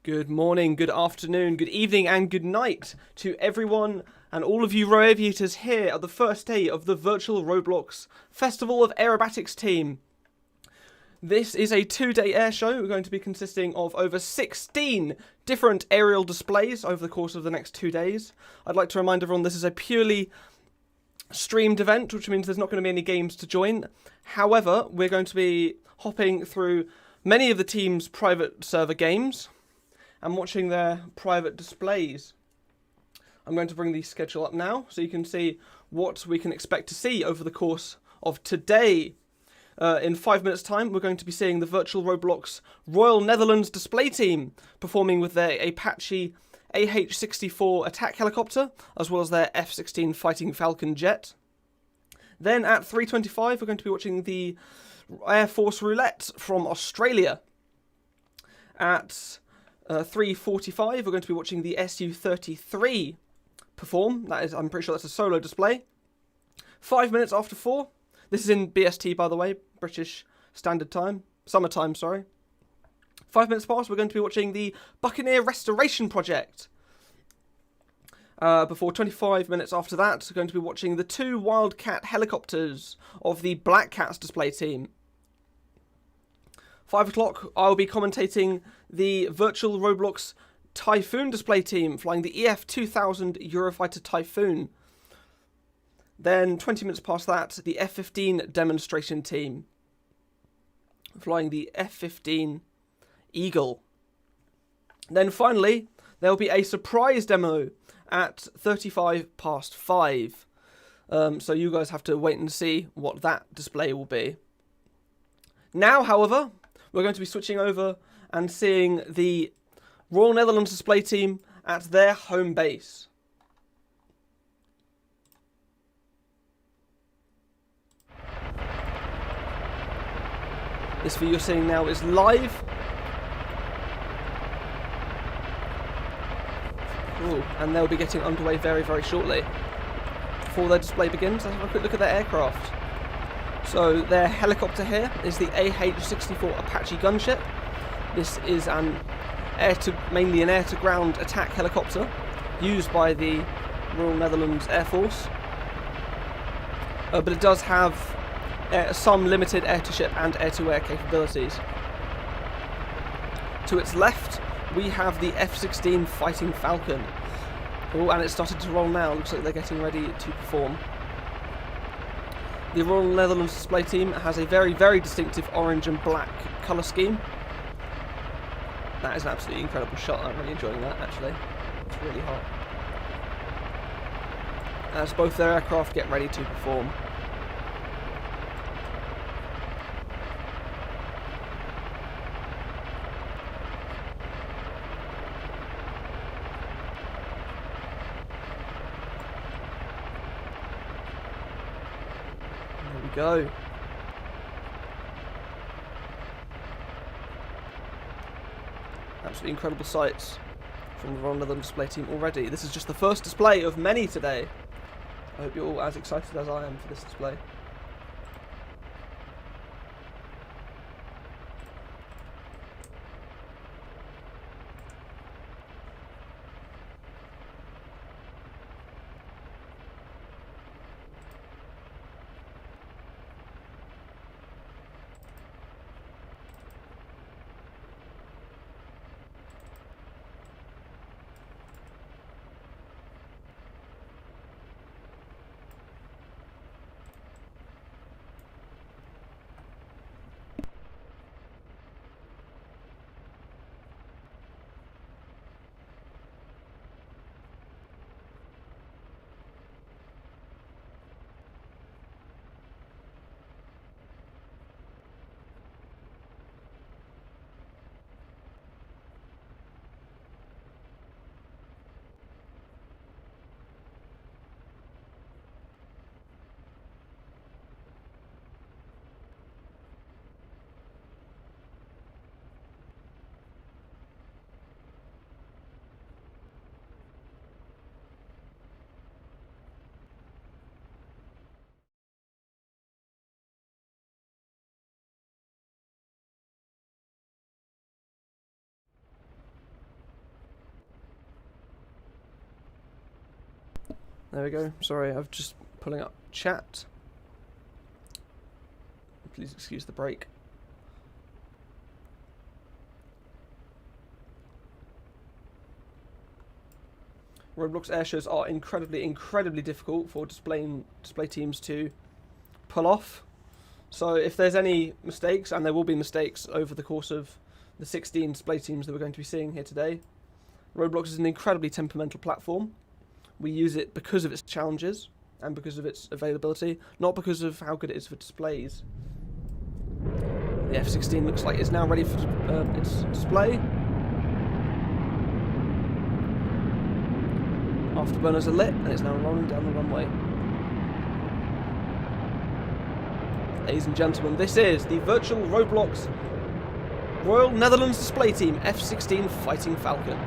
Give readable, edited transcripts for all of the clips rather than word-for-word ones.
Good morning, good afternoon, good evening, and good night to everyone and all of you row aviators here at the first day of the virtual Roblox Festival of Aerobatics team. This is a 2-day air show. We're going to be consisting of over 16 different aerial displays over the course of the next 2 days. I'd like to remind everyone this is a purely streamed event, which means there's not going to be any games to join. However, we're going to be hopping through many of the team's private server games and watching their private displays. I'm going to bring the schedule up now so you can see what we can expect to see over the course of today. In 5 minutes time, we're going to be seeing the virtual Roblox Royal Netherlands display team performing with their Apache AH-64 attack helicopter, as well as their F-16 Fighting Falcon jet. Then at 3:25, we're going to be watching the Air Force Roulettes from Australia. At 3:45, we're going to be watching the Su-33 perform. That is, I'm pretty sure that's a solo display. 5 minutes after 4. This is in BST, by the way, British Standard Time. Summertime, sorry. 5 minutes past, we're going to be watching the Buccaneer Restoration Project. Before 25 minutes after that, we're going to be watching the 2 Wildcat helicopters of the Black Cats display team. 5 o'clock, I'll be commentating the virtual Roblox Typhoon display team, flying the EF-2000 Eurofighter Typhoon. Then 20 minutes past that, the F-15 demonstration team, flying the F-15 Eagle. Then finally, there will be a surprise demo at 35 past 5. So you guys have to wait and see what that display will be. Now, however, we're going to be switching over and seeing the Royal Netherlands display team at their home base. This view you're seeing now is live. Ooh, and they'll be getting underway very, very shortly. Before their display begins, let's have a quick look at their aircraft. So their helicopter here is the AH-64 Apache gunship. This is mainly an air-to-ground attack helicopter used by the Royal Netherlands Air Force. But it does have some limited air-to-ship and air-to-air capabilities. To its left, we have the F-16 Fighting Falcon. Oh, and it started to roll now. Looks like they're getting ready to perform. The Royal Netherlands display team has a very, very distinctive orange and black colour scheme. That is an absolutely incredible shot. I'm really enjoying that, actually. It's really hot. As both their aircraft get ready to perform. There we go. Absolutely incredible sights from the Royal Netherlands display team already. This is just the first display of many today. I hope you're all as excited as I am for this display. There we go. Sorry, I'm just pulling up chat. Please excuse the break. Roblox airshows are incredibly difficult for display teams to pull off. So if there's any mistakes, and there will be mistakes over the course of the 16 display teams that we're going to be seeing here today, Roblox is an incredibly temperamental platform. We use it because of its challenges and because of its availability, not because of how good it is for displays. The F-16 looks like it's now ready for its display. Afterburners are lit and it's now rolling down the runway. Ladies and gentlemen, this is the virtual Roblox Royal Netherlands display team F-16 Fighting Falcon.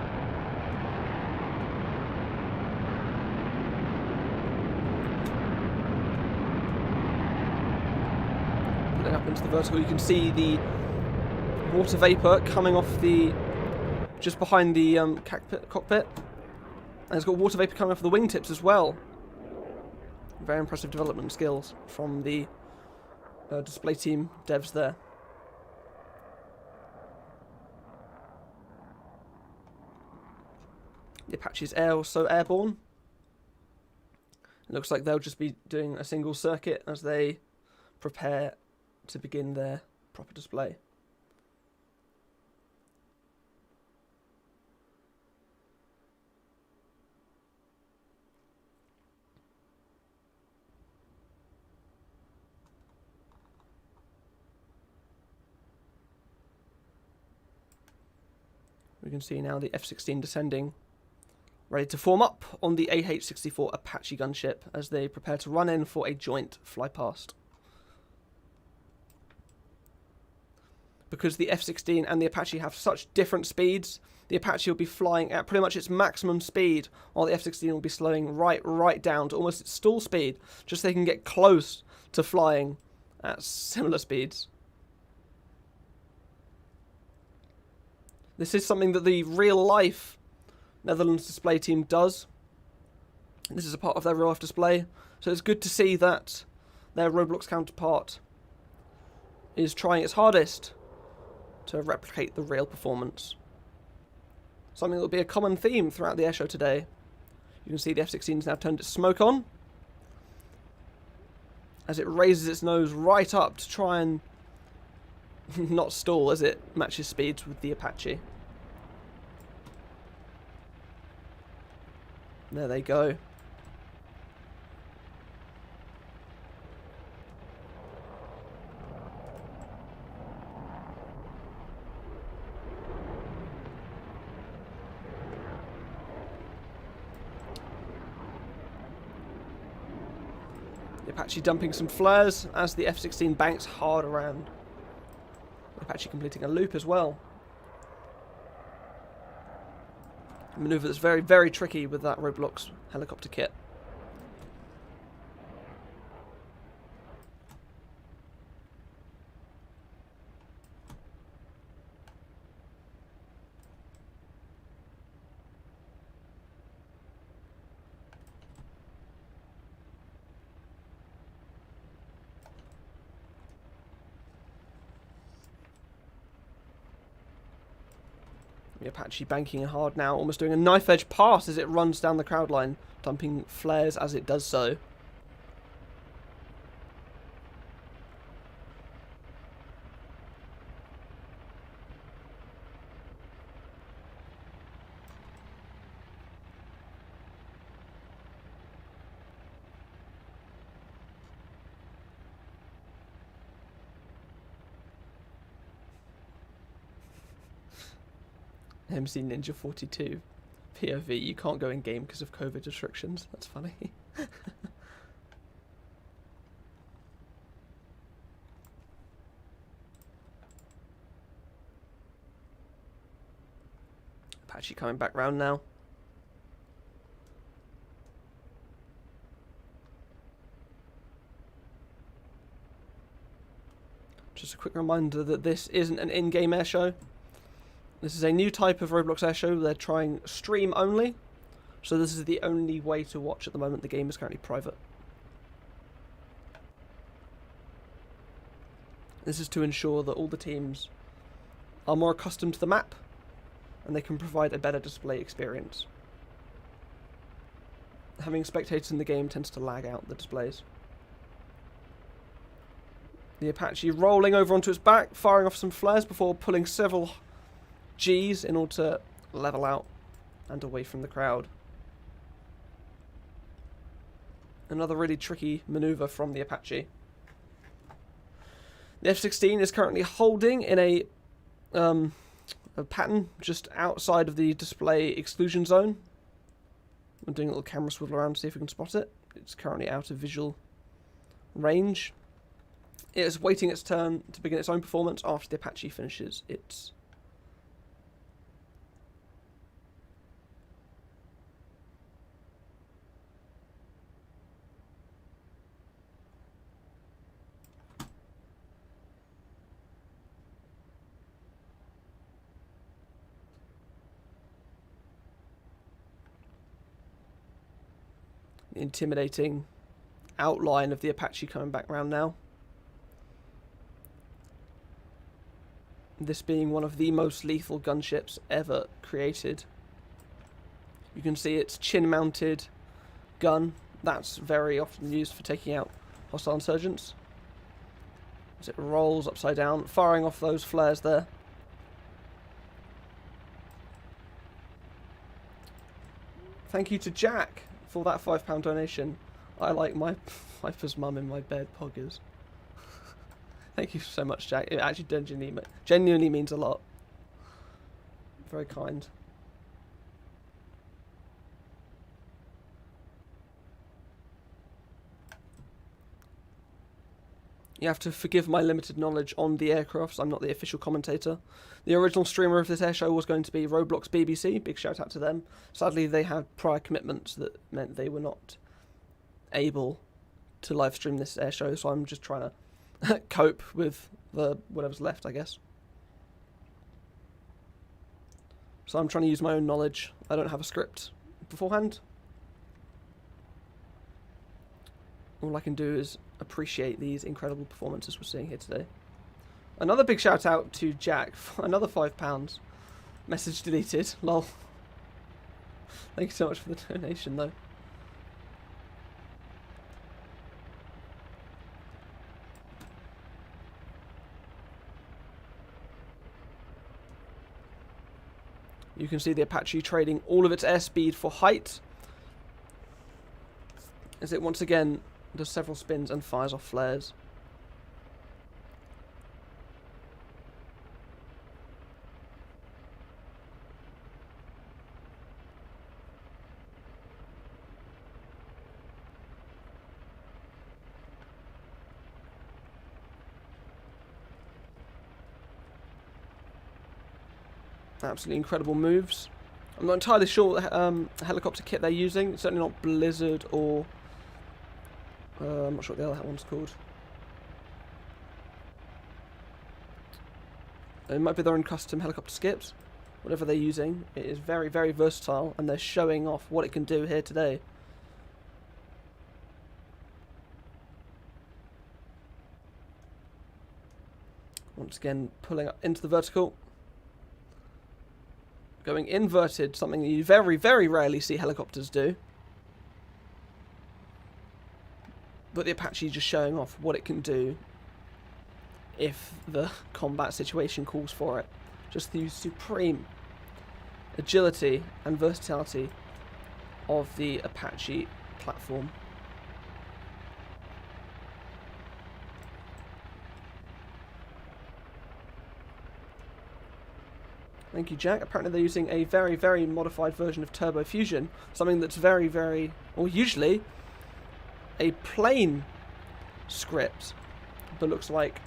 Pulling up into the vertical, you can see the water vapour coming off the just behind the cockpit. And it's got water vapour coming off the wingtips as well. Very impressive development skills from the display team devs there. The Apache's also airborne. It looks like they'll just be doing a single circuit as they prepare to begin their proper display. We can see now the F-16 descending, ready to form up on the AH-64 Apache gunship as they prepare to run in for a joint flypast. Because the F-16 and the Apache have such different speeds, the Apache will be flying at pretty much its maximum speed, while the F-16 will be slowing right down to almost its stall speed, just so they can get close to flying at similar speeds. This is something that the real-life Netherlands display team does. This is a part of their real-life display, so it's good to see that their Roblox counterpart is trying its hardest to replicate the real performance. Something that will be a common theme throughout the airshow today. You can see the F-16's now turned its smoke on, as it raises its nose right up to try and not stall as it matches speeds with the Apache. There they go. The Apache dumping some flares as the F-16 banks hard around. Apache completing a loop as well. A manoeuvre that's very tricky with that Roblox helicopter kit. The Apache banking hard now, almost doing a knife edge pass as it runs down the crowd line, dumping flares as it does so. MC Ninja 42 POV, you can't go in game because of COVID restrictions. That's funny. Apache coming back round now. Just a quick reminder that this isn't an in-game airshow. This is a new type of Roblox airshow. They're trying stream only, So this is the only way to watch at the moment. The game is currently private. This is to ensure that all the teams are more accustomed to the map and they can provide a better display experience. Having spectators in the game tends to lag out the displays. The Apache rolling over onto its back, firing off some flares before pulling several Gs in order to level out and away from the crowd. Another really tricky maneuver from the Apache. The F-16 is currently holding in a pattern just outside of the display exclusion zone. I'm doing a little camera swivel around to see if we can spot it. It's currently out of visual range. It is waiting its turn to begin its own performance after the Apache finishes its intimidating outline of the Apache coming back round now. This being one of the most lethal gunships ever created. You can see its chin-mounted gun. That's very often used for taking out hostile insurgents. As it rolls upside down, firing off those flares there. Thank you to Jack for that £5 donation. I like my Viper's mum in my bed, poggers. Thank you so much, Jack. It actually genuinely means a lot. Very kind. You have to forgive my limited knowledge on the aircrafts. I'm not the official commentator. The original streamer of this airshow was going to be Roblox BBC. Big shout out to them. Sadly, they had prior commitments that meant they were not able to live stream this airshow, so I'm just trying to cope with the whatever's left, I guess. So I'm trying to use my own knowledge. I don't have a script beforehand. All I can do is appreciate these incredible performances we're seeing here today. Another big shout out to Jack for another £5. Message deleted. Lol. Thank you so much for the donation though. You can see the Apache trading all of its airspeed for height as it once again does several spins and fires off flares. Absolutely incredible moves. I'm not entirely sure what helicopter kit they're using. It's certainly not Blizzard or I'm not sure what the other one's called. It might be their own custom helicopter skips. Whatever they're using, it is very, very versatile, and they're showing off what it can do here today. Once again, pulling up into the vertical. Going inverted, something you very, very rarely see helicopters do. But the Apache just showing off what it can do if the combat situation calls for it. Just the supreme agility and versatility of the Apache platform. Thank you, Jack. Apparently they're using a very, very modified version of Turbo Fusion. Something that's very, very, or usually, a plain script. But looks like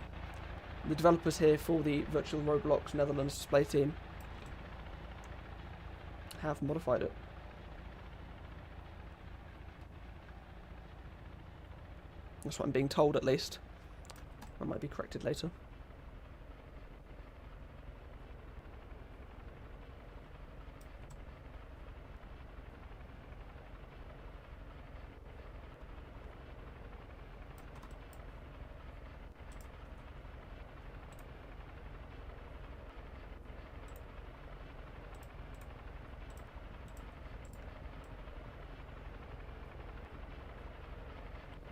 the developers here for the Virtual Roblox Netherlands display team have modified it. That's what I'm being told, at least. I might be corrected later.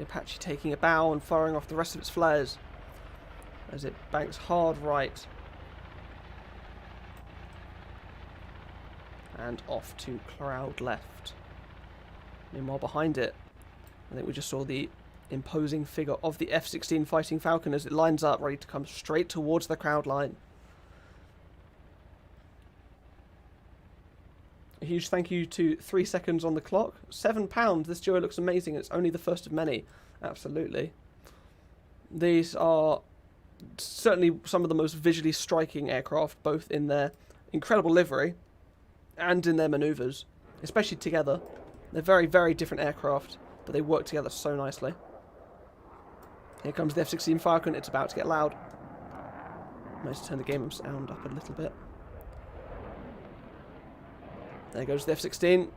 The Apache taking a bow and firing off the rest of its flares as it banks hard right and off to cloud left. Meanwhile, behind it, I think we just saw the imposing figure of the F-16 Fighting Falcon as it lines up, ready to come straight towards the crowd line. A huge thank you to 3 seconds on the clock. £7. This duo looks amazing. It's only the first of many. Absolutely. These are certainly some of the most visually striking aircraft, both in their incredible livery and in their manoeuvres, especially together. They're very, very different aircraft, but they work together so nicely. Here comes the F-16 Falcon. It's about to get loud. I might turn the game sound up a little bit. There goes the F-16,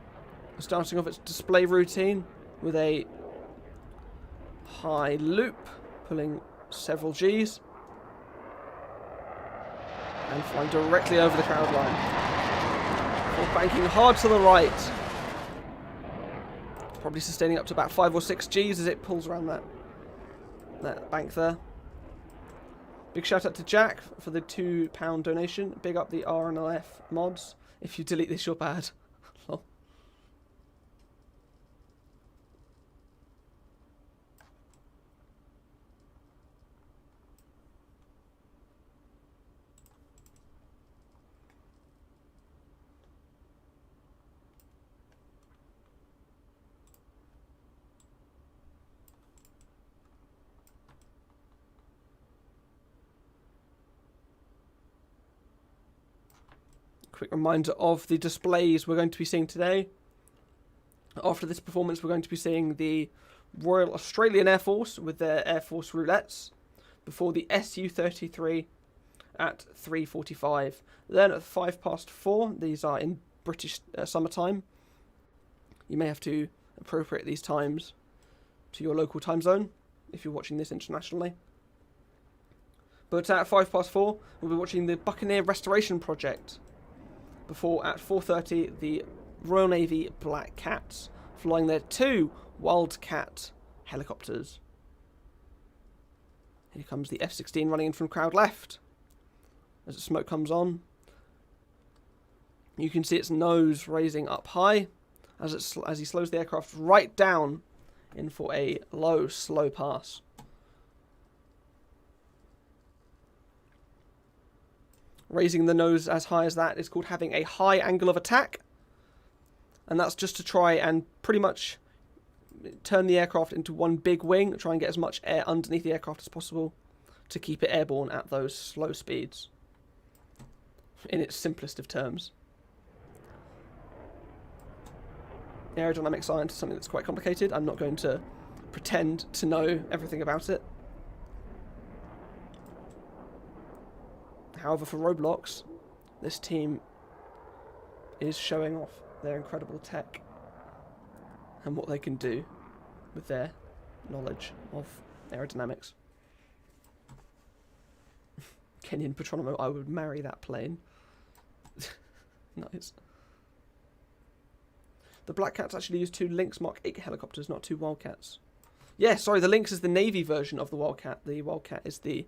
starting off its display routine with a high loop, pulling several Gs, and flying directly over the crowd line. Before banking hard to the right. Probably sustaining up to about 5 or 6 Gs as it pulls around that bank there. Big shout out to Jack for the £2 donation. Big up the RNLF mods. If you delete this, you're bad. Lol. Quick reminder of the displays we're going to be seeing today. After this performance, we're going to be seeing the Royal Australian Air Force with their Air Force Roulettes before the Su-33 at 3:45. Then at 4:05, these are in British summertime. You may have to appropriate these times to your local time zone if you're watching this internationally. But at 4:05, we'll be watching the Buccaneer restoration project. Before, at 4:30, the Royal Navy Black Cats flying their 2 Wildcat helicopters. Here comes the F-16 running in from crowd left. As the smoke comes on, you can see its nose raising up high as he slows the aircraft right down in for a low, slow pass. Raising the nose as high as that is called having a high angle of attack. And that's just to try and pretty much turn the aircraft into one big wing, try and get as much air underneath the aircraft as possible to keep it airborne at those slow speeds. In its simplest of terms. Aerodynamic science is something that's quite complicated. I'm not going to pretend to know everything about it. However, for Roblox, this team is showing off their incredible tech and what they can do with their knowledge of aerodynamics. Kenyan Petronomo, I would marry that plane. Nice. The Black Cats actually use 2 Lynx Mark 8 helicopters, not 2 Wildcats. Yeah, sorry, the Lynx is the Navy version of the Wildcat. The Wildcat is the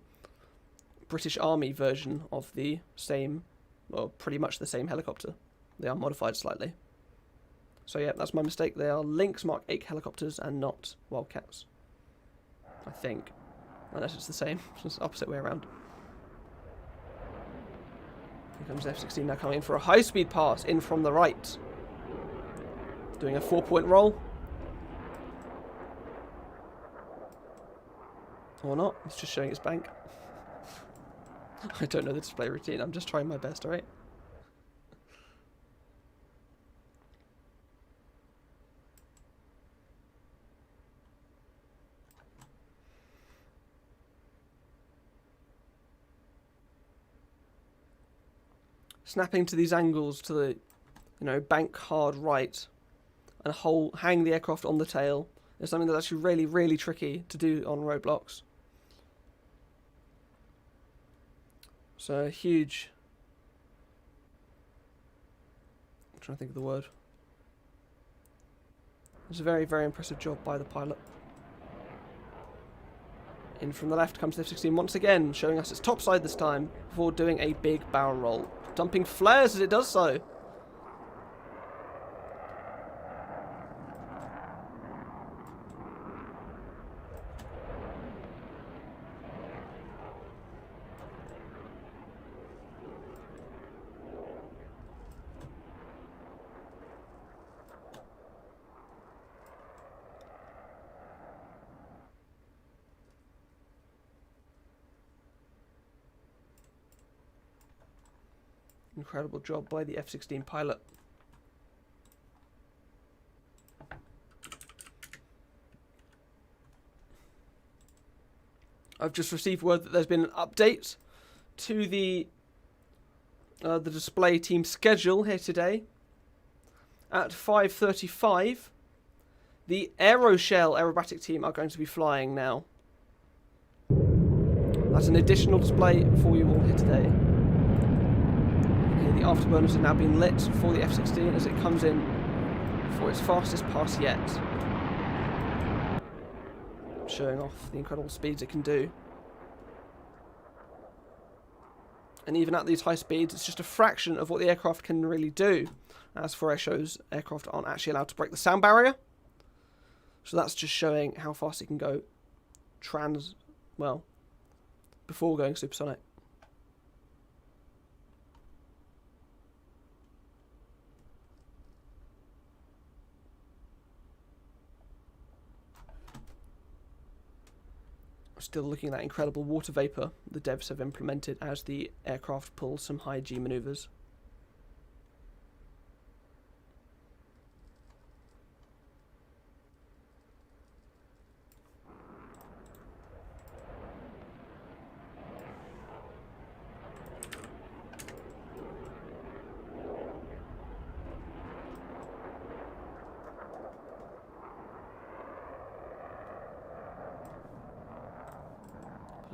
British Army version of the same, well, pretty much the same helicopter. They are modified slightly. So yeah, that's my mistake. They are Lynx Mark 8 helicopters and not Wildcats. I think. Unless it's the same. It's the opposite way around. Here comes F-16 now coming in for a high-speed pass in from the right. Doing a 4-point roll. Or not. It's just showing its bank. I don't know the display routine. I'm just trying my best, alright? Snapping to these angles to the, bank hard right and hang the aircraft on the tail is something that's actually really, really tricky to do on Roblox. So huge. I'm trying to think of the word. It's a very, very impressive job by the pilot. In from the left comes the F-16 once again, showing us its top side this time, before doing a big barrel roll. Dumping flares as it does so. Incredible job by the F-16 pilot. I've just received word that there's been an update to the display team schedule here today. At 5:35, the Aeroshell aerobatic team are going to be flying now. That's an additional display for you all here today. The afterburners have now been lit for the F-16 as it comes in for its fastest pass yet. Showing off the incredible speeds it can do. And even at these high speeds, it's just a fraction of what the aircraft can really do. As for air shows, aircraft aren't actually allowed to break the sound barrier. So that's just showing how fast it can go before going supersonic. Still looking at that incredible water vapour the devs have implemented as the aircraft pulls some high G manoeuvres.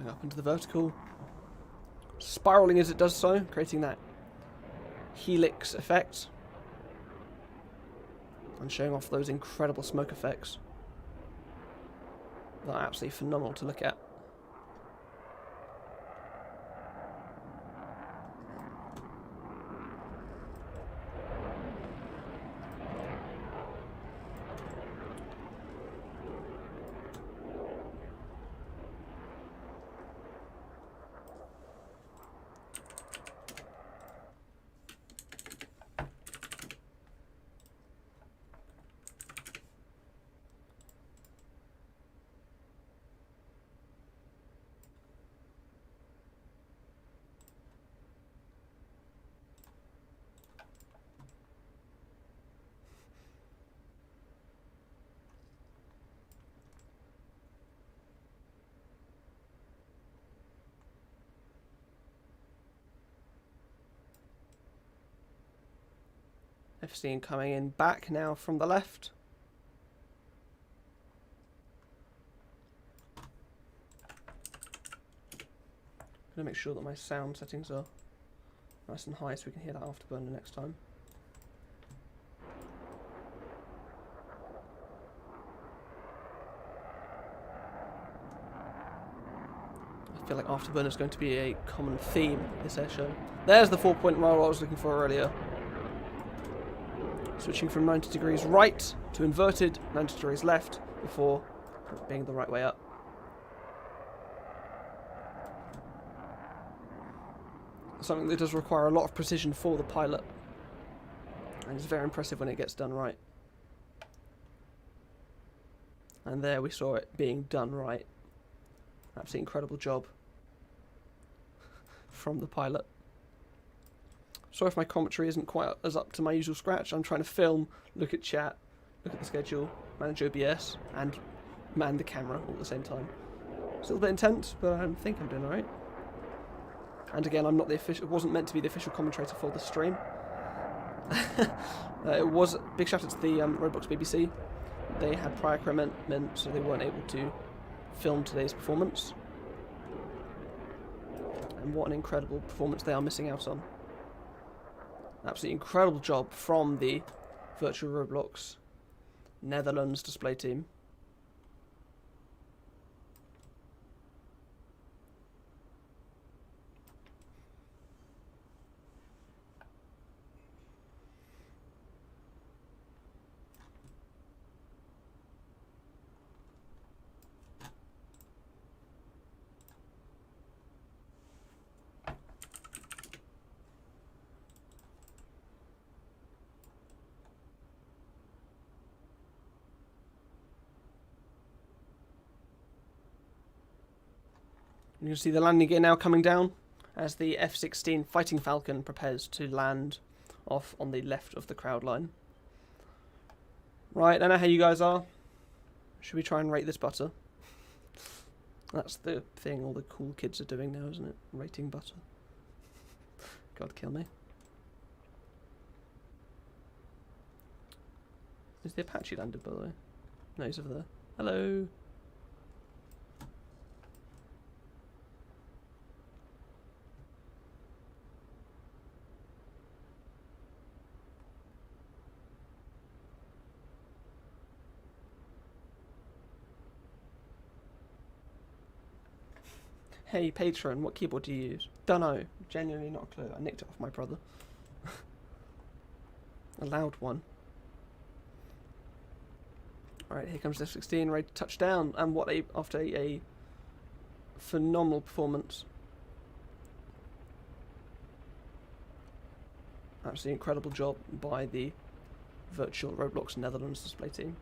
Up into the vertical, spiralling as it does so, creating that helix effect and showing off those incredible smoke effects that are absolutely phenomenal to look at. F-16 coming in back now from the left. I'm going to make sure that my sound settings are nice and high so we can hear that afterburner next time. I feel like afterburner is going to be a common theme this air show. There's the 4-point roll I was looking for earlier. Switching from 90 degrees right to inverted 90 degrees left before being the right way up. Something that does require a lot of precision for the pilot, and it's very impressive when it gets done right. And there we saw it being done right. Absolutely incredible job from the pilot. Sorry if my commentary isn't quite as up to my usual scratch. I'm trying to film, look at chat, look at the schedule, manage OBS, and man the camera all at the same time. It's a little bit intense, but I think I'm doing alright. And again, I'm not the official. It wasn't meant to be the official commentator for the stream. It was big shout out to the Roblox BBC. They had prior commitment, so they weren't able to film today's performance. And what an incredible performance they are missing out on. Absolutely incredible job from the Virtual Roblox Netherlands display team. You can see the landing gear now coming down as the F-16 Fighting Falcon prepares to land off on the left of the crowd line. Right, I know how you guys are. Should we try and rate this butter? That's the thing all the cool kids are doing now, isn't it? Rating butter. God, kill me. Is the Apache landed, by the way? No, he's over there. Hello. Hey, patron, what keyboard do you use? Dunno. Genuinely not a clue. I nicked it off my brother. A loud one. Alright, here comes the F-16, ready to touch down. And what after a phenomenal performance. Absolutely incredible job by the virtual Roblox Netherlands display team.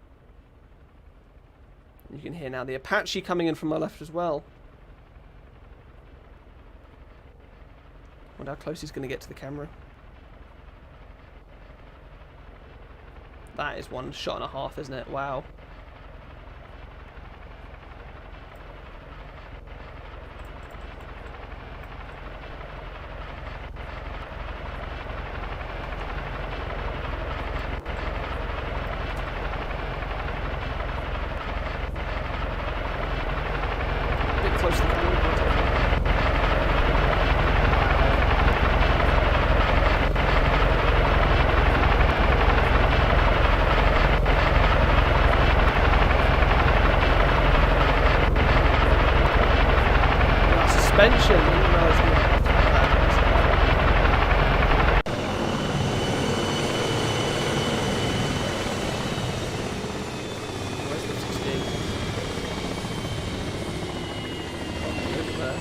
You can hear now the Apache coming in from my left as well. Wonder how close he's going to get to the camera. That is 1.5 shots, isn't it? Wow. A bit close to the camera. Suspension. I didn't know I was going to have Where's the 16? Oh, over there.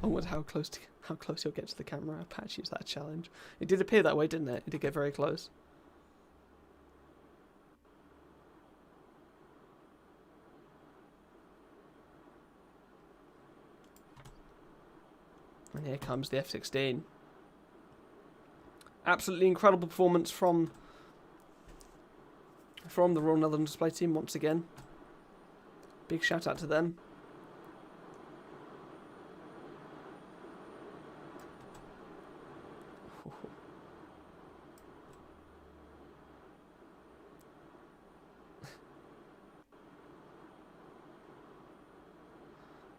I wonder how close he'll get to the camera. Apache, is that a challenge? It did appear that way, didn't it? It did get very close. And here comes the F-16. Absolutely incredible performance from the Royal Netherlands display team once again. Big shout out to them.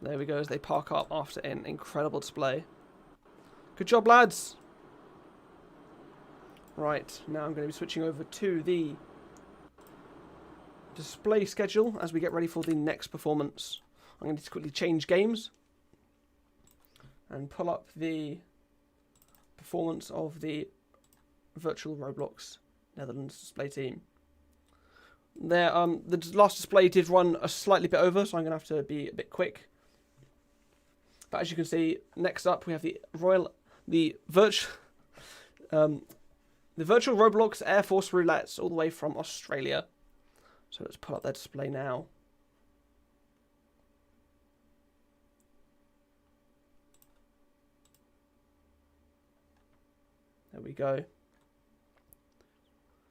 There we go as they park up after an incredible display. Good job, lads. Right, now I'm going to be switching over to the display schedule as we get ready for the next performance. I'm going to quickly change games and pull up the performance of the virtual Roblox Netherlands display team. There, the last display did run a slightly bit over, so I'm going to have to be a bit quick. But as you can see, next up we have the virtual Roblox Air Force Roulettes, all the way from Australia. So let's pull up their display now. There we go.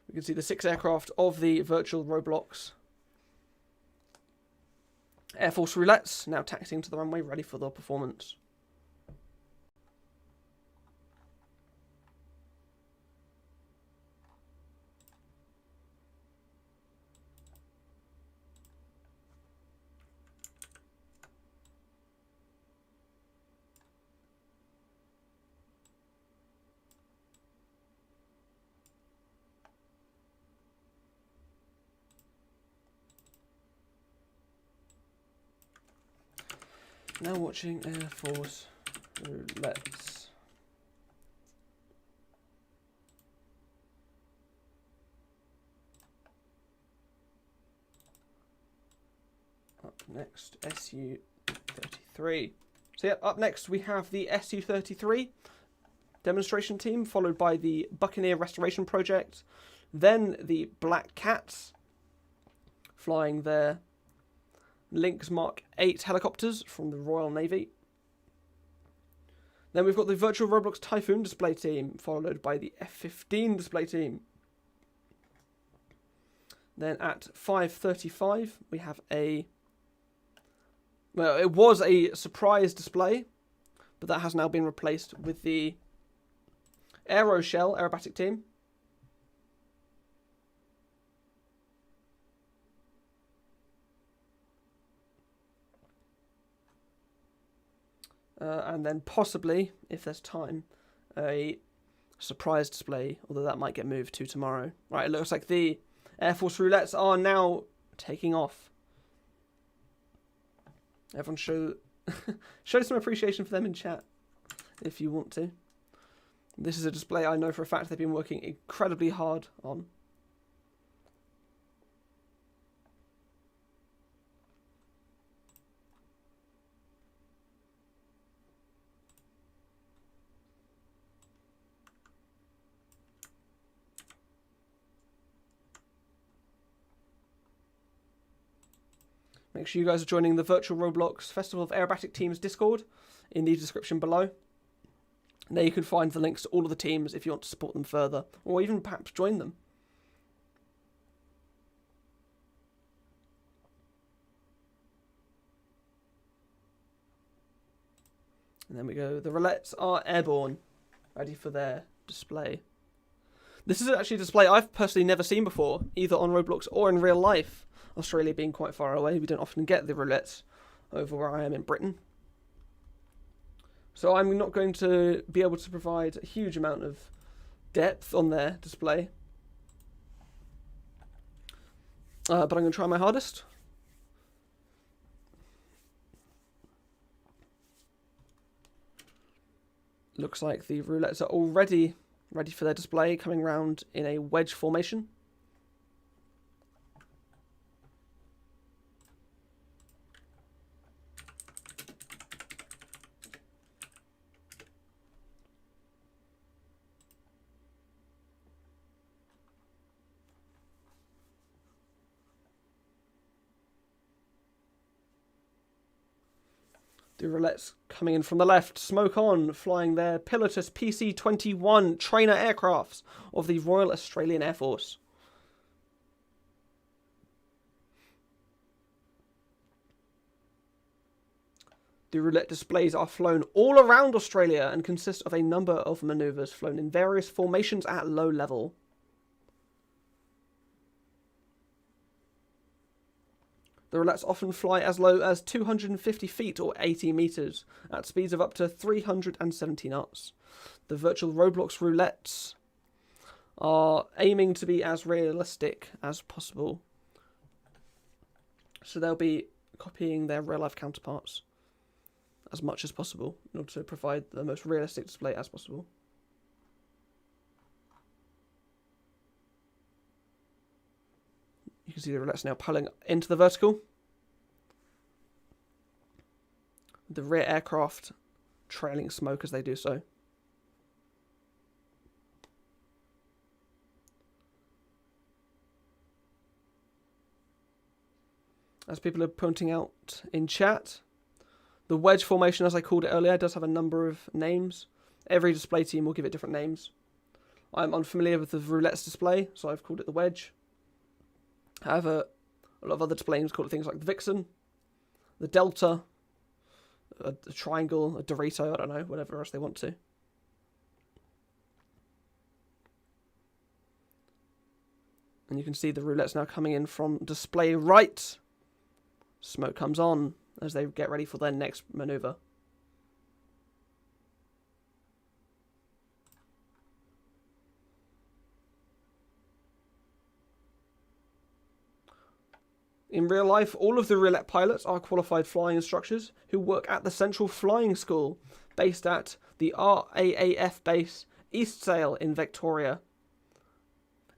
We can see the 6 aircraft of the virtual Roblox Air Force Roulettes now taxiing to the runway, ready for their performance. Now watching Air Force Roulettes. Up next, SU SU-33. So yeah, up next we have the SU-33 demonstration team, followed by the Buccaneer restoration project, then the Black Cats, flying their Lynx Mark 8 helicopters from the Royal Navy. Then we've got the virtual Roblox Typhoon display team, followed by the F-15 display team. Then at 5:35 we have well, it was a surprise display, but that has now been replaced with the Aeroshell aerobatic team. And then possibly, if there's time, a surprise display, although that might get moved to tomorrow. Right, it looks like the Air Force Roulettes are now taking off. Everyone show some appreciation for them in chat, if you want to. This is a display I know for a fact they've been working incredibly hard on. Make sure you guys are joining the virtual Roblox Festival of Aerobatic Teams Discord in the description below. And there you can find the links to all of the teams if you want to support them further, or even perhaps join them. And then we go, the Roulettes are airborne, ready for their display. This is actually a display I've personally never seen before, either on Roblox or in real life. Australia being quite far away, we don't often get the Roulettes over where I am in Britain. So I'm not going to be able to provide a huge amount of depth on their display. But I'm going to try my hardest. Looks like the Roulettes are already ready for their display, coming round in a wedge formation. The Roulettes coming in from the left, smoke on, flying their Pilotus PC-21 trainer aircrafts of the Royal Australian Air Force. The roulette displays are flown all around Australia and consist of a number of manoeuvres flown in various formations at low level. The roulettes often fly as low as 250 feet or 80 meters at speeds of up to 370 knots. The virtual Roblox roulettes are aiming to be as realistic as possible. So they'll be copying their real-life counterparts as much as possible in order to provide the most realistic display as possible. You can see the roulettes now pulling into the vertical. The rear aircraft trailing smoke as they do so. As people are pointing out in chat, the wedge formation, as I called it earlier, does have a number of names. Every display team will give it different names. I'm unfamiliar with the roulettes display, so I've called it the wedge. However, a lot of other display names call it things like the Vixen, the Delta, a triangle, a Dorito, I don't know, whatever else they want to. And you can see the roulettes now coming in from display right. Smoke comes on as they get ready for their next maneuver. In real life, all of the roulette pilots are qualified flying instructors who work at the Central Flying School, based at the RAAF base Eastsale in Victoria.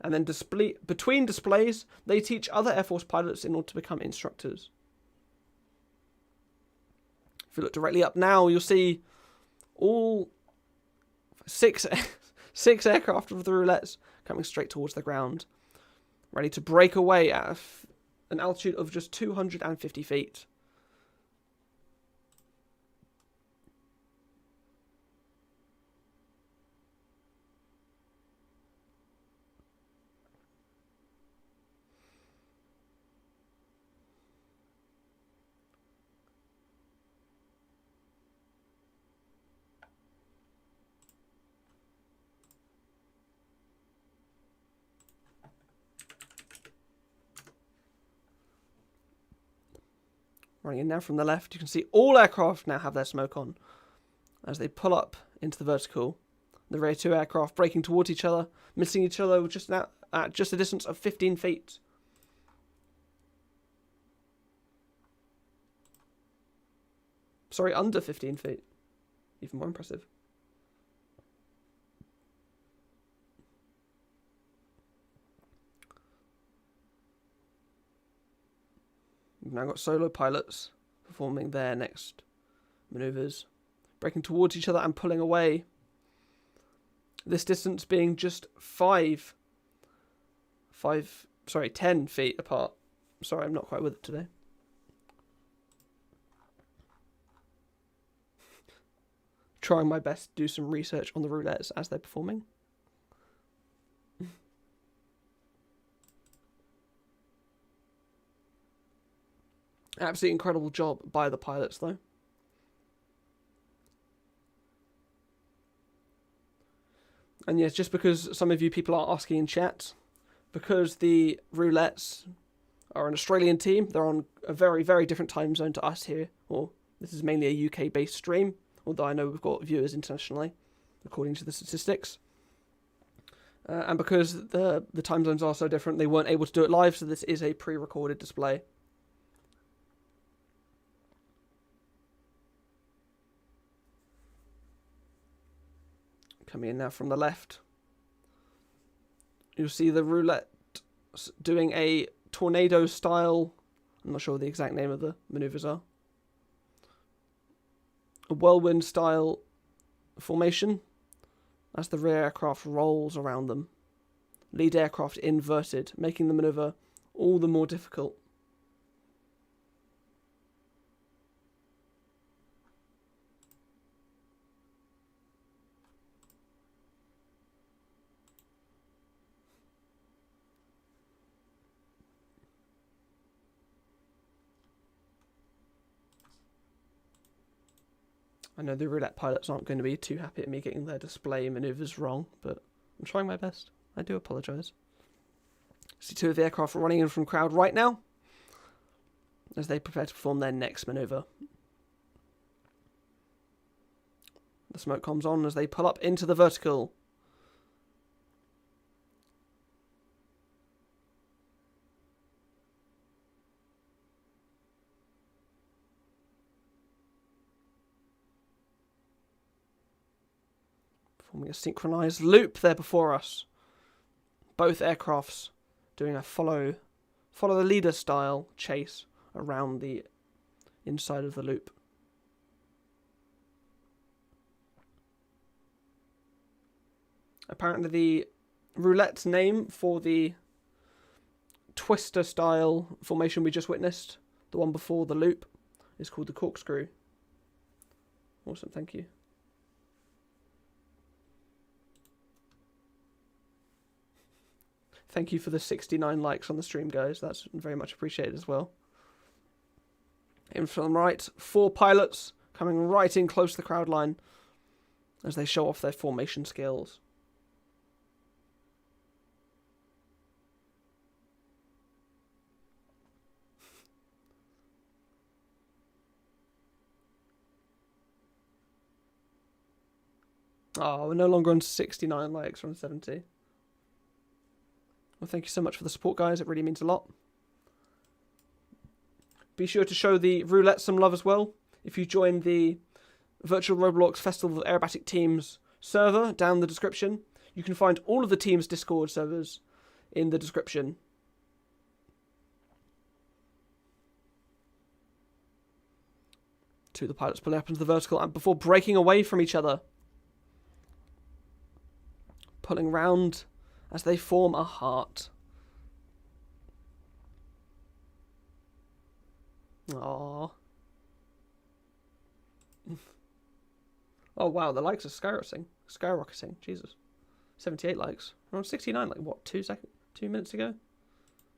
And then between displays, they teach other Air Force pilots in order to become instructors. If you look directly up now, you'll see all six aircraft of the Roulettes coming straight towards the ground, ready to break away at an altitude of just 250 feet. Running in now from the left, you can see all aircraft now have their smoke on as they pull up into the vertical. The rear two aircraft braking towards each other, missing each other just now at just a distance of 15 feet. Sorry, under 15 feet. Even more impressive. We've now got solo pilots performing their next maneuvers, braking towards each other and pulling away. This distance being just 10 feet apart. Sorry, I'm not quite with it today. Trying my best to do some research on the roulettes as they're performing. Absolutely incredible job by the pilots, though. And yes, just because some of you people are asking in chat, because the Roulettes are an Australian team, they're on a very, very different time zone to us here. Or this is mainly a UK-based stream, although I know we've got viewers internationally, according to the statistics. And because the time zones are so different, they weren't able to do it live, so this is a pre-recorded display. Coming in now from the left, you'll see the roulette doing a tornado style, I'm not sure what the exact name of the maneuvers are, a whirlwind style formation as the rear aircraft rolls around them. Lead aircraft inverted, making the maneuver all the more difficult. I know the roulette pilots aren't going to be too happy at me getting their display maneuvers wrong, but I'm trying my best. I do apologise. See two of the aircraft running in from crowd right now as they prepare to perform their next manoeuvre. The smoke comes on as they pull up into the vertical. Forming a synchronized loop there before us. Both aircrafts doing a follow the leader style chase around the inside of the loop. Apparently the roulette name for the twister style formation we just witnessed, the one before the loop, is called the corkscrew. Awesome, thank you. Thank you for the 69 likes on the stream, guys. That's very much appreciated as well. In from the right, 4 pilots coming right in close to the crowd line as they show off their formation skills. Oh, we're no longer on 69 likes from 70. Well, thank you so much for the support, guys. It really means a lot. Be sure to show the roulette some love as well. If you join the Virtual Roblox Festival of Aerobatic Teams server down in the description, you can find all of the team's Discord servers in the description. Two of the pilots pulling up into the vertical and before breaking away from each other. Pulling round as they form a heart. Aww. Oh wow, the likes are skyrocketing. Jesus. 78 likes. We're on 69, like what, 2 minutes ago?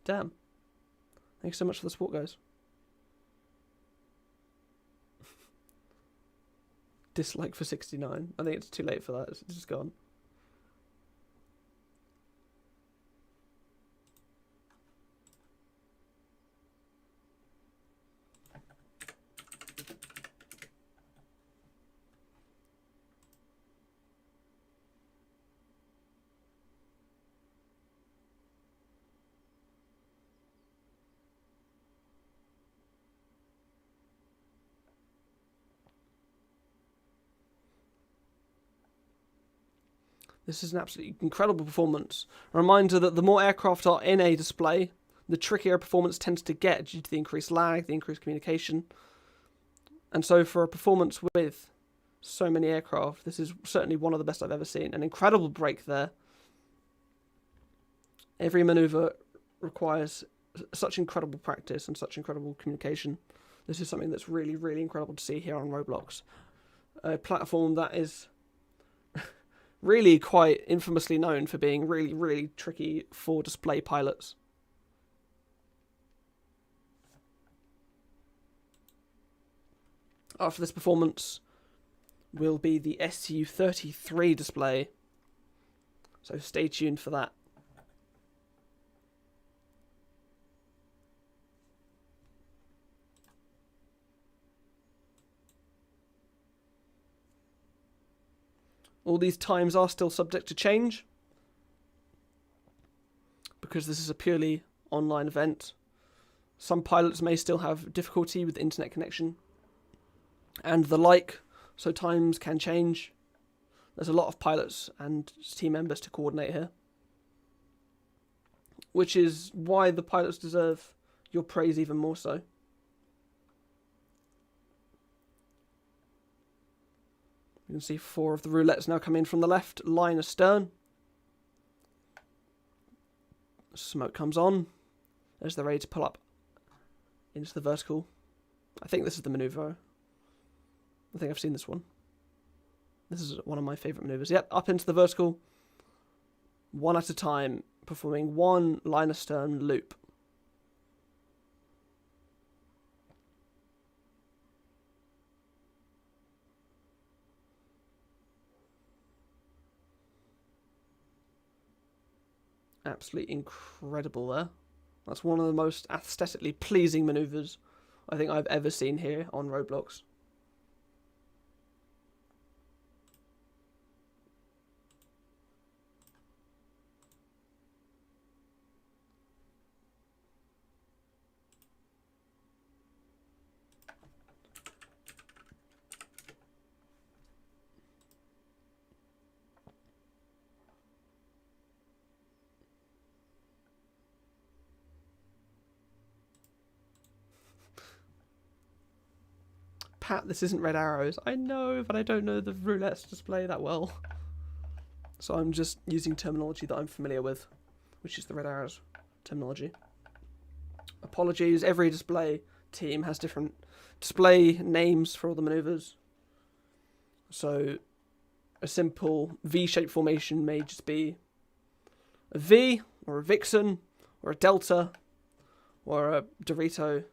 Damn. Thanks so much for the support, guys. Dislike for 69. I think it's too late for that. It's just gone. This is an absolutely incredible performance. A reminder that the more aircraft are in a display, the trickier performance tends to get due to the increased lag, the increased communication. And so for a performance with so many aircraft, this is certainly one of the best I've ever seen. An incredible break there. Every maneuver requires such incredible practice and such incredible communication. This is something that's really, really incredible to see here on Roblox. A platform that is really quite infamously known for being really, really tricky for display pilots. After this performance will be the SU-33 display, so stay tuned for that. All these times are still subject to change because this is a purely online event. Some pilots may still have difficulty with internet connection and the like, so times can change. There's a lot of pilots and team members to coordinate here, which is why the pilots deserve your praise even more so. You can see 4 of the roulettes now come in from the left line astern. Smoke comes on as they're ready to pull up into the vertical. I think this is the manoeuvre. I think I've seen this one. This is one of my favourite manoeuvres. Yep, up into the vertical. One at a time, performing one line astern loop. Absolutely incredible there. That's one of the most aesthetically pleasing manoeuvres I think I've ever seen here on Roblox. Pat, this isn't red arrows. I know, but I don't know the roulettes display that well. So I'm just using terminology that I'm familiar with, which is the red arrows terminology. Apologies, every display team has different display names for all the maneuvers. So a simple V-shaped formation may just be a V, or a Vixen, or a Delta, or a Dorito.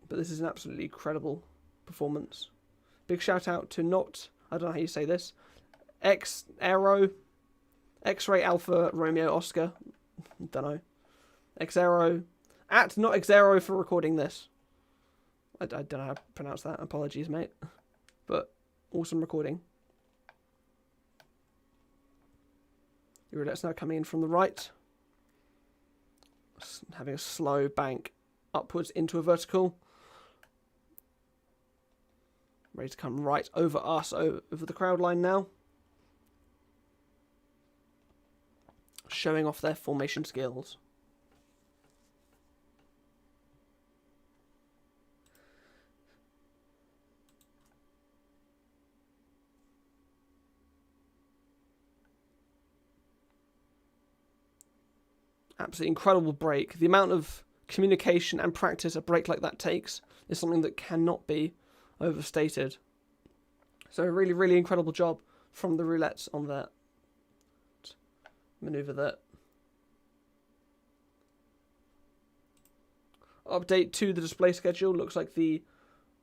But this is an absolutely incredible performance. Big shout out to I don't know how you say this, X-Aero, X-Ray Alpha Romeo Oscar, don't know, X-Aero, at not X-Aero for recording this. I don't know how to pronounce that, apologies mate, but awesome recording. The roulette's now coming in from the right, having a slow bank upwards into a vertical. Ready to come right over us, over the crowd line now. Showing off their formation skills. Absolutely incredible break. The amount of communication and practice a break like that takes is something that cannot be overstated. So a really, really incredible job from the Roulettes on that manoeuvre there. Update to the display schedule. Looks like the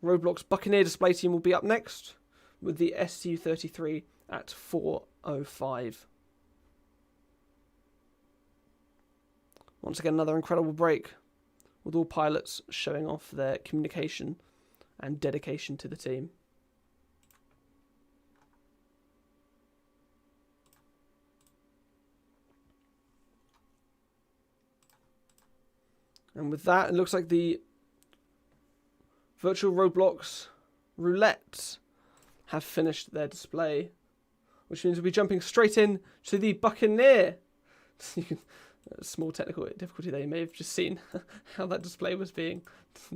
Roblox Buccaneer display team will be up next with the SU-33 at 4:05. Once again, another incredible break with all pilots showing off their communication and dedication to the team. And with that, it looks like the virtual Roblox Roulettes have finished their display, which means we'll be jumping straight in to the Buccaneer. A small technical difficulty there. You may have just seen how that display was being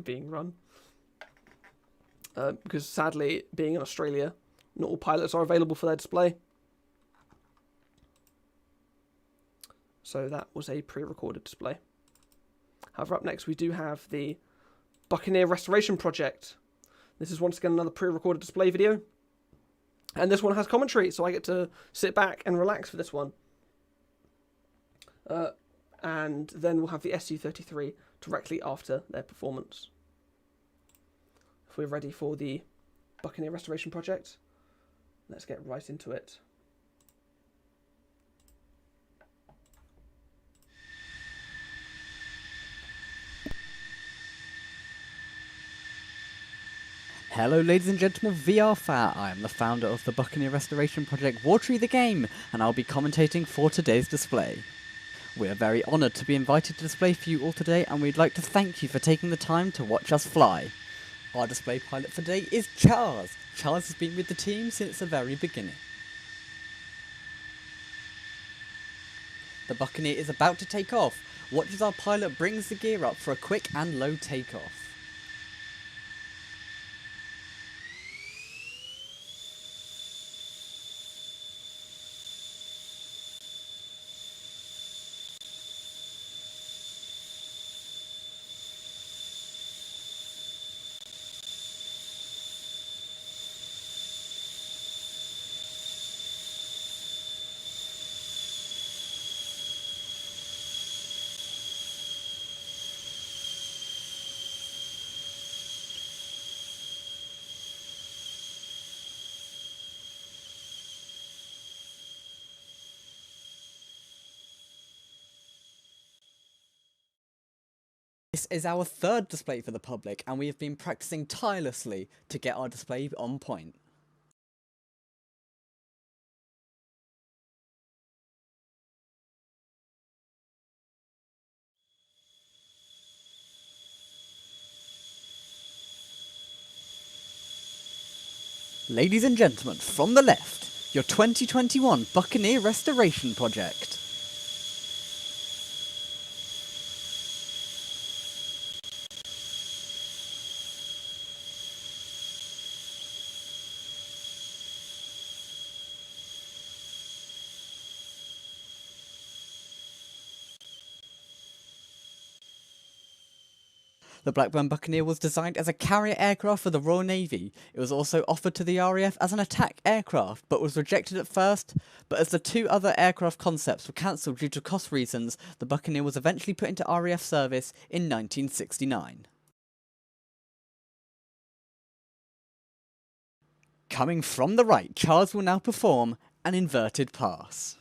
run. Because sadly, being in Australia, not all pilots are available for their display. So that was a pre-recorded display. However, up next we do have the Buccaneer Restoration Project. This is once again another pre-recorded display video. And this one has commentary, so I get to sit back and relax for this one. And then we'll have the SU-33 directly after their performance. If we're ready for the Buccaneer Restoration Project, let's get right into it. Hello ladies and gentlemen of VRFAT, I am the founder of the Buccaneer Restoration Project Watery the Game, and I'll be commentating for today's display. We are very honoured to be invited to display for you all today, and we'd like to thank you for taking the time to watch us fly. Our display pilot for today is Charles. Charles has been with the team since the very beginning. The Buccaneer is about to take off. Watch as our pilot brings the gear up for a quick and low takeoff. This is our third display for the public, and we have been practicing tirelessly to get our display on point. Ladies and gentlemen, from the left, your 2021 Buccaneer Restoration Project. The Blackburn Buccaneer was designed as a carrier aircraft for the Royal Navy. It was also offered to the RAF as an attack aircraft, but was rejected at first. But as the two other aircraft concepts were cancelled due to cost reasons, the Buccaneer was eventually put into RAF service in 1969. Coming from the right, Charles will now perform an inverted pass.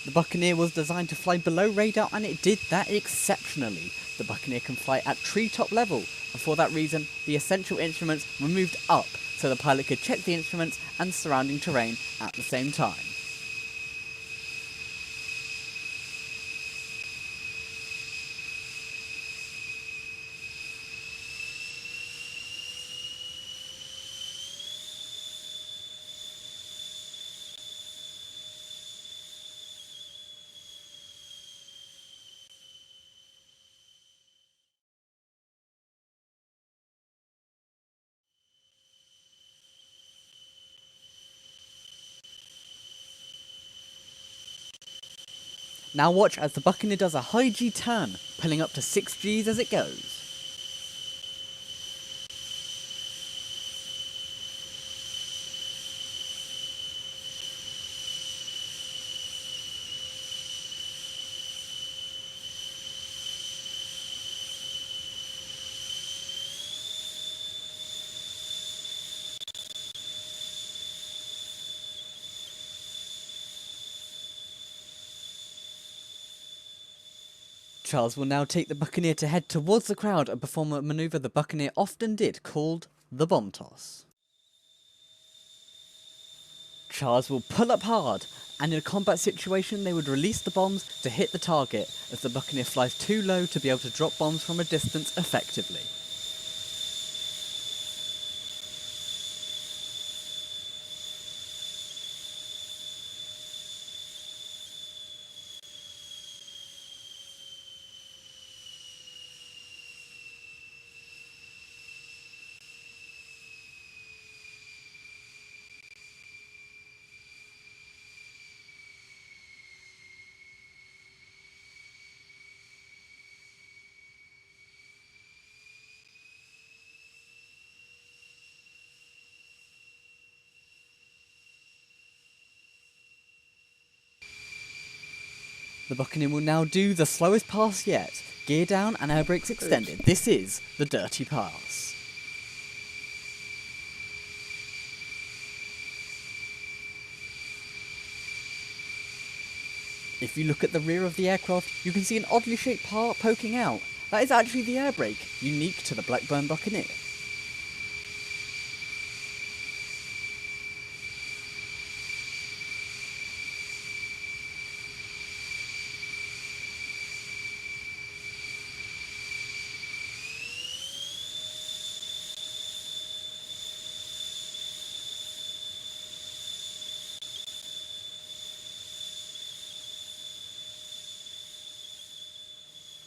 The Buccaneer was designed to fly below radar, and it did that exceptionally. The Buccaneer can fly at treetop level, and for that reason, the essential instruments were moved up so the pilot could check the instruments and surrounding terrain at the same time. Now watch as the Buccaneer does a high G turn, pulling up to 6 Gs as it goes. Charles will now take the Buccaneer to head towards the crowd and perform a manoeuvre the Buccaneer often did called the bomb toss. Charles will pull up hard, and in a combat situation they would release the bombs to hit the target as the Buccaneer flies too low to be able to drop bombs from a distance effectively. The Buccaneer will now do the slowest pass yet. Gear down and air brakes extended. This is the dirty pass. If you look at the rear of the aircraft, you can see an oddly shaped part poking out. That is actually the air brake, unique to the Blackburn Buccaneer.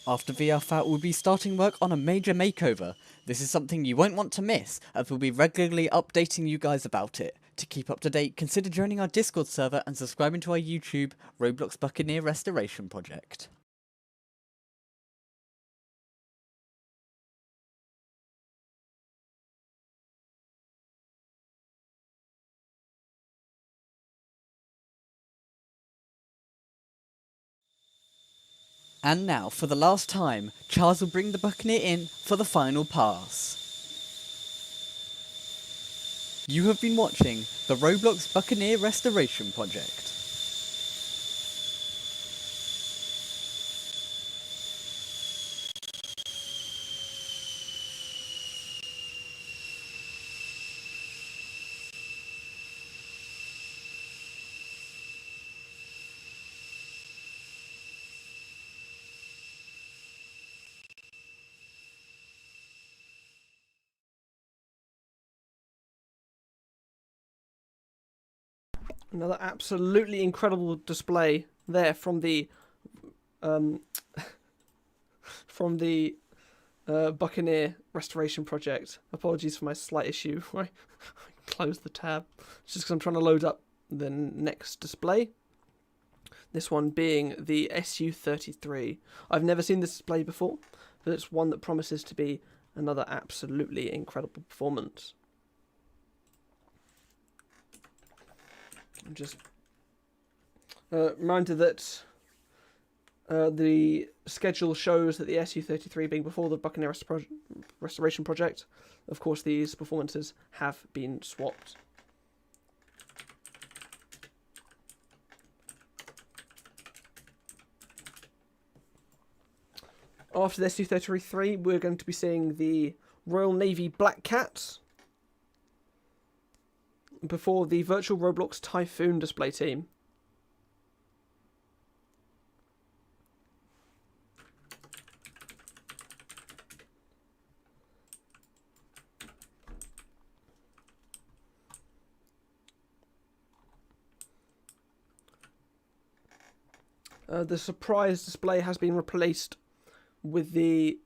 After VRFAT, we'll be starting work on a major makeover. This is something you won't want to miss, as we'll be regularly updating you guys about it. To keep up to date, consider joining our Discord server and subscribing to our YouTube, Roblox Buccaneer Restoration Project. And now, for the last time, Charles will bring the Buccaneer in for the final pass. You have been watching the Roblox Buccaneer Restoration Project. Another absolutely incredible display there from the Buccaneer Restoration Project. Apologies for my slight issue. I closed the tab. It's just because I'm trying to load up the next display. This one being the Su-33. I've never seen this display before, but it's one that promises to be another absolutely incredible performance. I'm just reminder that the schedule shows that the Su-33 being before the Buccaneer Restoration Project. Of course, these performances have been swapped. After the Su-33, we're going to be seeing the Royal Navy Black Cat before the virtual Roblox Typhoon display team. The surprise display has been replaced with the...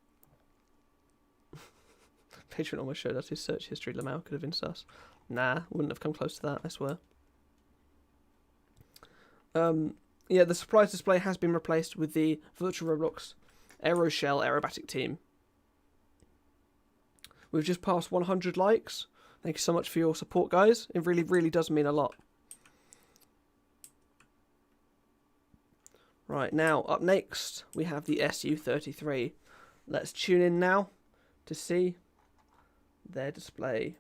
Patreon almost showed us his search history. Lamau could have been sus. Nah, wouldn't have come close to that, I swear. Yeah, the surprise display has been replaced with the virtual Roblox Aeroshell Aerobatic team. We've just passed 100 likes. Thank you so much for your support, guys. It really, really does mean a lot. Right, now, up next, we have the Su-33. Let's tune in now to see their display.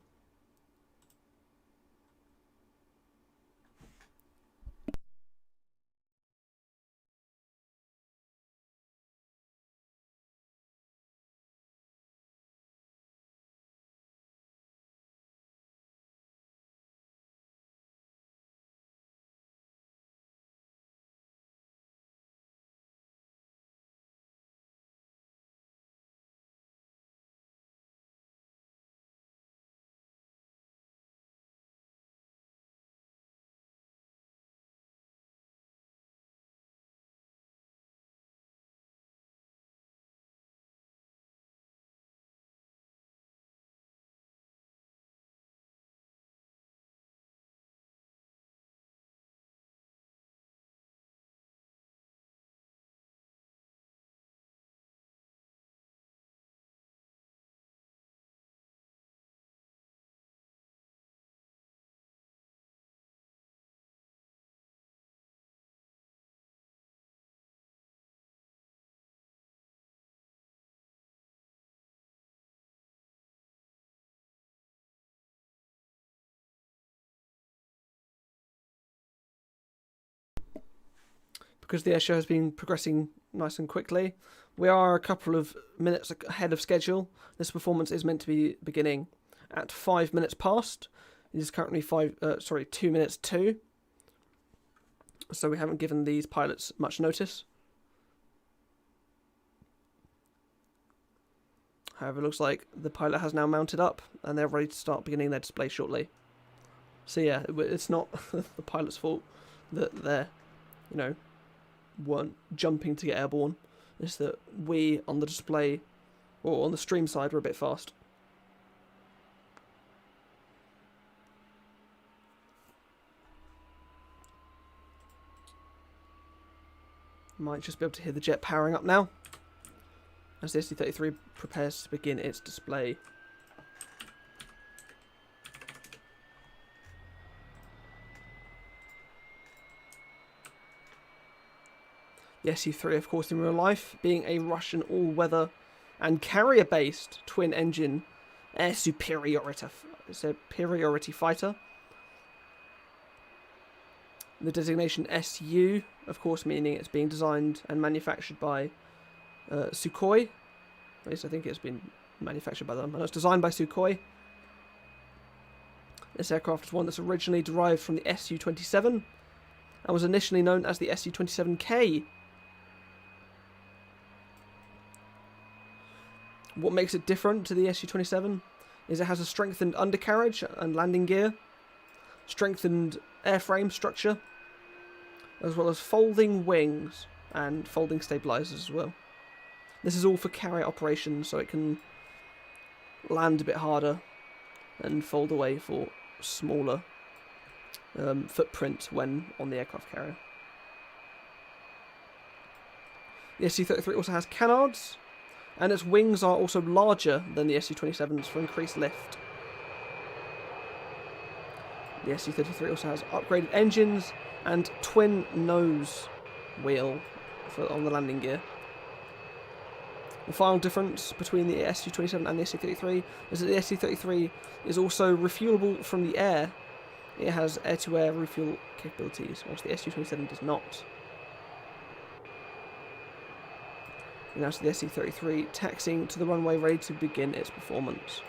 Because the airshow has been progressing nice and quickly, we are a couple of minutes ahead of schedule. This performance is meant to be beginning at 5 minutes past. It is currently 2 minutes to. So we haven't given these pilots much notice. However, it looks like the pilot has now mounted up and they're ready to start beginning their display shortly. So yeah, it's not the pilot's fault that they're, weren't jumping to get airborne. It's that we on the display or on the stream side were a bit fast. Might just be able to hear the jet powering up now as the Su-33 prepares to begin its display. The Su-3, of course, in real life, being a Russian all-weather and carrier-based twin-engine air superiority fighter. The designation SU, of course, meaning it's being designed and manufactured by Sukhoi. At least I think it's been manufactured by them. And it's designed by Sukhoi. This aircraft is one that's originally derived from the Su-27 and was initially known as the Su-27K. What makes it different to the Su-27 is it has a strengthened undercarriage and landing gear, strengthened airframe structure, as well as folding wings and folding stabilizers as well. This is all for carrier operations, so it can land a bit harder and fold away for smaller footprint when on the aircraft carrier. The Su-33 also has canards, and its wings are also larger than the Su-27's for increased lift. The Su-33 also has upgraded engines and twin nose wheel on the landing gear. The final difference between the Su-27 and the Su-33 is that the Su-33 is also refuelable from the air. It has air-to-air refuel capabilities, whilst the Su-27 does not. And now to the Su-33 taxiing to the runway, ready to begin its performance.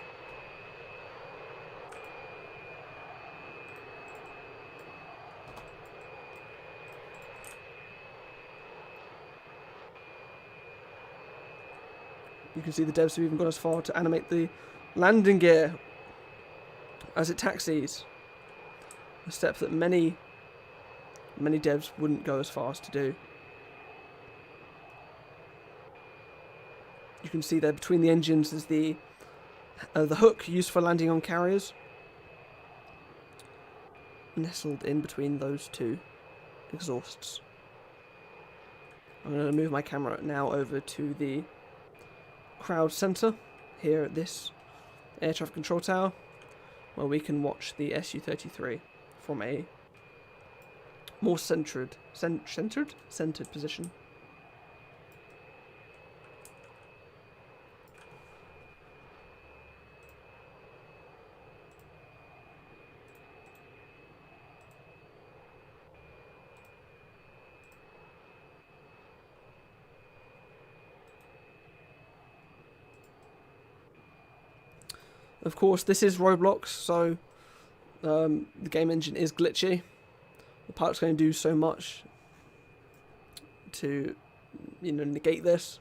You can see the devs have even gone as far to animate the landing gear as it taxis. A step that many devs wouldn't go as far as to do. You can see there between the engines is the hook used for landing on carriers, nestled in between those two exhausts. I'm going to move my camera now over to the crowd centre here at this air traffic control tower, where we can watch the Su-33 from a more centered position. Of course, this is Roblox, so the game engine is glitchy. The pilot's going to do so much to, negate this.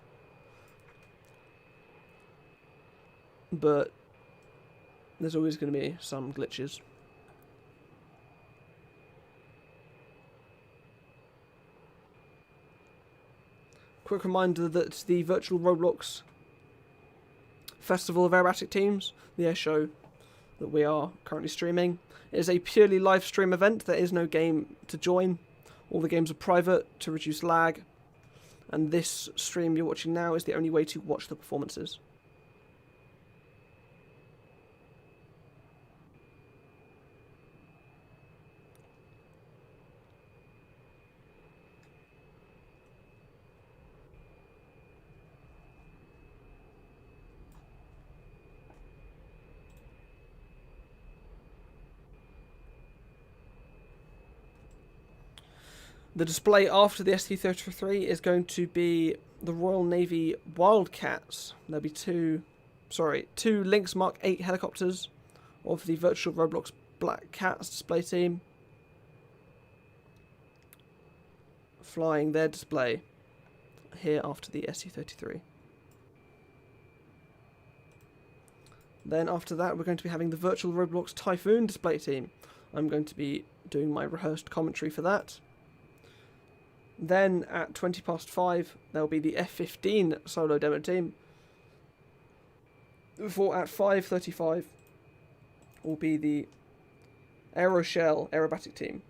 But there's always going to be some glitches. Quick reminder that the virtual Roblox Festival of Aerobatic Teams, the air show that we are currently streaming, is a purely live stream event. There is no game to join. All the games are private to reduce lag, and this stream you're watching now is the only way to watch the performances. The display after the ST-33 is going to be the Royal Navy Wildcats. There'll be two Lynx Mark 8 helicopters of the virtual Roblox Black Cats display team flying their display here after the ST-33. Then after that, we're going to be having the virtual Roblox Typhoon display team. I'm going to be doing my rehearsed commentary for that. Then at 5:20, there'll be the F-15 solo demo team. Before at 5:35 will be the Aeroshell Aerobatic team.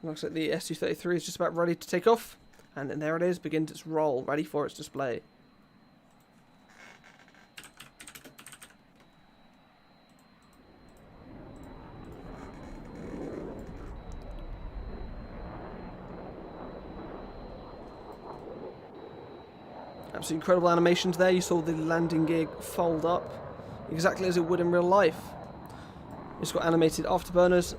Looks like the Su-33 is just about ready to take off, and then there it is, begins its roll, ready for its display. Absolutely incredible animations there. You saw the landing gear fold up exactly as it would in real life. It's got animated afterburners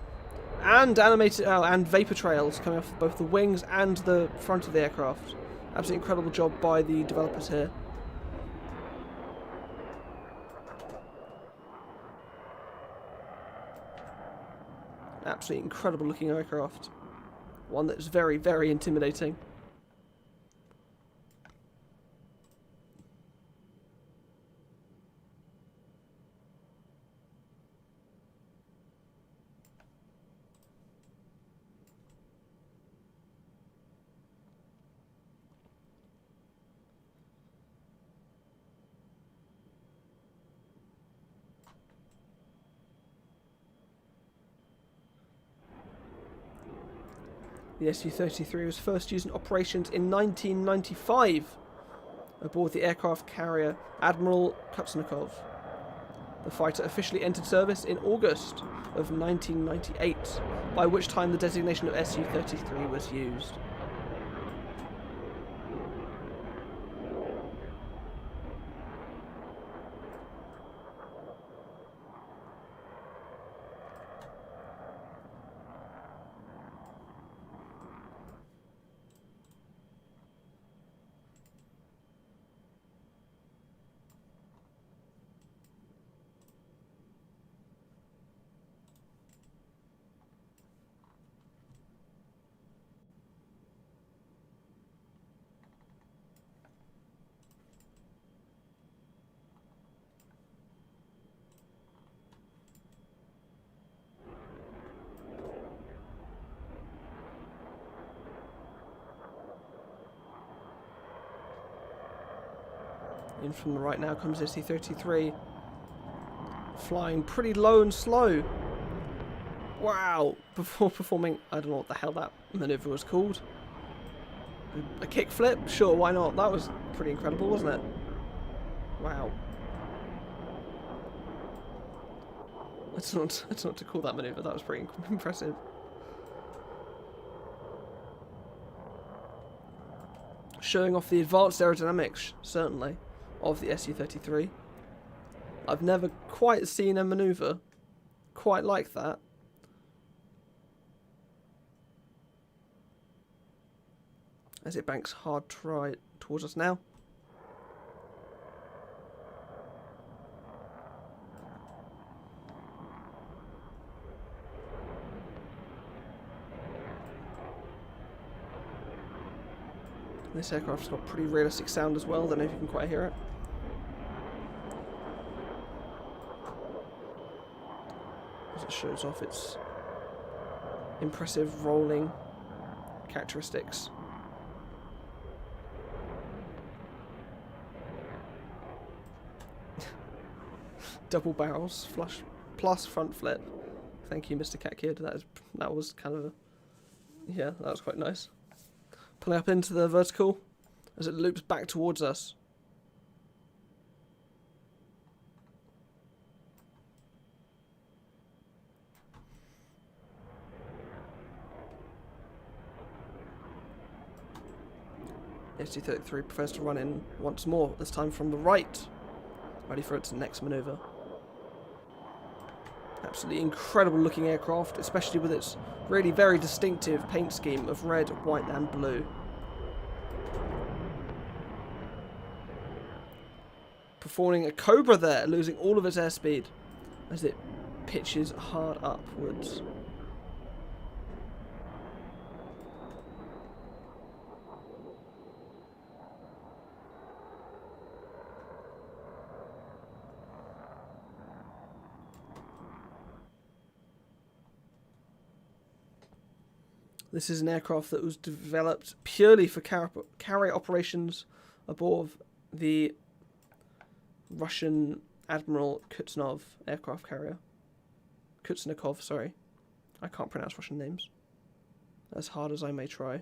and animated and vapor trails coming off both the wings and the front of the aircraft. Absolutely incredible job by the developers here. Absolutely incredible looking aircraft. One that's very, very intimidating. The Su-33 was first used in operations in 1995 aboard the aircraft carrier Admiral Kuznetsov. The fighter officially entered service in August of 1998, by which time the designation of Su-33 was used. In from the right now comes SC-33. Flying pretty low and slow. Wow! Before performing, I don't know what the hell that maneuver was called. A kickflip? Sure, why not? That was pretty incredible, wasn't it? Wow. That's not to call that maneuver. That was pretty impressive. Showing off the advanced aerodynamics, certainly, of the SU-33. I've never quite seen a maneuver quite like that. As it banks hard towards us now. This aircraft's got pretty realistic sound as well. Don't know if you can quite hear it. As it shows off its impressive rolling characteristics. Double barrels, flush plus front flip. Thank you, Mr. Cat Kid. That was kind of yeah, that was quite nice. Pulling up into the vertical as it loops back towards us. ST-33 prefers to run in once more, this time from the right, ready for its next manoeuvre. Absolutely incredible looking aircraft, especially with its really very distinctive paint scheme of red, white and blue. Performing a Cobra there, losing all of its airspeed as it pitches hard upwards. This is an aircraft that was developed purely for carrier operations aboard the Russian Admiral Kuznetsov aircraft carrier. Kuznetsov, sorry. I can't pronounce Russian names, as hard as I may try.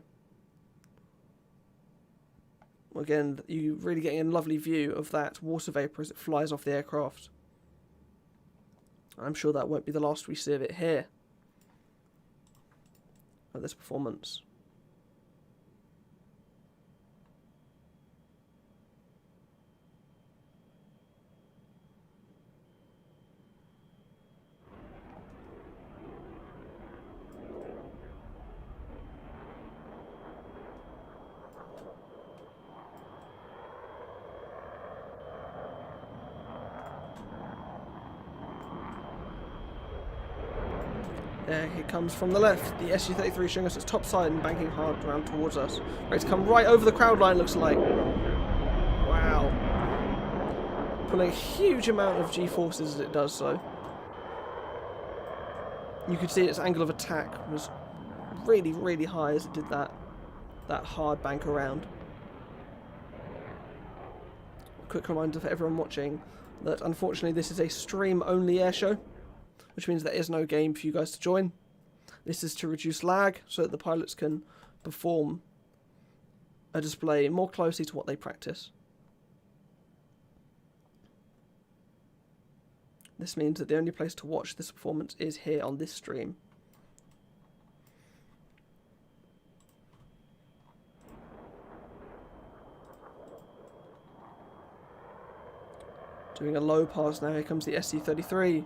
Again, you're really getting a lovely view of that water vapour as it flies off the aircraft. I'm sure that won't be the last we see of it here. At this performance. There it comes from the left. The SU-33 showing us its top side and banking hard around towards us. Ready to come right over the crowd line, looks like. Wow. Pulling a huge amount of G-forces as it does so. You could see its angle of attack was really, really high as it did that hard bank around. A quick reminder for everyone watching that unfortunately this is a stream-only airshow, which means there is no game for you guys to join. This is to reduce lag so that the pilots can perform a display more closely to what they practice. This means that the only place to watch this performance is here on this stream. Doing a low pass now, here comes the SC-33.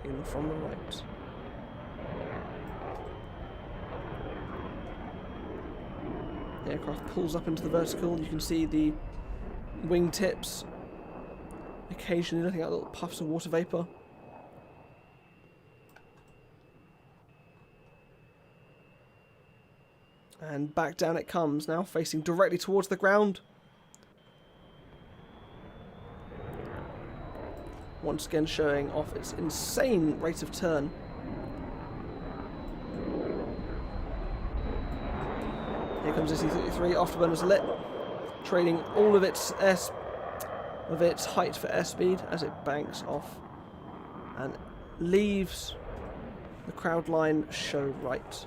In from the right. The aircraft pulls up into the vertical. You can see the wingtips occasionally letting out little puffs of water vapour. And back down it comes now, facing directly towards the ground. Once again showing off its insane rate of turn. Here comes SC-33, afterburners lit. trading all of its height for airspeed as it banks off and leaves the crowd line show right.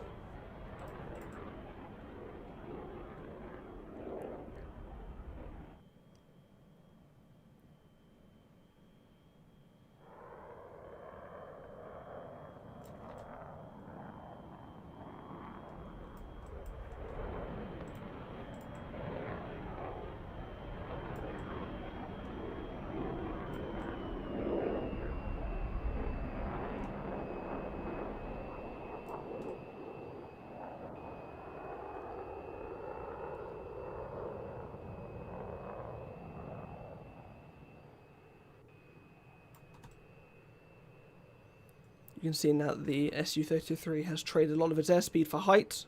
You can see now that the Su-33 has traded a lot of its airspeed for height.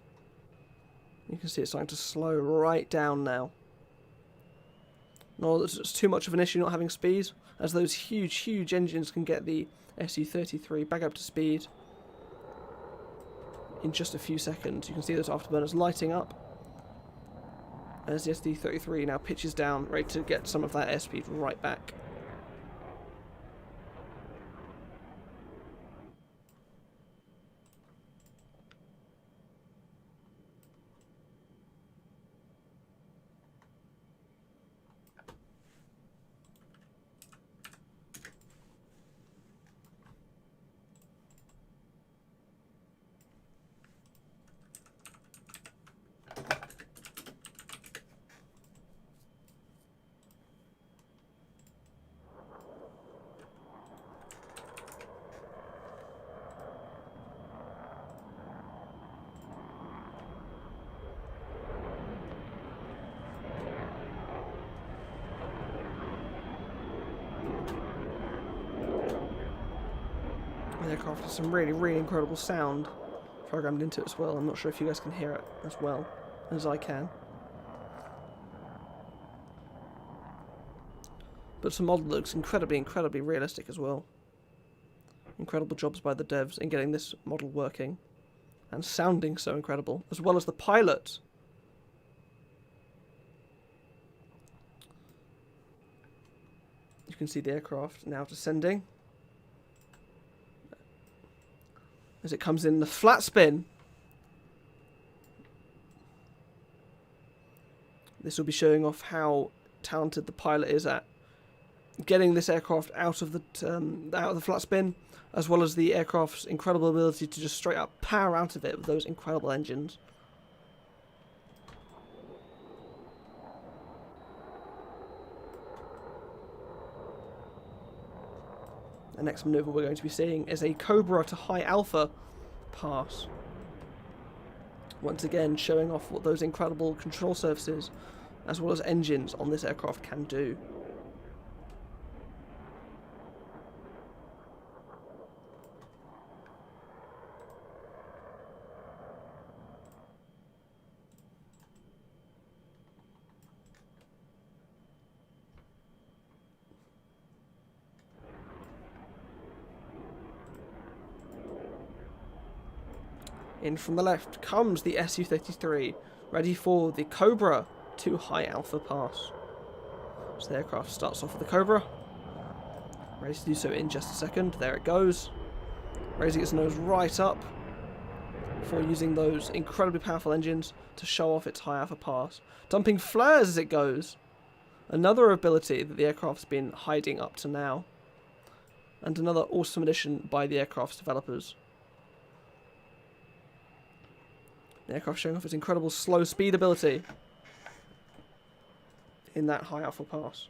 You can see it's starting to slow right down now. No, it's too much of an issue not having speed, as those huge engines can get the Su-33 back up to speed in just a few seconds. You can see those afterburners lighting up as the Su-33 now pitches down, ready to get some of that airspeed right back. The aircraft has some really incredible sound programmed into it as well. I'm not sure if you guys can hear it as well as I can. But the model looks incredibly realistic as well. Incredible jobs by the devs in getting this model working and sounding so incredible, as well as the pilot. You can see the aircraft now descending as it comes in the flat spin. This will be showing off how talented the pilot is at getting this aircraft out of the flat spin, as well as the aircraft's incredible ability to just straight up power out of it with those incredible engines. The next maneuver we're going to be seeing is a Cobra to high alpha pass. Once again showing off what those incredible control surfaces as well as engines on this aircraft can do. In from the left comes the Su-33, ready for the Cobra to high alpha pass. So the aircraft starts off with the Cobra, ready to do so in just a second. There it goes, raising its nose right up before using those incredibly powerful engines to show off its high alpha pass, dumping flares as it goes. Another ability that the aircraft's been hiding up to now, and another awesome addition by the aircraft's developers. The aircraft showing off its incredible slow speed ability in that high alpha pass.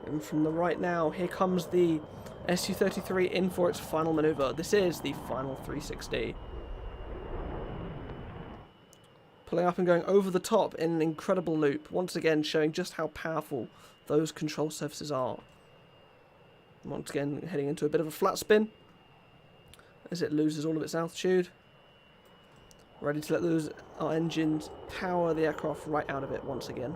And from the right now, here comes the Su-33 in for its final manoeuvre. This is the final 360. Pulling up and going over the top in an incredible loop, once again showing just how powerful those control surfaces are. Once again heading into a bit of a flat spin as it loses all of its altitude. Ready to let those engines power the aircraft right out of it once again.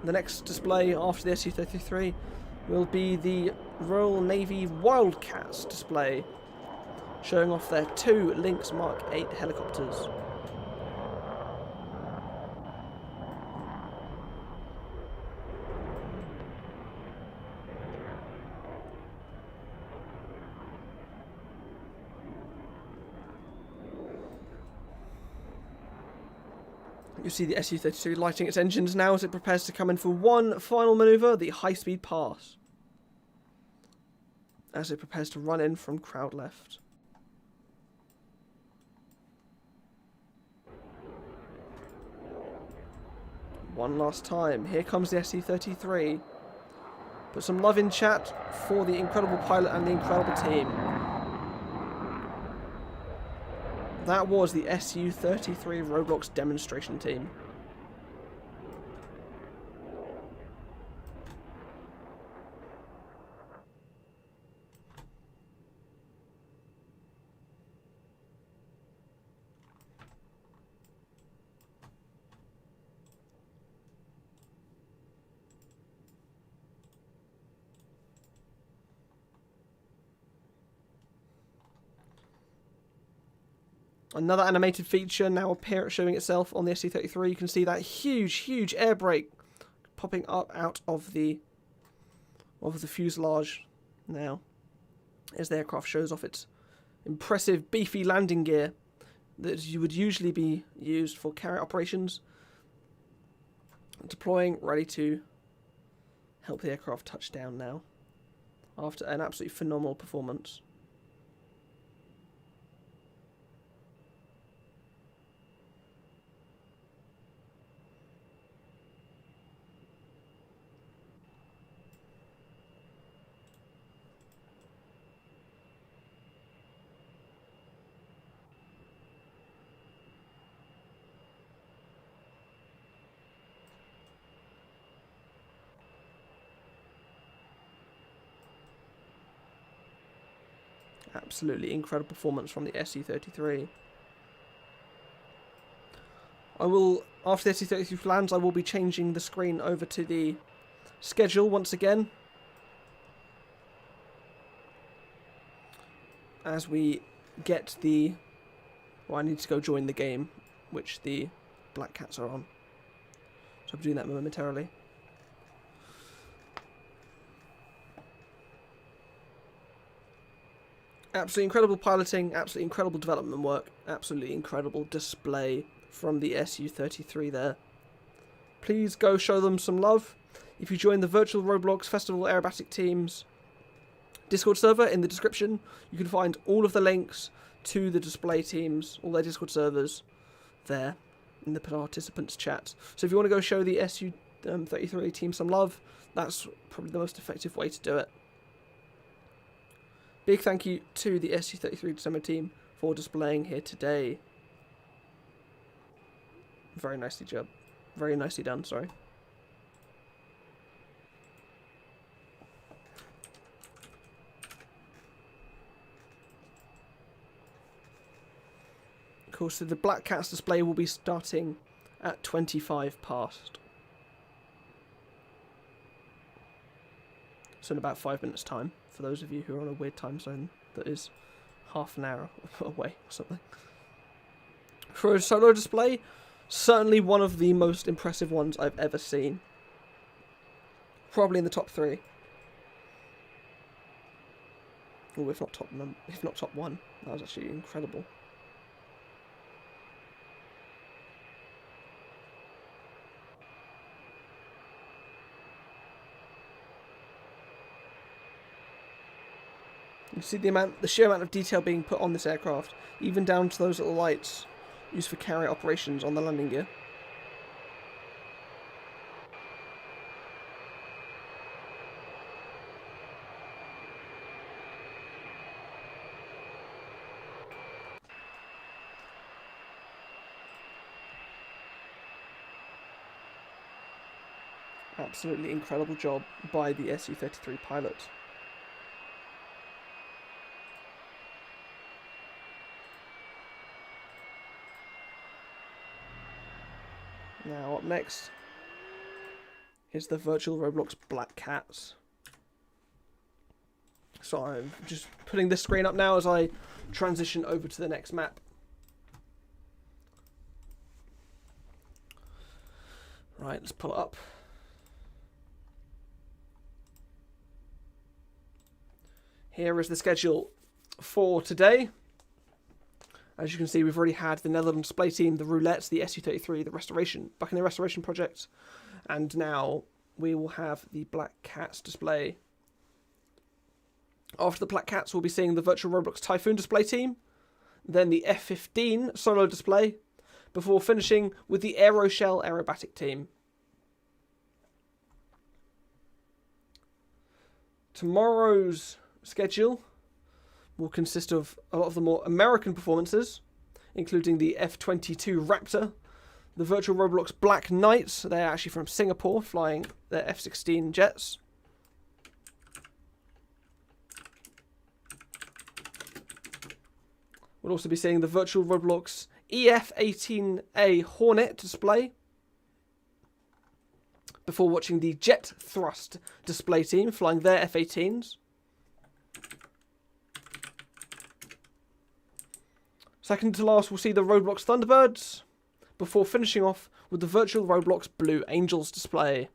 The next display after the Su-33 will be the Royal Navy Wildcats display, showing off their 2 Lynx Mark 8 helicopters. You see the Su-33 lighting its engines now as it prepares to come in for one final manoeuvre, the high-speed pass, as it prepares to run in from crowd left. One last time, here comes the Su-33. Put some love in chat for the incredible pilot and the incredible team. That was the Su-33 Roblox demonstration team. Another animated feature now showing itself on the Su-33. You can see that huge air brake popping up out of the fuselage now, as the aircraft shows off its impressive beefy landing gear that you would usually be used for carrier operations. Deploying, ready to help the aircraft touch down now after an absolutely phenomenal performance. Absolutely incredible performance from the Su-33. After the Su-33 lands, I will be changing the screen over to the schedule once again, as we get I need to go join the game, which the Black Cats are on. So I'll be doing that momentarily. Absolutely incredible piloting, absolutely incredible development work, absolutely incredible display from the Su-33 there. Please go show them some love. If you join the virtual Roblox Festival Aerobatic Team's Discord server, in the description you can find all of the links to the display teams, all their Discord servers there in the participants chat. So if you want to go show the Su-33 team some love, that's probably the most effective way to do it. Big thank you to the Su-33 demo team for displaying here today. Very nicely done, sorry. Of course, so the Black Cats display will be starting at 25 past. So in about 5 minutes time, for those of you who are on a weird time zone that is half an hour away or something. For a solo display, certainly one of the most impressive ones I've ever seen. Probably in the top 3. Or if not top 1. That was actually incredible. You can see the sheer amount of detail being put on this aircraft, even down to those little lights used for carrier operations on the landing gear. Absolutely incredible job by the Su-33 pilot. Now up next is the virtual Roblox Black Cats. So I'm just putting this screen up now as I transition over to the next map. Right, let's pull it up. Here is the schedule for today. As you can see, we've already had the Netherlands display team, the Roulettes, the Su-33, the Buccaneer restoration project, and now we will have the Black Cats display. After the Black Cats, we'll be seeing the virtual Roblox Typhoon display team, then the F-15 solo display, before finishing with the Aeroshell Aerobatic team. Tomorrow's schedule will consist of a lot of the more American performances, including the F-22 Raptor, the virtual Roblox Black Knights. They're actually from Singapore, flying their F-16 jets. We'll also be seeing the virtual Roblox EF-18A Hornet display, before watching the Jet Thrust display team flying their F-18s. Second to last, we'll see the Roblox Thunderbirds, before finishing off with the virtual Roblox Blue Angels display.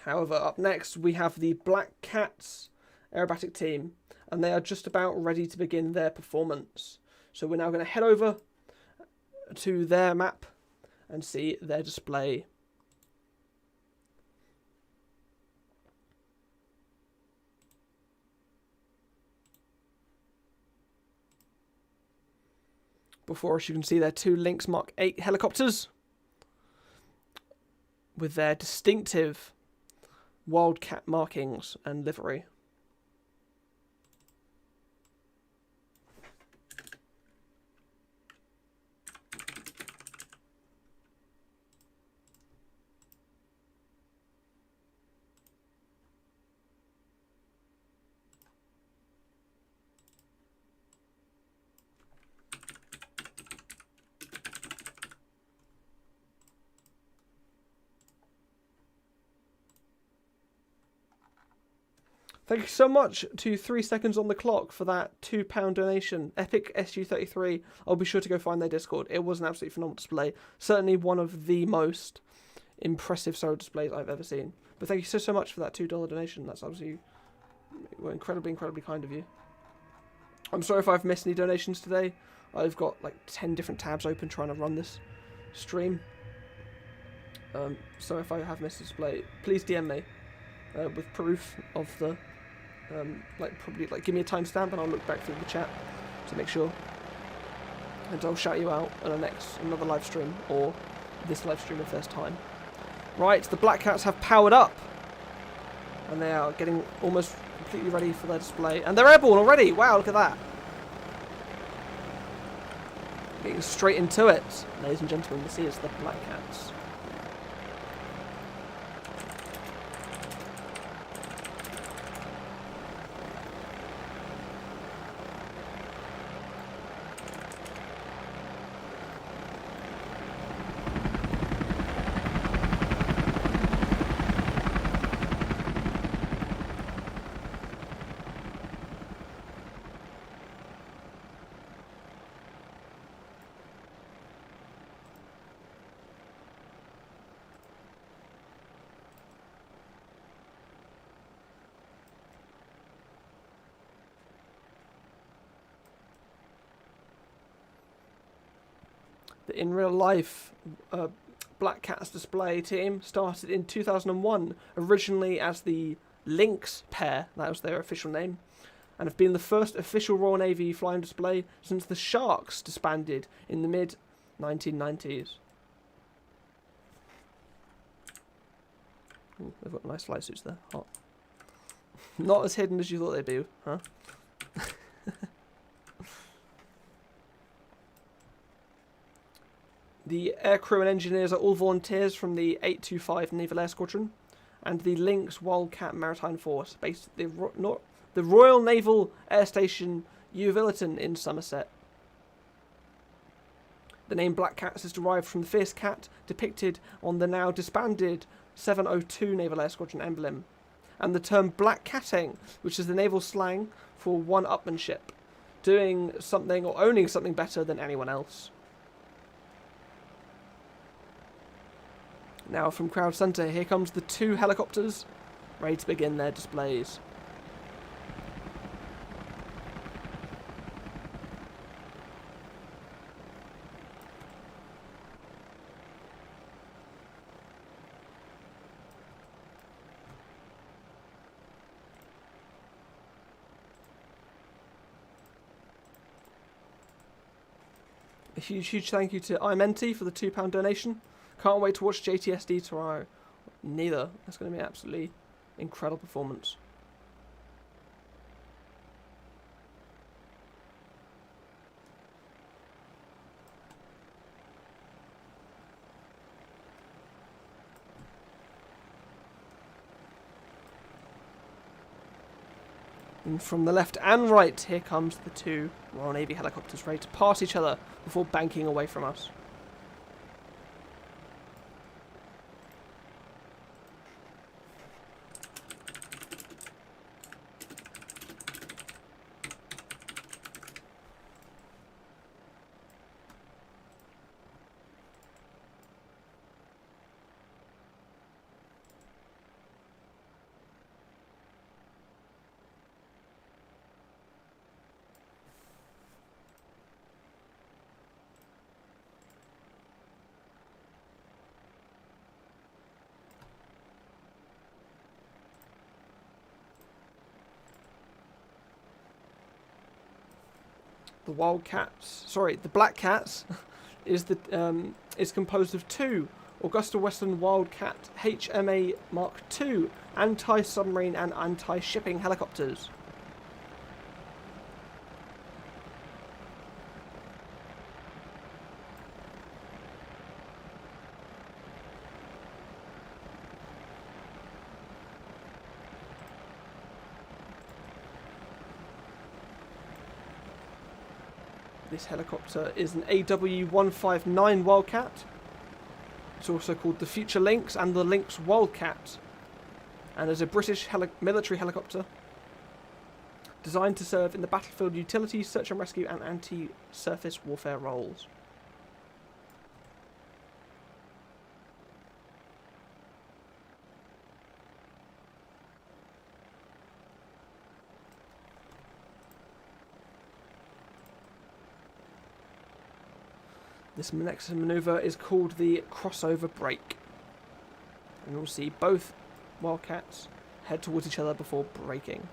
However, up next we have the Black Cats aerobatic team, and they are just about ready to begin their performance. So we're now going to head over to their map and see their display. Before us, you can see their two Lynx Mark 8 helicopters with their distinctive Wildcat markings and livery. Thank you so much to 3 seconds on the clock for that £2 donation. Epic SU33. I'll be sure to go find their Discord. It was an absolutely phenomenal display. Certainly one of the most impressive solo displays I've ever seen. But thank you so much for that $2 donation. That's obviously incredibly kind of you. I'm sorry if I've missed any donations today. I've got like 10 different tabs open trying to run this stream. So if I have missed a display, please DM me with proof of the probably give me a timestamp and I'll look back through the chat to make sure, and I'll shout you out on another live stream or this live stream if there's time. Right, the Black Cats have powered up and they are getting almost completely ready for their display, and they're airborne already. Wow, look at that. Getting straight into it, ladies and gentlemen. This is the Black Cats. The in real life Black Cats display team started in 2001, originally as the Lynx pair, that was their official name, and have been the first official Royal Navy flying display since the Sharks disbanded in the mid-1990s. Ooh, they've got nice flight suits there. Hot. Not as hidden as you thought they'd be, huh? The aircrew and engineers are all volunteers from the 825 Naval Air Squadron and the Lynx Wildcat Maritime Force, based at the Royal Naval Air Station Uvilliton in Somerset. The name Black Cats is derived from the fierce cat depicted on the now disbanded 702 Naval Air Squadron emblem, and the term black catting, which is the naval slang for one-upmanship, doing something or owning something better than anyone else. Now from Crowd Centre, here comes the 2 helicopters, ready to begin their displays. A huge thank you to iMenti for the £2 donation. Can't wait to watch JTSD tomorrow. Neither. That's going to be an absolutely incredible performance. And from the left and right, here comes the 2 Royal Navy helicopters ready to pass each other before banking away from us. The Black Cats is composed of 2 Augusta Western Wildcat HMA Mark II anti-submarine and anti-shipping helicopters. This helicopter is an AW159 Wildcat. It's also called the Future Lynx and the Lynx Wildcat, and is a British military helicopter designed to serve in the battlefield utility, search and rescue and anti-surface warfare roles. This next manoeuvre is called the crossover brake, and we'll see both Wildcats head towards each other before braking.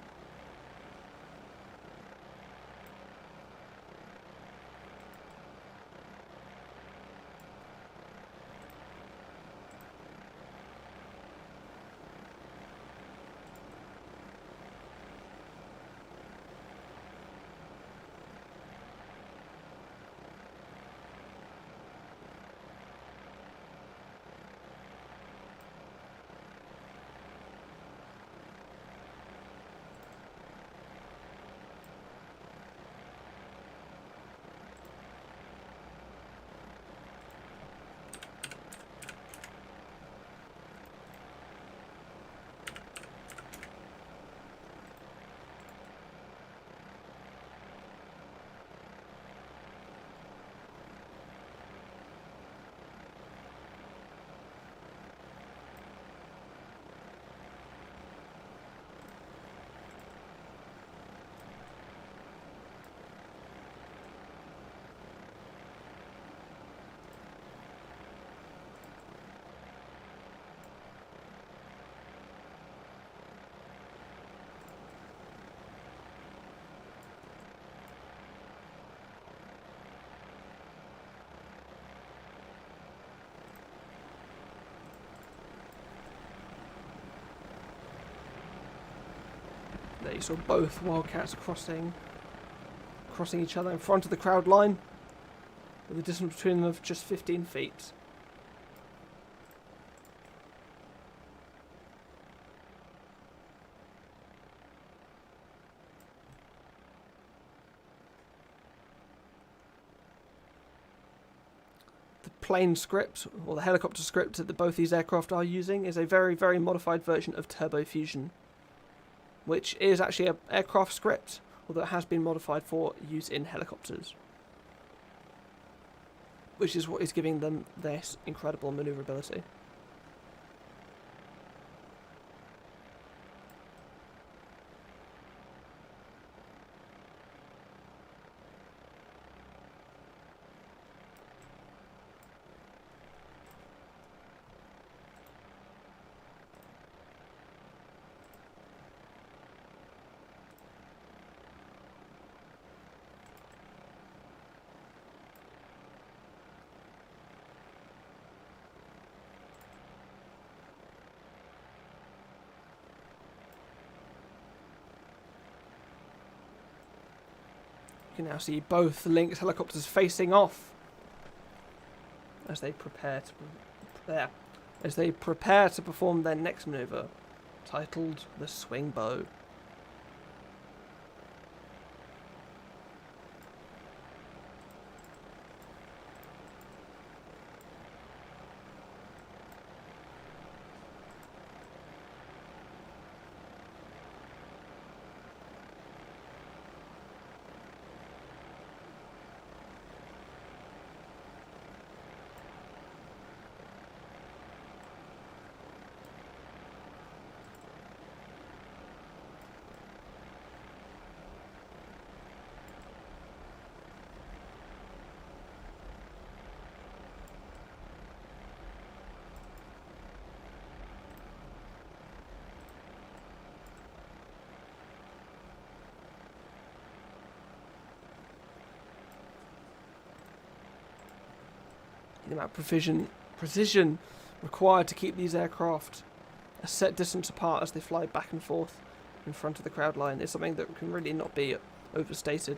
You saw both Wildcats crossing each other in front of the crowd line, with a distance between them of just 15 feet. The plane script, or the helicopter script that both these aircraft are using, is a very, very modified version of Turbo Fusion, which is actually an aircraft script, although it has been modified for use in helicopters, which is what is giving them this incredible maneuverability. You can now see both linked helicopters facing off as they prepare to perform their next maneuver, titled the Swing Bow. The amount of precision required to keep these aircraft a set distance apart as they fly back and forth in front of the crowd line is something that can really not be overstated.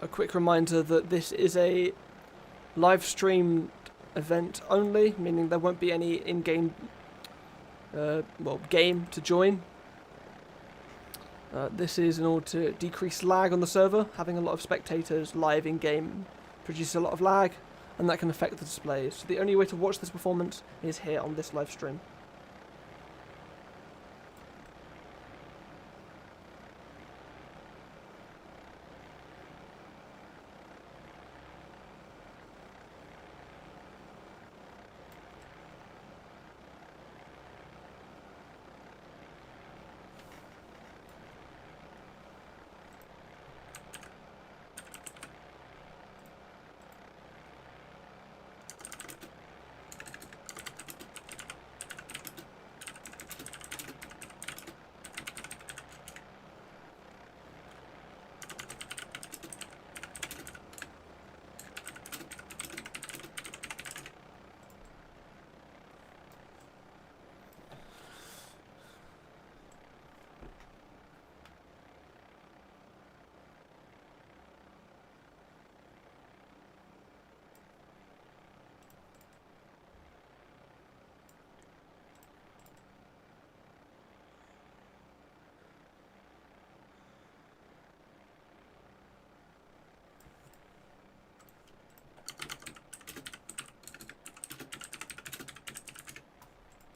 A quick reminder that this is a live streamed event only, meaning there won't be any in-game game to join. This is in order to decrease lag on the server. Having a lot of spectators live in-game produces a lot of lag, and that can affect the displays. So the only way to watch this performance is here on this live stream.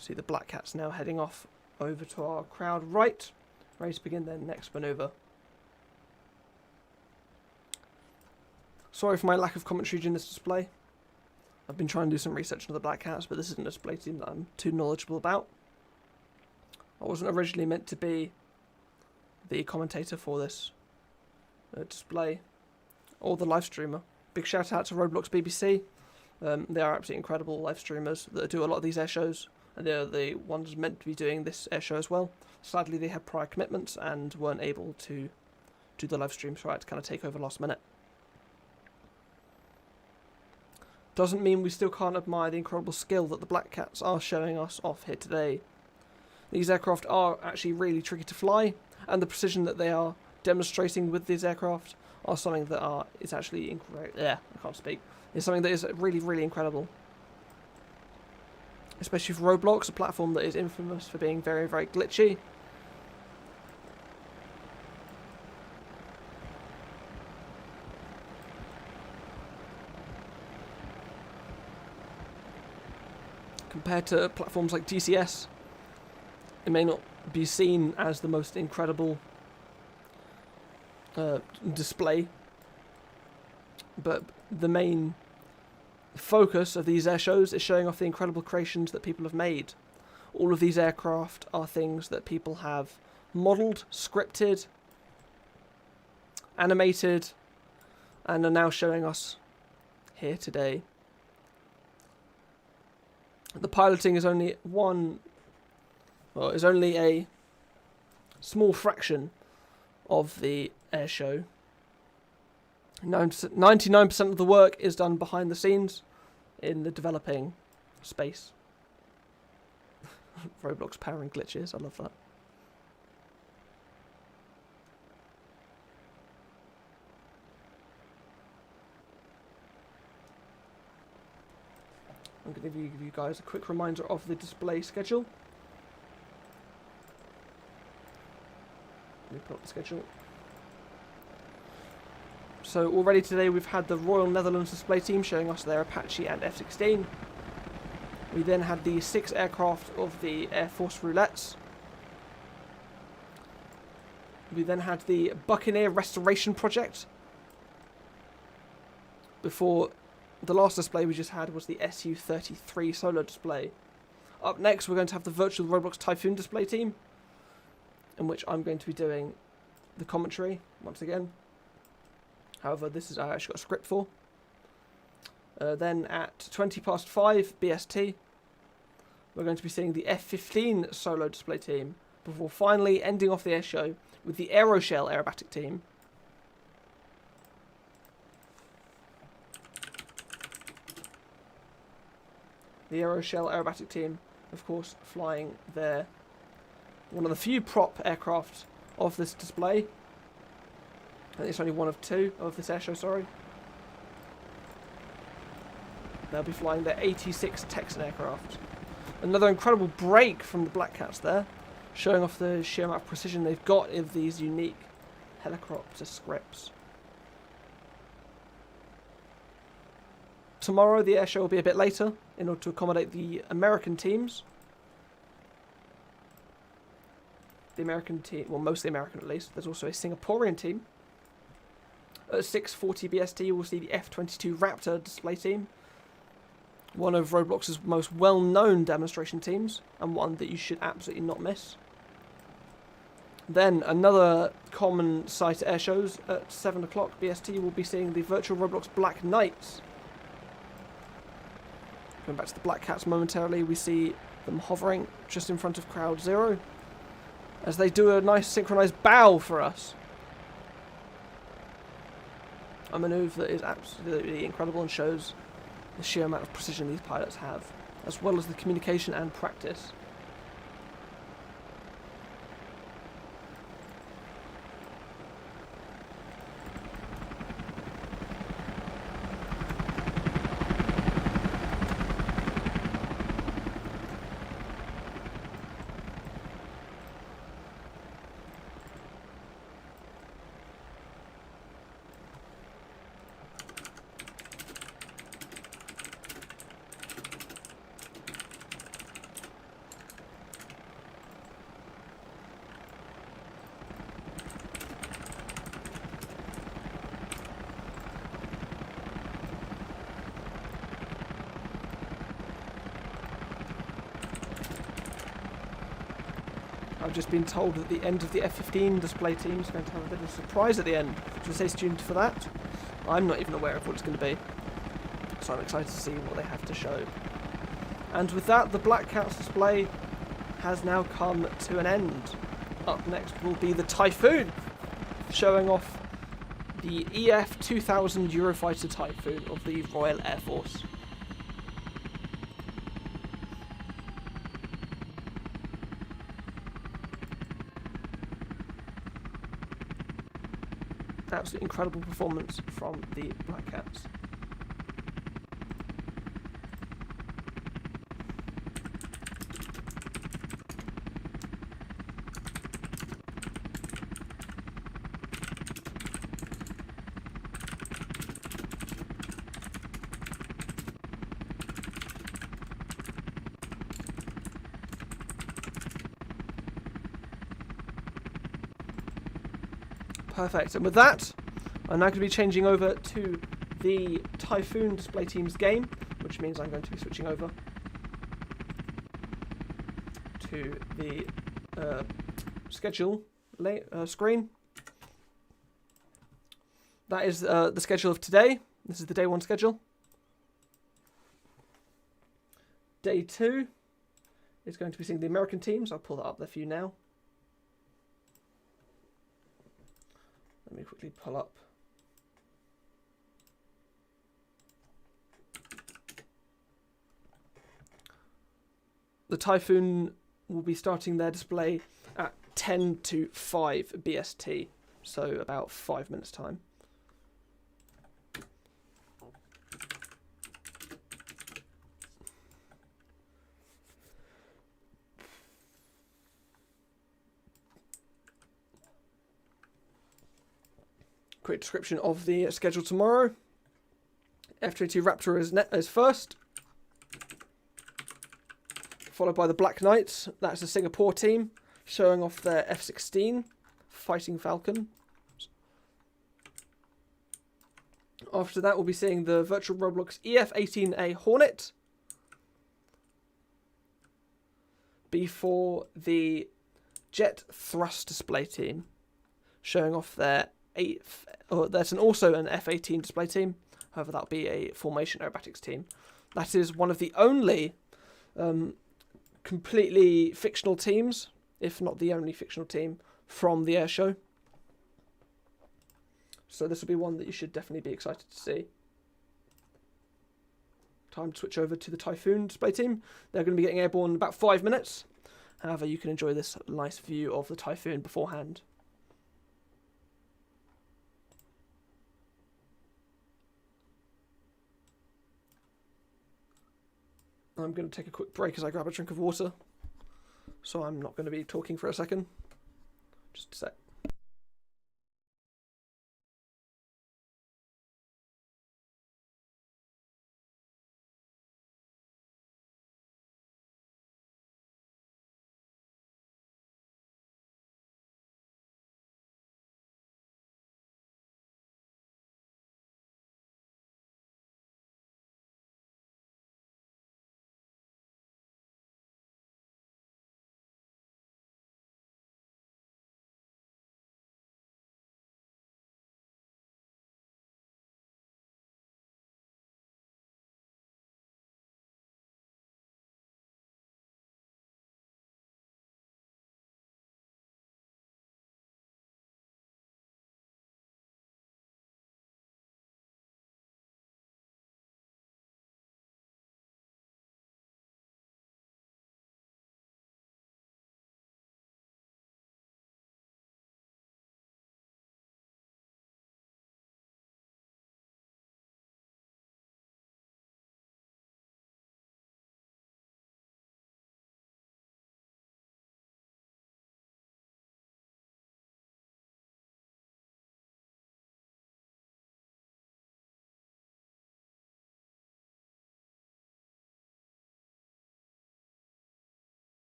See the Black Cats now heading off over to our crowd right, ready to begin their next manoeuvre. Sorry for my lack of commentary during this display. I've been trying to do some research into the Black Cats, but this isn't a display team that I'm too knowledgeable about. I wasn't originally meant to be the commentator for this display, or the live streamer. Big shout out to Roblox BBC. They are absolutely incredible live streamers that do a lot of these air shows, and they're the ones meant to be doing this air show as well. Sadly, they had prior commitments and weren't able to do the live stream, so I had to kind of take over last minute. doesn't mean we still can't admire the incredible skill that the Black Cats are showing us off here today. These aircraft are actually really tricky to fly, and the precision that they are demonstrating with these aircraft are something that is actually incredible. Yeah, I can't speak. It's something that is really, really incredible. Especially for Roblox, a platform that is infamous for being very, very glitchy. Compared to platforms like DCS, it may not be seen as the most incredible display, but the main focus of these air shows is showing off the incredible creations that people have made. All of these aircraft are things that people have modelled, scripted, animated, and are now showing us here today. The piloting is only is only a small fraction of the air show. 99% of the work is done behind the scenes in the developing space. Roblox powering glitches, I love that. I'm going to give you guys a quick reminder of the display schedule. Let me put up the schedule. So already today we've had the Royal Netherlands display team showing us their Apache and F-16. We then had the 6 aircraft of the Air Force Roulettes. We then had the Buccaneer restoration project. Before the last display we just had was the Su-33 solo display. Up next we're going to have the virtual Roblox Typhoon display team, in which I'm going to be doing the commentary once again. However, this is I actually got a script for. Then at 5:20 BST, we're going to be seeing the F-15 solo display team, before finally ending off the air show with the Aeroshell aerobatic team. The Aeroshell aerobatic team, of course, flying one of the few prop aircraft of this display. I think it's only one of 2 of this airshow, sorry. They'll be flying their 86 Texan aircraft. Another incredible break from the Black Cats there, showing off the sheer amount of precision they've got in these unique helicopter scripts. Tomorrow the airshow will be a bit later in order to accommodate the American teams. The American team, well, mostly American at least. There's also a Singaporean team. At 6:40 BST, we'll see the F-22 Raptor display team. One of Roblox's most well-known demonstration teams, and one that you should absolutely not miss. Then, another common sight at air shows, at 7 o'clock BST, we'll be seeing the virtual Roblox Black Knights. Going back to the Black Cats momentarily, we see them hovering just in front of Crowd Zero, as they do a nice synchronized bow for us. A manoeuvre that is absolutely incredible and shows the sheer amount of precision these pilots have, as well as the communication and practice. I've just been told that the end of the F-15 display team is going to have a bit of a surprise at the end, so stay tuned for that. I'm not even aware of what it's going to be, so I'm excited to see what they have to show. And with that, the Black Cats display has now come to an end. Up next will be the Typhoon, showing off the EF 2000 Eurofighter Typhoon of the Royal Air Force. Absolutely incredible performance from the Black Cats. Perfect. And with that, I'm now going to be changing over to the Typhoon display team's game, which means I'm going to be switching over to the schedule screen. That is the schedule of today. This is the day 1 schedule. Day 2 is going to be seeing the American teams. I'll pull that up there for you now. Let me quickly pull up. The Typhoon will be starting their display at 10 to 5 BST, so about 5 minutes time. Quick description of the schedule tomorrow. F-22 Raptor is first, followed by the Black Knights. That's the Singapore team, showing off their F-16 Fighting Falcon. After that, we'll be seeing the Virtual Roblox EF-18A Hornet before the Jet Thrust display team, showing off their there's also an F-18 display team. However, that'll be a formation aerobatics team. That is one of the only completely fictional teams, if not the only fictional team, from the air show. So this will be one that you should definitely be excited to see. Time to switch over to the Typhoon display team. They're going to be getting airborne in about 5 minutes. However, you can enjoy this nice view of the Typhoon beforehand. I'm going to take a quick break as I grab a drink of water. So I'm not going to be talking for a second. Just a sec.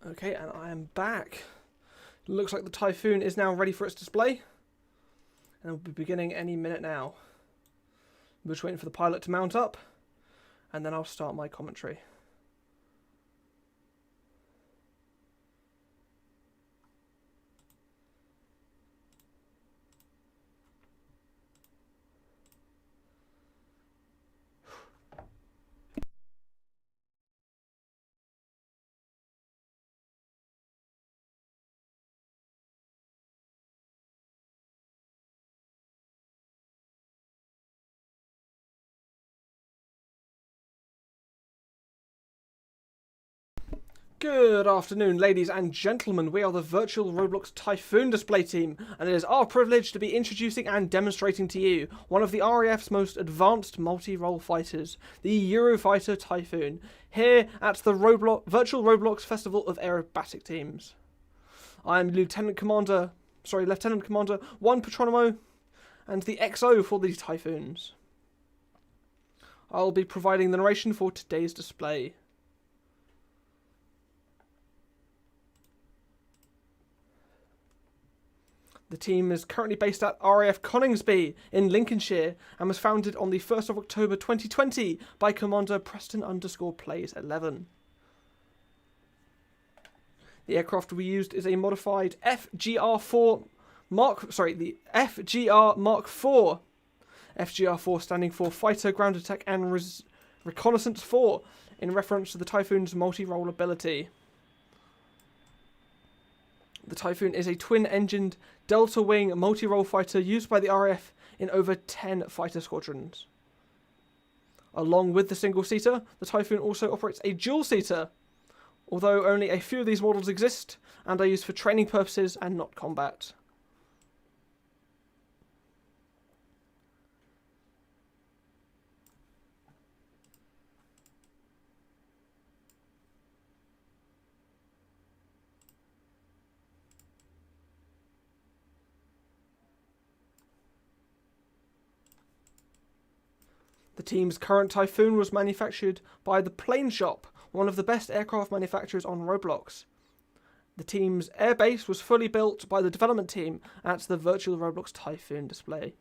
Okay, and I am back. Looks like the Typhoon is now ready for its display. And we'll be beginning any minute now. We're just waiting for the pilot to mount up. And then I'll start my commentary. Good afternoon, ladies and gentlemen. We are the virtual Roblox Typhoon display team, and it is our privilege to be introducing and demonstrating to you one of the RAF's most advanced multi-role fighters, the Eurofighter Typhoon, here at the virtual Roblox Festival of Aerobatic Teams. I am Lieutenant Commander 1 Petronimo, and the XO for the Typhoons. I'll be providing the narration for today's display. The team is currently based at RAF Coningsby in Lincolnshire and was founded on the 1st of October 2020 by Commander Preston_Plays11. The aircraft we used is a modified FGR Mark IV. FGR4 standing for Fighter Ground Attack and Reconnaissance 4 in reference to the Typhoon's multi-role ability. The Typhoon is a twin-engined delta-wing multi-role fighter used by the RAF in over 10 fighter squadrons. Along with the single-seater, the Typhoon also operates a dual-seater, although only a few of these models exist and are used for training purposes and not combat. The team's current Typhoon was manufactured by the Plane Shop, one of the best aircraft manufacturers on Roblox. The team's airbase was fully built by the development team at the virtual Roblox Typhoon display.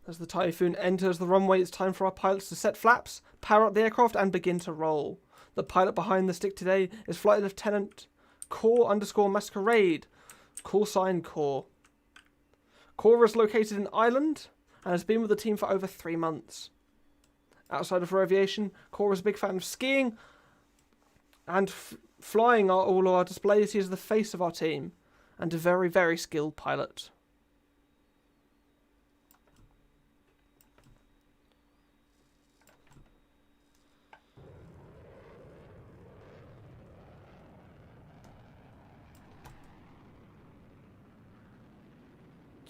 As the Typhoon enters the runway, it's time for our pilots to set flaps, power up the aircraft, and begin to roll. The pilot behind the stick today is Flight Lieutenant Core_Masquerade, call sign Core. Core is located in Ireland and has been with the team for over 3 months. Outside of aviation, Core is a big fan of skiing and flying all our displays. He is the face of our team and a very, very skilled pilot.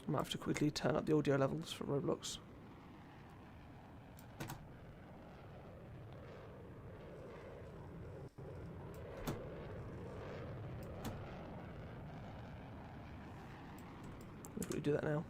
I might have to quickly turn up the audio levels for Roblox. Let's quickly do that now.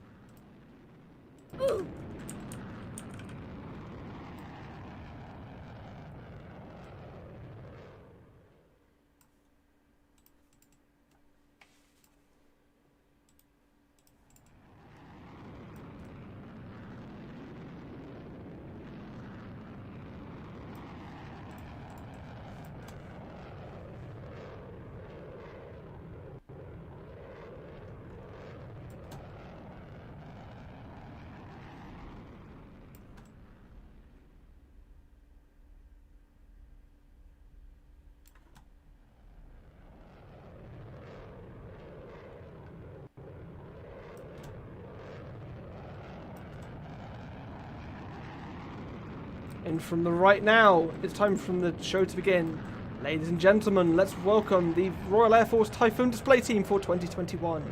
In from the right now, it's time for the show to begin. Ladies and gentlemen, let's welcome the Royal Air Force Typhoon display team for 2021.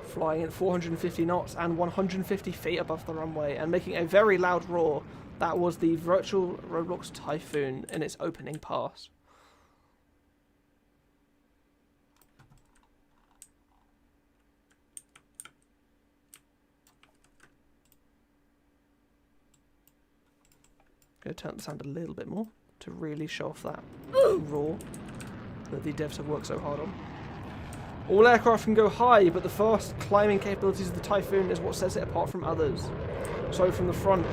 Flying at 450 knots and 150 feet above the runway and making a very loud roar, that was the virtual Roblox Typhoon in its opening pass. Going to turn the sound a little bit more to really show off that roar that the devs have worked so hard on. All aircraft can go high, but the fast climbing capabilities of the Typhoon is what sets it apart from others. So from the front,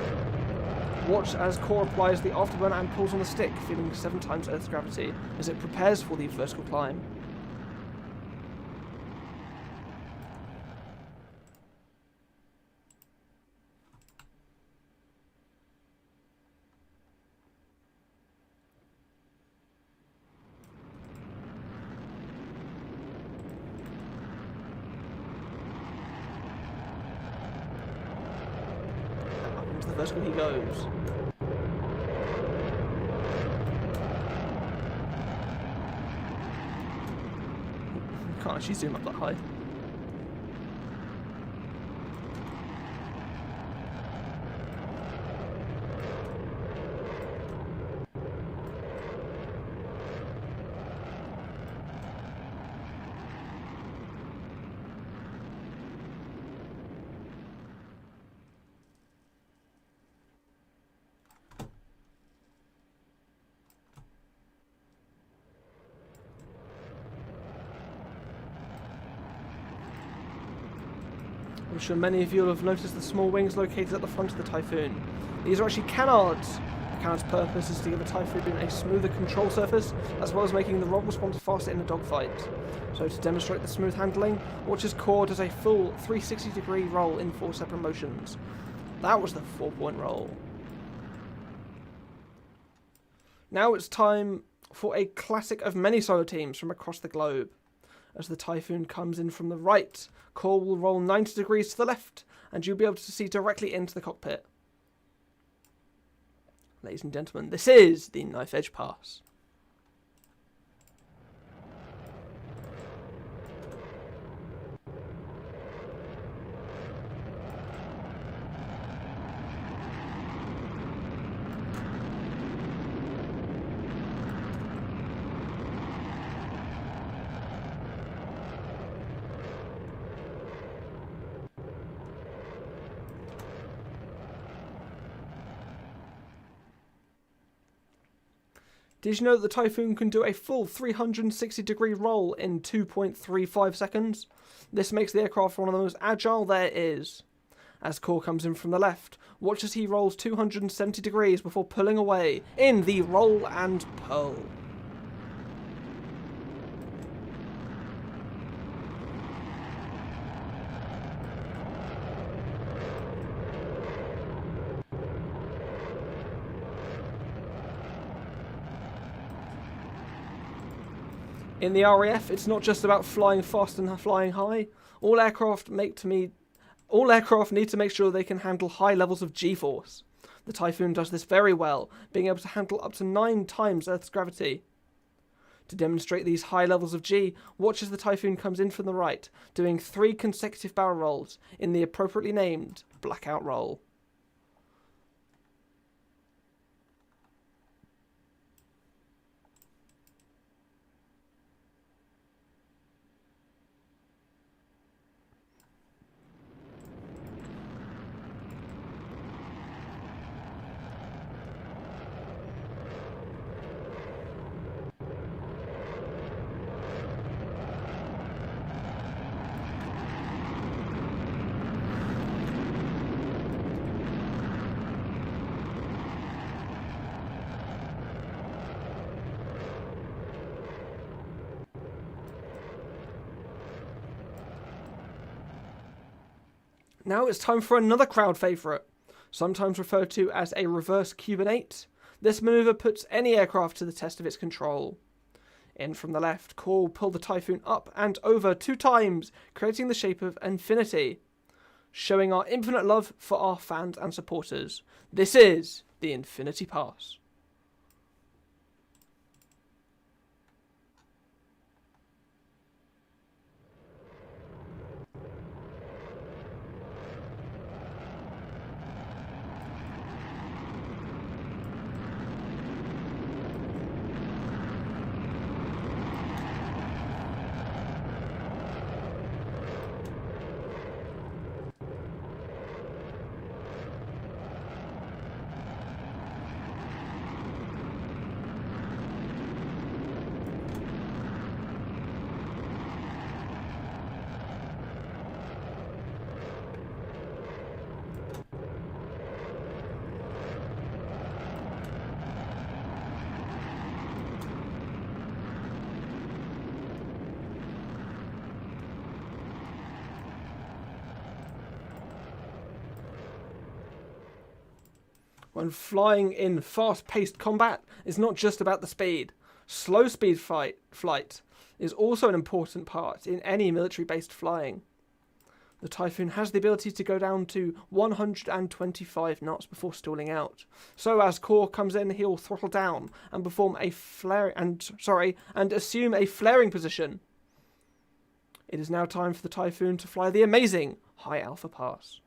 watch as Core applies the afterburner and pulls on the stick, feeling 7 times Earth's gravity as it prepares for the vertical climb. The vertical he goes. Can't actually zoom up that high. I'm sure many of you will have noticed the small wings located at the front of the Typhoon. These are actually canards. The canard's purpose is to give a Typhoon a smoother control surface, as well as making the roll response faster in a dogfight. So to demonstrate the smooth handling, Watch's Core does a full 360-degree roll in 4 separate motions. That was the 4-point roll. Now it's time for a classic of many solo teams from across the globe. As the Typhoon comes in from the right, Core will roll 90 degrees to the left, and you'll be able to see directly into the cockpit. Ladies and gentlemen, this is the Knife Edge Pass. Did you know that the Typhoon can do a full 360-degree roll in 2.35 seconds? This makes the aircraft one of the most agile there is. As Core comes in from the left, watch as he rolls 270 degrees before pulling away in the roll and pull. In the RAF, it's not just about flying fast and flying high. All aircraft need to make sure they can handle high levels of G-force. The Typhoon does this very well, being able to handle up to 9 times Earth's gravity. To demonstrate these high levels of G, watch as the Typhoon comes in from the right, doing 3 consecutive barrel rolls in the appropriately named blackout roll. Now it's time for another crowd favourite, sometimes referred to as a reverse Cuban 8. This manoeuvre puts any aircraft to the test of its control. In from the left, Core will pull the Typhoon up and over 2 times, creating the shape of infinity. showing our infinite love for our fans and supporters. This is the Infinity Pass. When flying in fast-paced combat, it's not just about the speed. Slow speed flight is also an important part in any military-based flying. The Typhoon has the ability to go down to 125 knots before stalling out. So as Core comes in, he'll throttle down and perform a and assume a flaring position. It is now time for the Typhoon to fly the amazing High Alpha Pass.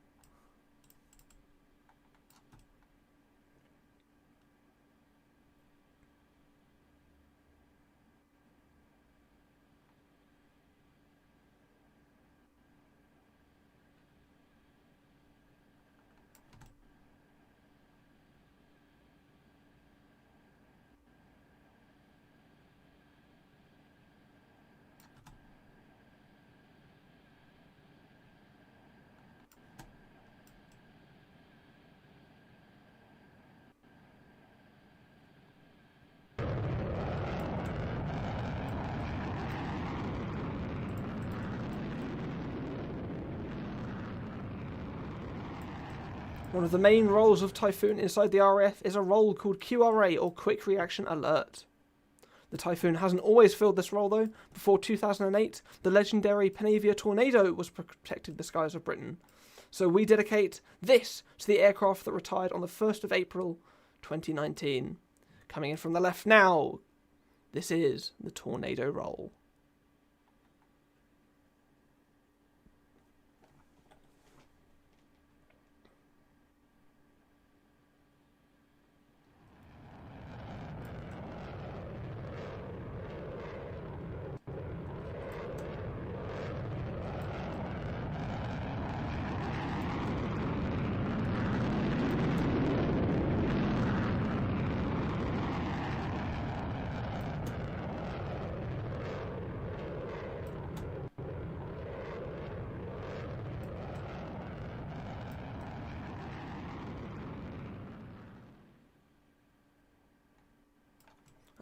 One of the main roles of Typhoon inside the RAF is a role called QRA, or Quick Reaction Alert. The Typhoon hasn't always filled this role though. Before 2008, the legendary Panavia Tornado was protecting the skies of Britain. So we dedicate this to the aircraft that retired on the 1st of April 2019. Coming in from the left now, this is the Tornado role.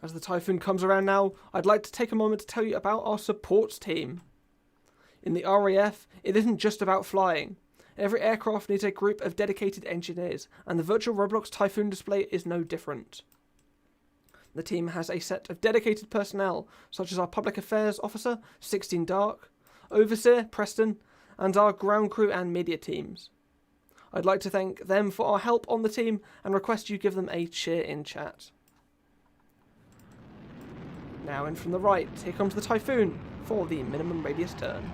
As the Typhoon comes around now, I'd like to take a moment to tell you about our support team. In the RAF, it isn't just about flying. Every aircraft needs a group of dedicated engineers, and the virtual Roblox Typhoon display is no different. The team has a set of dedicated personnel, such as our Public Affairs Officer, 16 Dark, Overseer, Preston, and our ground crew and media teams. I'd like to thank them for our help on the team and request you give them a cheer in chat. Now in from the right, here comes the Typhoon for the minimum radius turn.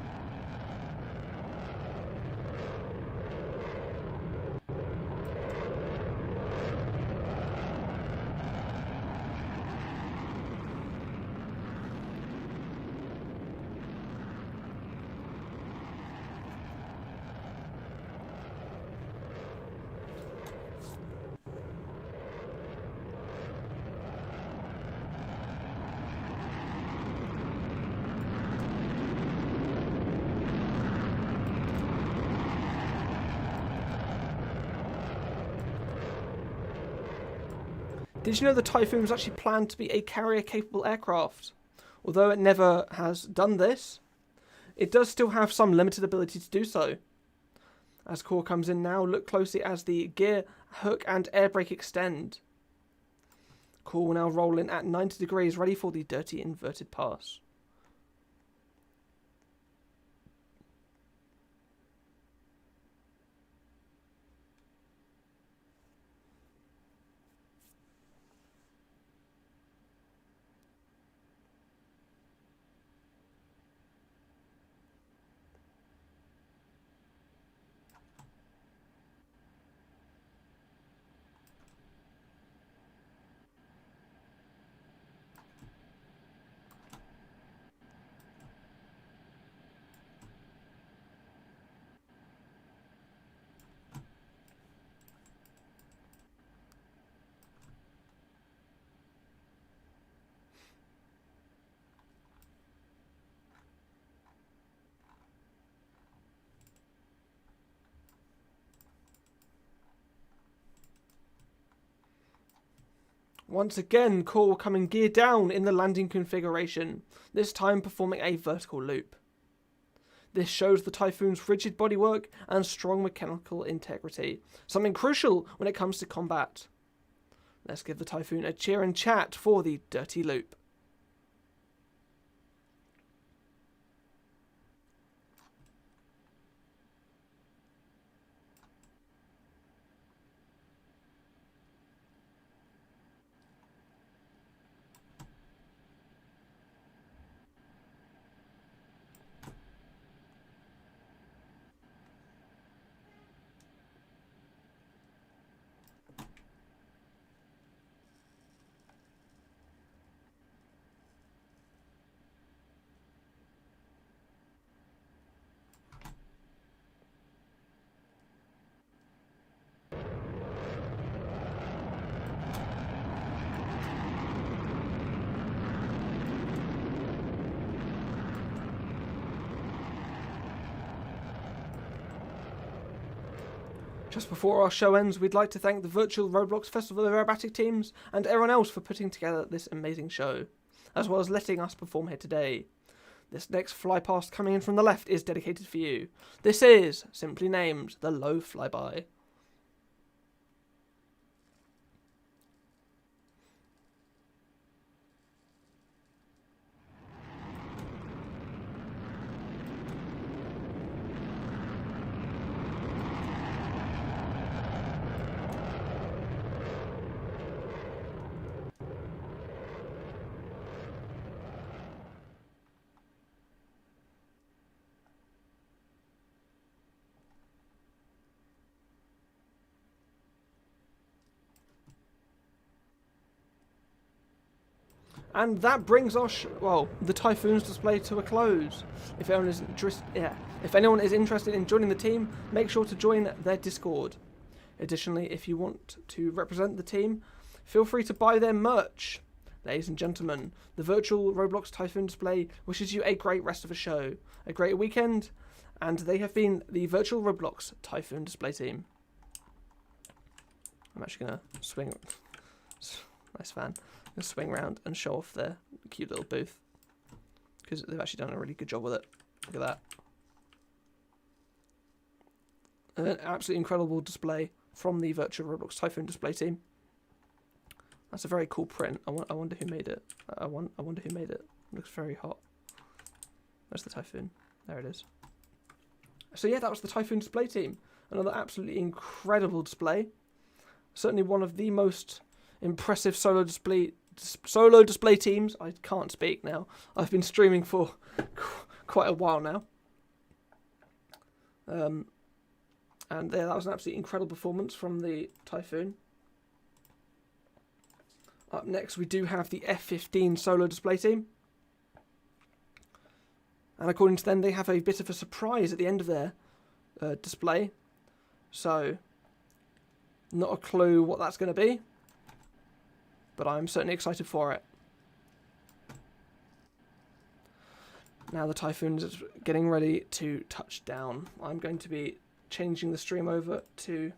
Did you know the Typhoon was actually planned to be a carrier-capable aircraft? Although it never has done this, it does still have some limited ability to do so. As Core comes in now, look closely as the gear, hook and air brake extend. Core will now roll in at 90 degrees, ready for the dirty inverted pass. Once again, Core will come in gear down in the landing configuration, this time performing a vertical loop. This shows the Typhoon's rigid bodywork and strong mechanical integrity, something crucial when it comes to combat. Let's give the Typhoon a cheer and chat for the dirty loop. Just before our show ends, we'd like to thank the virtual Roblox Festival of Aerobatic teams and everyone else for putting together this amazing show, as well as letting us perform here today. This next flypast coming in from the left is dedicated for you. This is, simply named, the Low Flyby. And that brings our the Typhoon's display to a close. If anyone is interested in joining the team, make sure to join their Discord. Additionally, if you want to represent the team, feel free to buy their merch. Ladies and gentlemen, the virtual Roblox Typhoon display wishes you a great rest of the show, a great weekend, and they have been the virtual Roblox Typhoon display team. I'm actually gonna swing. Nice fan. Swing around and show off their cute little booth, because they've actually done a really good job with it. Look at that. An absolutely incredible display from the virtual Roblox Typhoon display team. That's a very cool print. I wonder who made it. I wonder who made it. It looks very hot. Where's the Typhoon? There it is. So yeah, that was the Typhoon display team. Another absolutely incredible display. Certainly one of the most impressive solo display teams. I can't speak now. I've been streaming for quite a while now. And yeah, that was an absolutely incredible performance from the Typhoon. Up next, we do have the F-15 solo display team. And according to them, they have a bit of a surprise at the end of their display. So, not a clue what that's going to be, but I'm certainly excited for it. Now the Typhoon is getting ready to touch down. I'm going to be changing the stream over to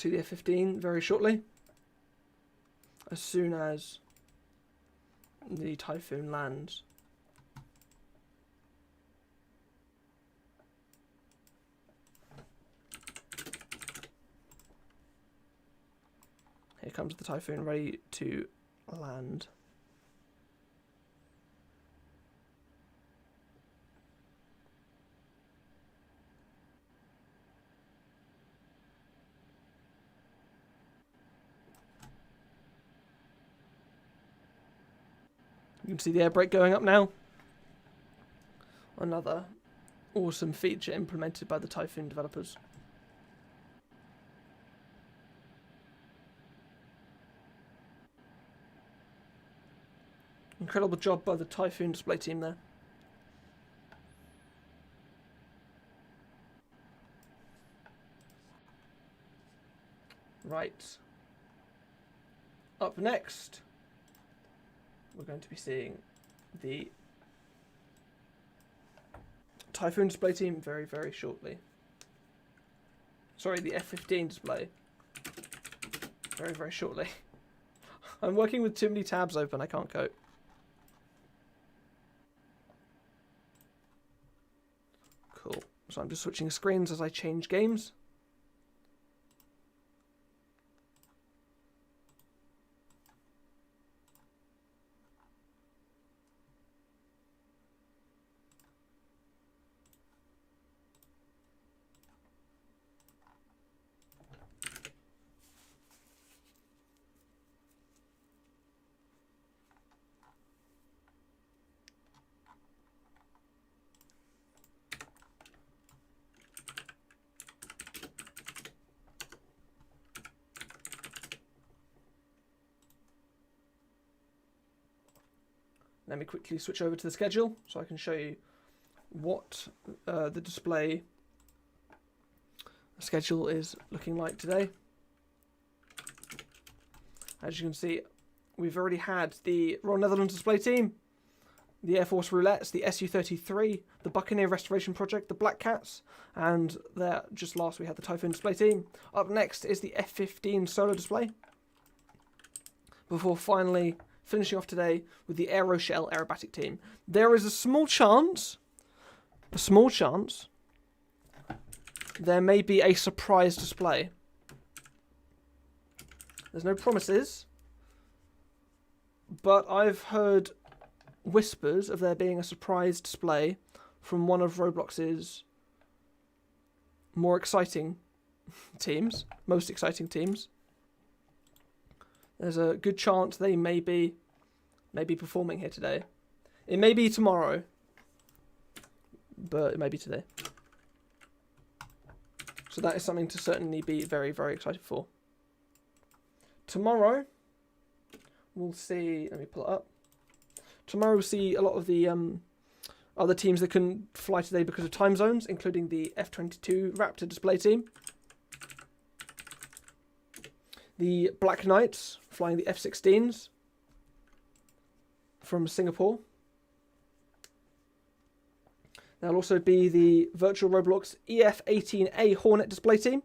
the F-15 very shortly, as soon as the Typhoon lands. Here comes the Typhoon ready to land. You can see the air brake going up now. Another awesome feature implemented by the Typhoon developers. Incredible job by the Typhoon display team there. Right. Up next, we're going to be seeing the Typhoon display team very, very shortly. Sorry, the F-15 display very, very shortly. I'm working with too many tabs open, I can't cope. Cool. So I'm just switching screens as I change games. Let me quickly switch over to the schedule so I can show you what the display schedule is looking like today. As you can see, we've already had the Royal Netherlands display team, the Air Force Roulettes, the Su-33, the Buccaneer Restoration Project, the Black Cats, and there just last we had the Typhoon display team. Up next is the F-15 solo display, before finally finishing off today with the Aeroshell Aerobatic team. There is a small chance, there may be a surprise display. There's no promises, but I've heard whispers of there being a surprise display from one of Roblox's more exciting teams, most exciting teams. There's a good chance they may be performing here today. It may be tomorrow, but it may be today. So that is something to certainly be very, very excited for. Tomorrow, we'll see... Let me pull it up. Tomorrow we'll see a lot of the other teams that couldn't fly today because of time zones, including the F-22 Raptor display team. The Black Knights flying the F-16s from Singapore. There'll also be the virtual Roblox EF-18A Hornet display team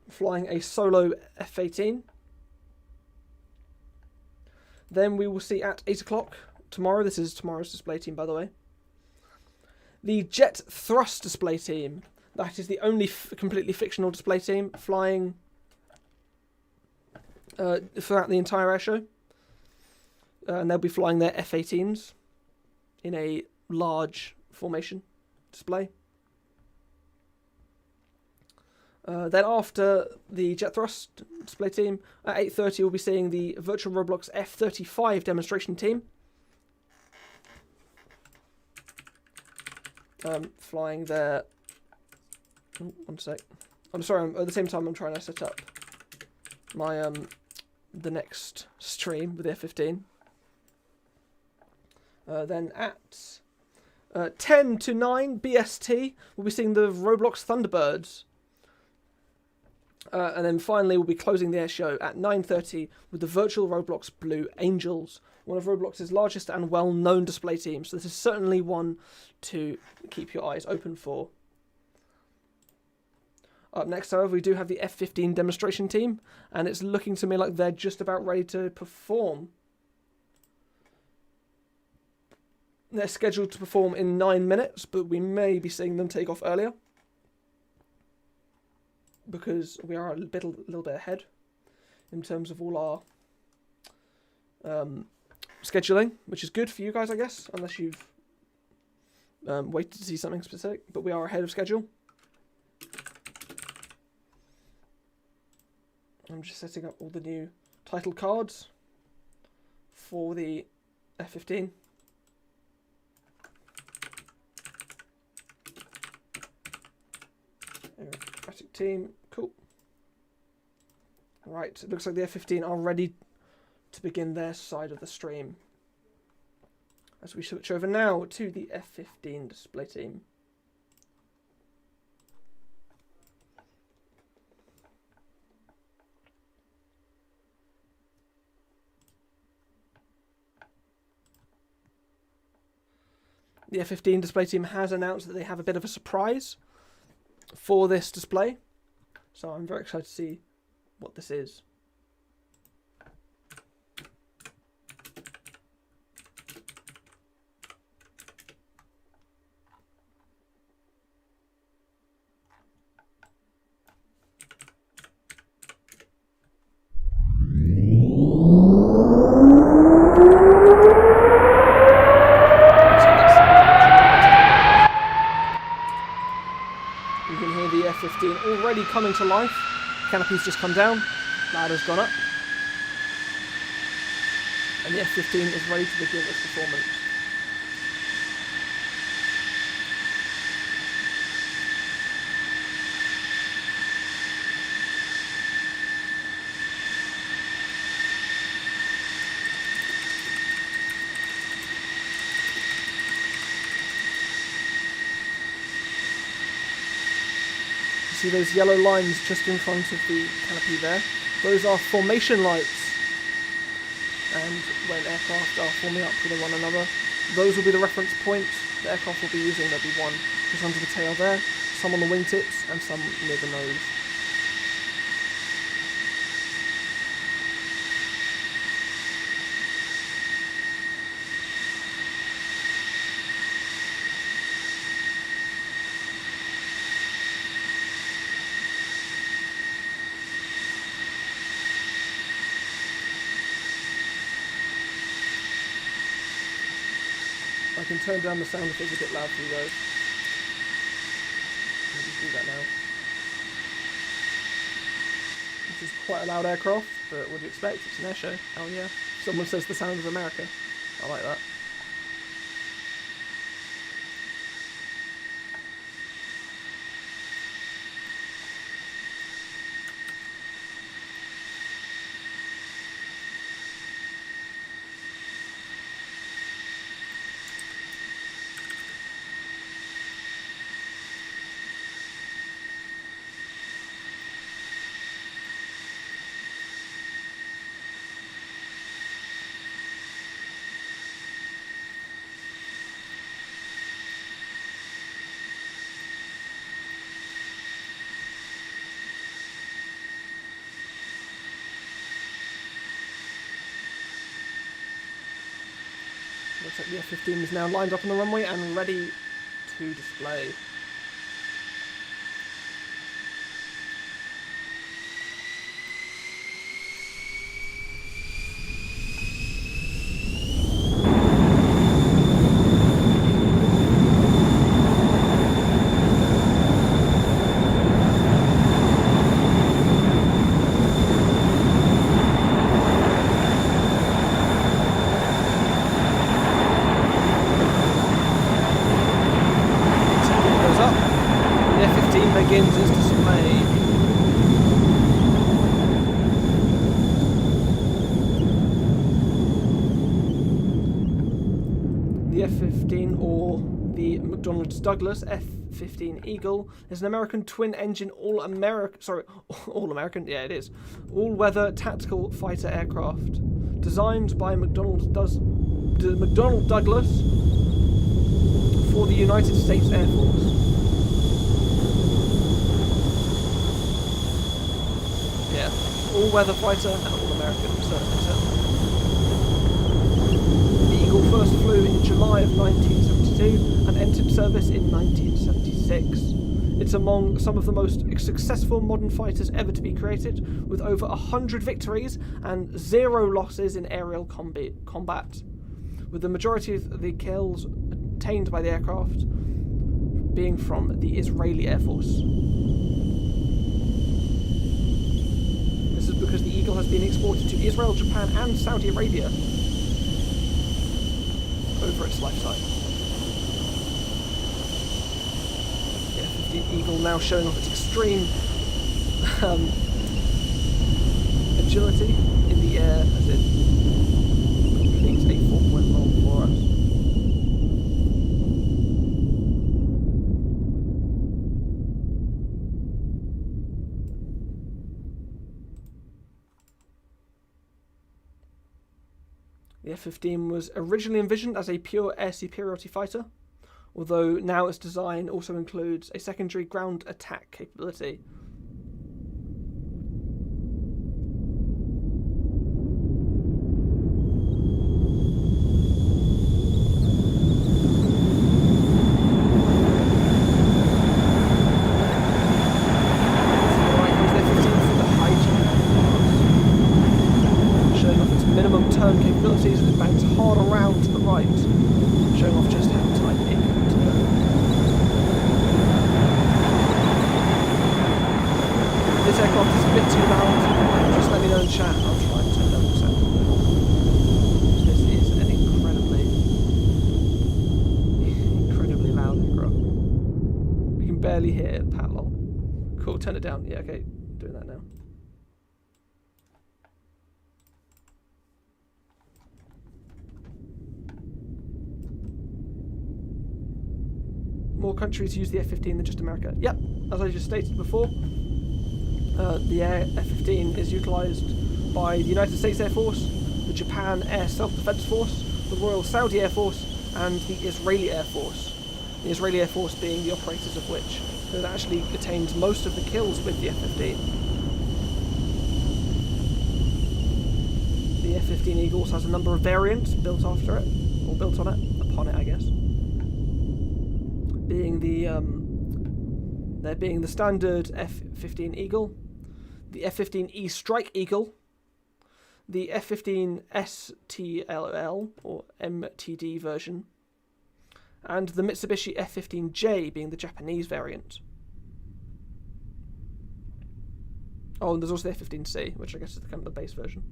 flying a solo F-18. Then we will see at 8 o'clock tomorrow, this is tomorrow's display team by the way, the Jet Thrust display team. That is the only completely fictional display team flying throughout the entire air show. And they'll be flying their F-18s in a large formation display. Then after the Jet Thrust display team, at 8:30 we'll be seeing the virtual Roblox F-35 demonstration team. Flying their... Oh, one sec. I'm sorry, at the same time I'm trying to set up my the next stream with the F-15. Then at 10 to 9 BST, we'll be seeing the Roblox Thunderbirds. And then finally, we'll be closing the air show at 9:30 with the virtual Roblox Blue Angels, one of Roblox's largest and well-known display teams. So this is certainly one to keep your eyes open for. Up next, however, we do have the F-15 demonstration team, and it's looking to me like they're just about ready to perform. They're scheduled to perform in 9 minutes, but we may be seeing them take off earlier, because we are a little bit ahead in terms of all our scheduling, which is good for you guys, I guess, unless you've waited to see something specific, but we are ahead of schedule. I'm just setting up all the new title cards for the F-15. Aerobatic team, cool. Right, it looks like the F-15 are ready to begin their side of the stream. As we switch over now to the F-15 display team. The F-15 display team has announced that they have a bit of a surprise for this display. So I'm very excited to see what this is. You can hear the F-15 already coming to life. Canopy's just come down, ladder's gone up, and the F-15 is ready to begin its performance. See those yellow lines just in front of the canopy there? Those are formation lights. And when aircraft are forming up with one another, those will be the reference points the aircraft will be using. There'll be one just under the tail there, some on the wingtips, and some near the nose. I can turn down the sound if it's a bit loud for you guys. I'll just do that now. This is quite a loud aircraft, but what do you expect? It's an air show. Oh yeah. Someone says the sound of America. I like that. Looks like the F-15 is now lined up on the runway and ready to display. Begins its display. The F-15, or the McDonnell Douglas F-15 Eagle, is an American twin-engine all-American, yeah it is, all-weather tactical fighter aircraft, designed by McDonnell Douglas for the United States Air Force. Yeah, all-weather fighter and all-American, The Eagle first flew in July of 1972 and entered service in 1976. It's among some of the most successful modern fighters ever to be created, with over 100 victories and 0 losses in aerial combat, with the majority of the kills attained by the aircraft being from the Israeli Air Force. This is because the Eagle has been exported to Israel, Japan and Saudi Arabia over its lifetime. The F-15 Eagle now showing off its extreme agility in the air as it completes a 4-point roll for us. The F-15 was originally envisioned as a pure air superiority fighter, although now its design also includes a secondary ground attack capability. barely hear Pat lol. Cool, turn it down. Yeah, okay, doing that now. More countries use the F-15 than just America. Yep, as I just stated before, the F-15 is utilised by the United States Air Force, the Japan Air Self-Defense Force, the Royal Saudi Air Force, and the Israeli Air Force. The Israeli Air Force being the operators of which has actually attained most of the kills with the F-15. The F-15 Eagle also has a number of variants built after it, or built on it, upon it I guess. Being the standard F-15 Eagle, the F-15E Strike Eagle, the F-15 STLL or MTD version, and the Mitsubishi F-15J being the Japanese variant. Oh, and there's also the F-15C, which I guess is kind of the base version.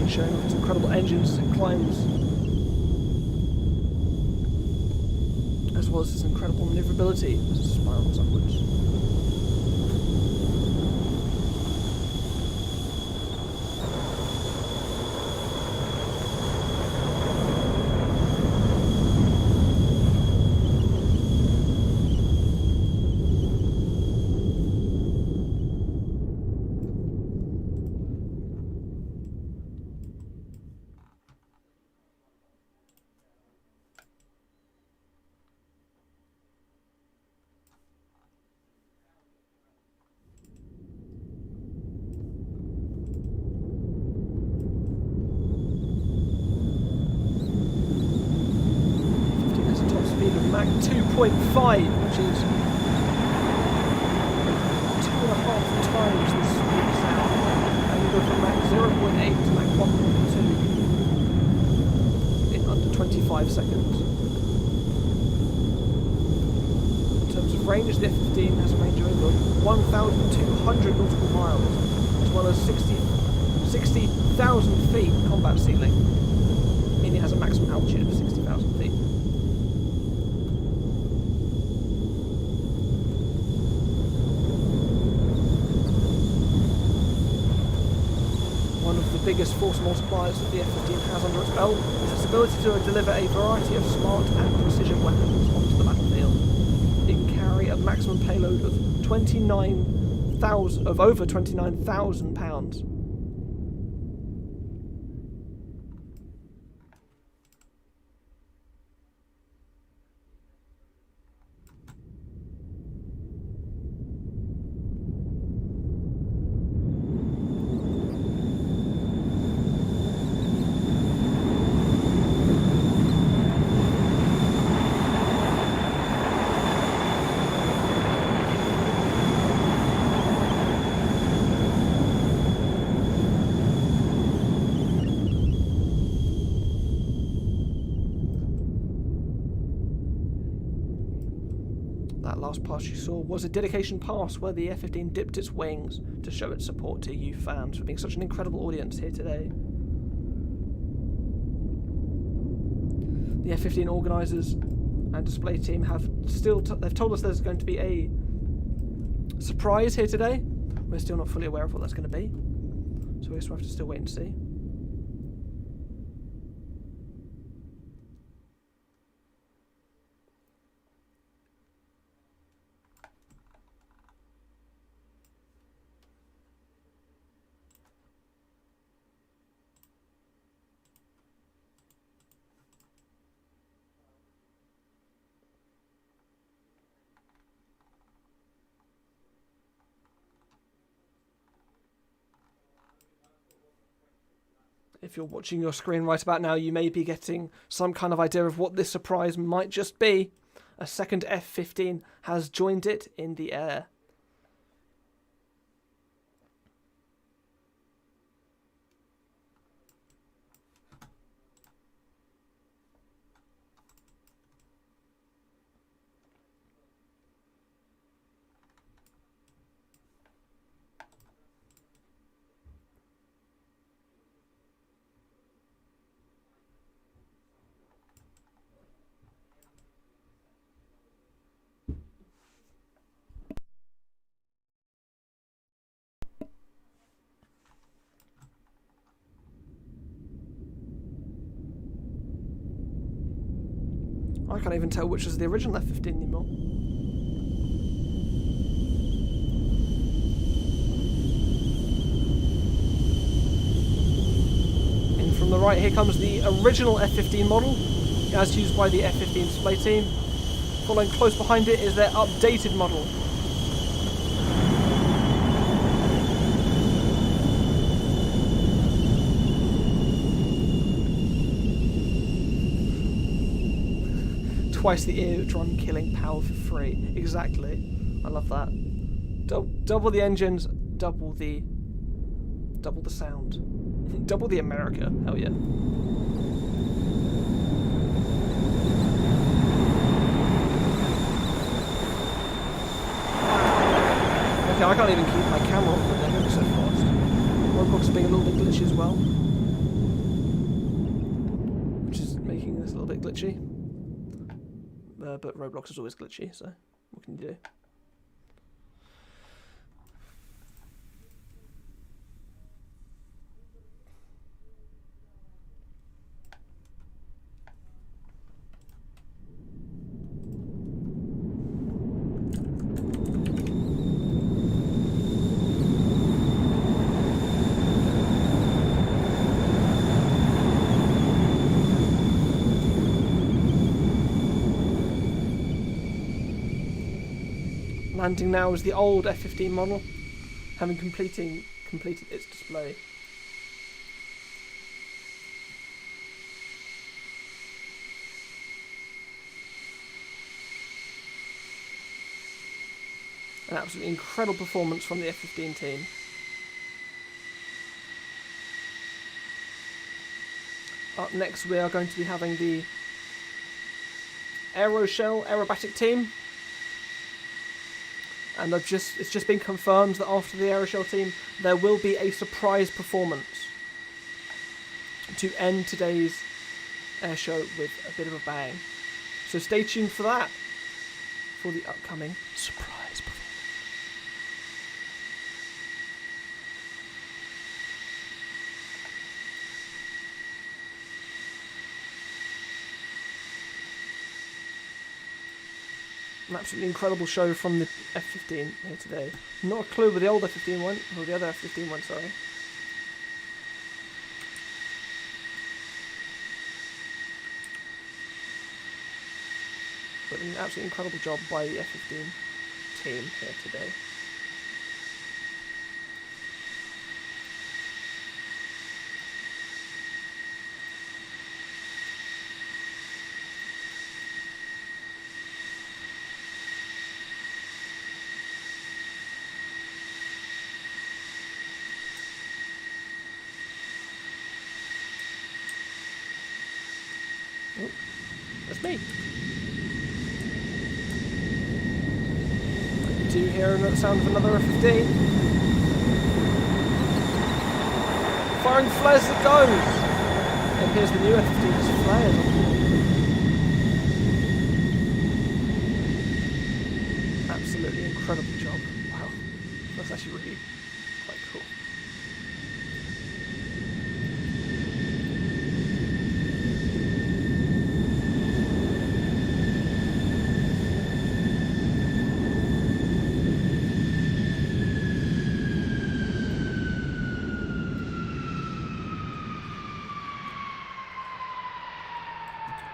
Showing off its incredible engines as it climbs, as well as its incredible maneuverability as it spirals upwards. Mach 2.5, which is 2.5 times the speed of sound, and you go from Mach 0.8 to Mach 1.2 in under 25 seconds. In terms of range, the F-15 has a range of over 1,200 nautical miles, as well as 60,000 feet combat ceiling, meaning it has a maximum altitude of 60,000 feet. Biggest force multipliers that the F-15 has under its belt is its ability to deliver a variety of smart and precision weapons onto the battlefield. It can carry a maximum payload of over 29,000 pounds. That last pass you saw was a dedication pass where the F-15 dipped its wings to show its support to you fans for being such an incredible audience here today. The F-15 organisers and display team have they've told us there's going to be a surprise here today. We're still not fully aware of what that's going to be, so we still have to still wait and see. If you're watching your screen right about now, you may be getting some kind of idea of what this surprise might just be. A second F-15 has joined it in the air. I can't even tell which was the original F-15 anymore. And from the right, here comes the original F-15 model, as used by the F-15 display team. Following close behind it is their updated model. Twice the eardrum killing power for free. Exactly. I love that. Double the engines, double the sound. Double the America. Hell yeah. Okay, I can't even keep my camera on when they're moving so fast. Roblox is being a little bit glitchy as well, which is making this a little bit glitchy. But Roblox is always glitchy, so what can you do? Landing now is the old F-15 model, having completed its display. An absolutely incredible performance from the F-15 team. Up next we are going to be having the Aeroshell Aerobatic team. And it's just been confirmed that after the Aeroshell team, there will be a surprise performance to end today's air show with a bit of a bang. So stay tuned for that, for the upcoming surprise performance. An absolutely incredible show from the F-15 here today. Not a clue where the old F-15 went, or the other F-15 went, sorry. But an absolutely incredible job by the F-15 team here today. Oh, that's me. Do you hear the sound of another F-15? Firing flares as it goes! And here's the new F-15 just flares. Absolutely incredible job. Wow. That's actually really quite cool.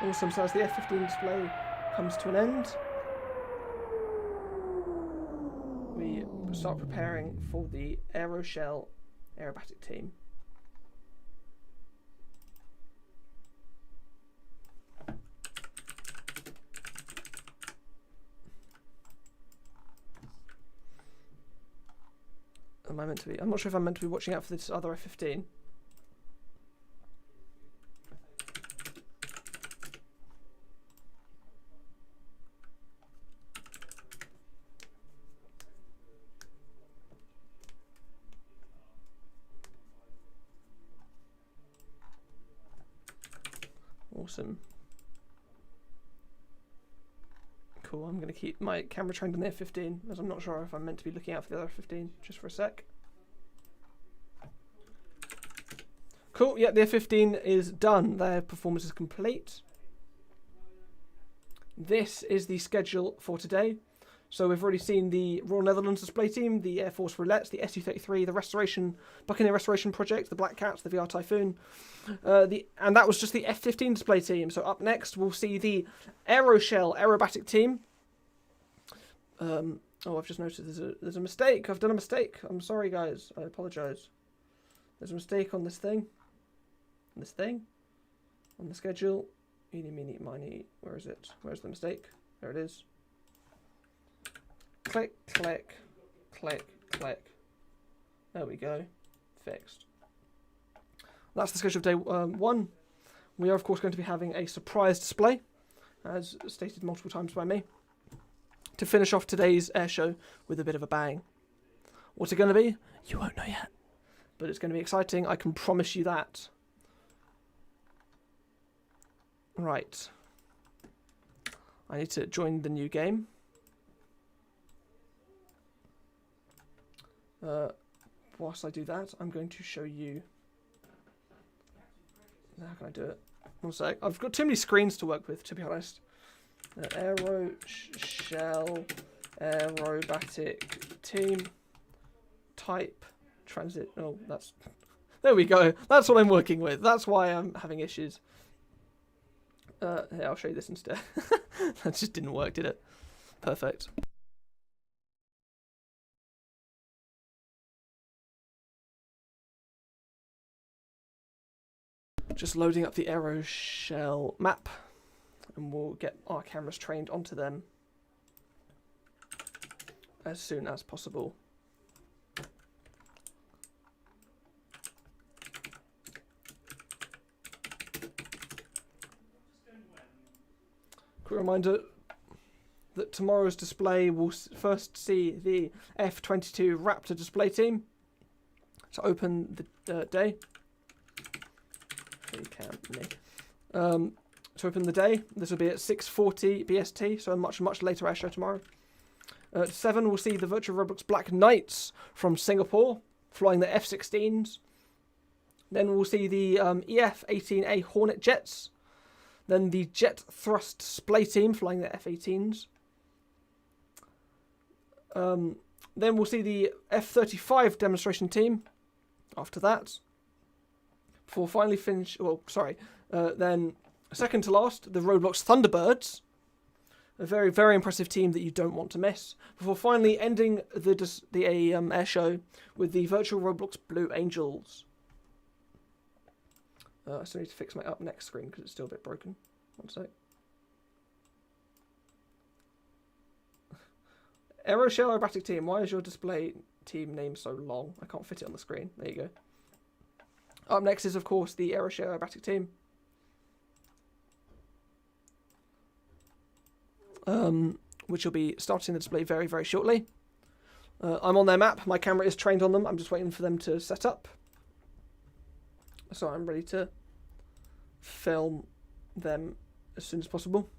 Awesome, so as the F-15 display comes to an end, we start preparing for the Aeroshell Aerobatic team. am I meant to be? I'm not sure if I'm meant to be watching out for this other F-15. Awesome. Cool, I'm going to keep my camera trained on the F-15, as I'm not sure if I'm meant to be looking out for the other F-15, just for a sec. Cool, yeah, the F-15 is done. Their performance is complete. This is the schedule for today. So we've already seen the Royal Netherlands display team, the Air Force Roulettes, the Su-33, the Buccaneer Restoration Project, the Black Cats, the VR Typhoon, and that was just the F-15 display team. So up next we'll see the Aeroshell Aerobatic team. Oh, I've just noticed there's a mistake. I've done a mistake. I'm sorry, guys. I apologise. There's a mistake on this thing. On the schedule. Eeny, meeny, miny. Where is it? Where's the mistake? There it is. Click, click, click, click. There we go. Fixed. That's the schedule of day 1. We are, of course, going to be having a surprise display, as stated multiple times by me, to finish off today's air show with a bit of a bang. What's it going to be? You won't know yet. But it's going to be exciting, I can promise you that. Right. I need to join the new game. Whilst I do that, I'm going to show you... How can I do it? One sec. I've got too many screens to work with, to be honest. Aeroshell, Aerobatic team, type, transit. Oh, that's... There we go. That's what I'm working with. That's why I'm having issues. Here, I'll show you this instead. That just didn't work, did it? Perfect. Just loading up the Aeroshell map, and we'll get our cameras trained onto them as soon as possible. Quick reminder that tomorrow's display will first see the F-22 Raptor display team to open the day. To open the day, this will be at 6:40 BST, so a much later air show tomorrow. At 7, we'll see the Virtual Roblox Black Knights from Singapore flying the F-16s. Then we'll see the EF-18A Hornet jets. Then the Jet Thrust Display team flying the F-18s. Then we'll see the F-35 demonstration team after that. Before finally finish... Well, sorry. Then, second to last, the Roblox Thunderbirds. A very, very impressive team that you don't want to miss. Before finally ending the air show with the Virtual Roblox Blue Angels. I still need to fix my up next screen because it's still a bit broken. One sec. Aeroshell Aerobatic team. Why is your display team name so long? I can't fit it on the screen. There you go. Up next is, of course, the Aeroshell Aerobatic team. Which will be starting the display very, very shortly. I'm on their map. My camera is trained on them. I'm just waiting for them to set up. So I'm ready to film them as soon as possible.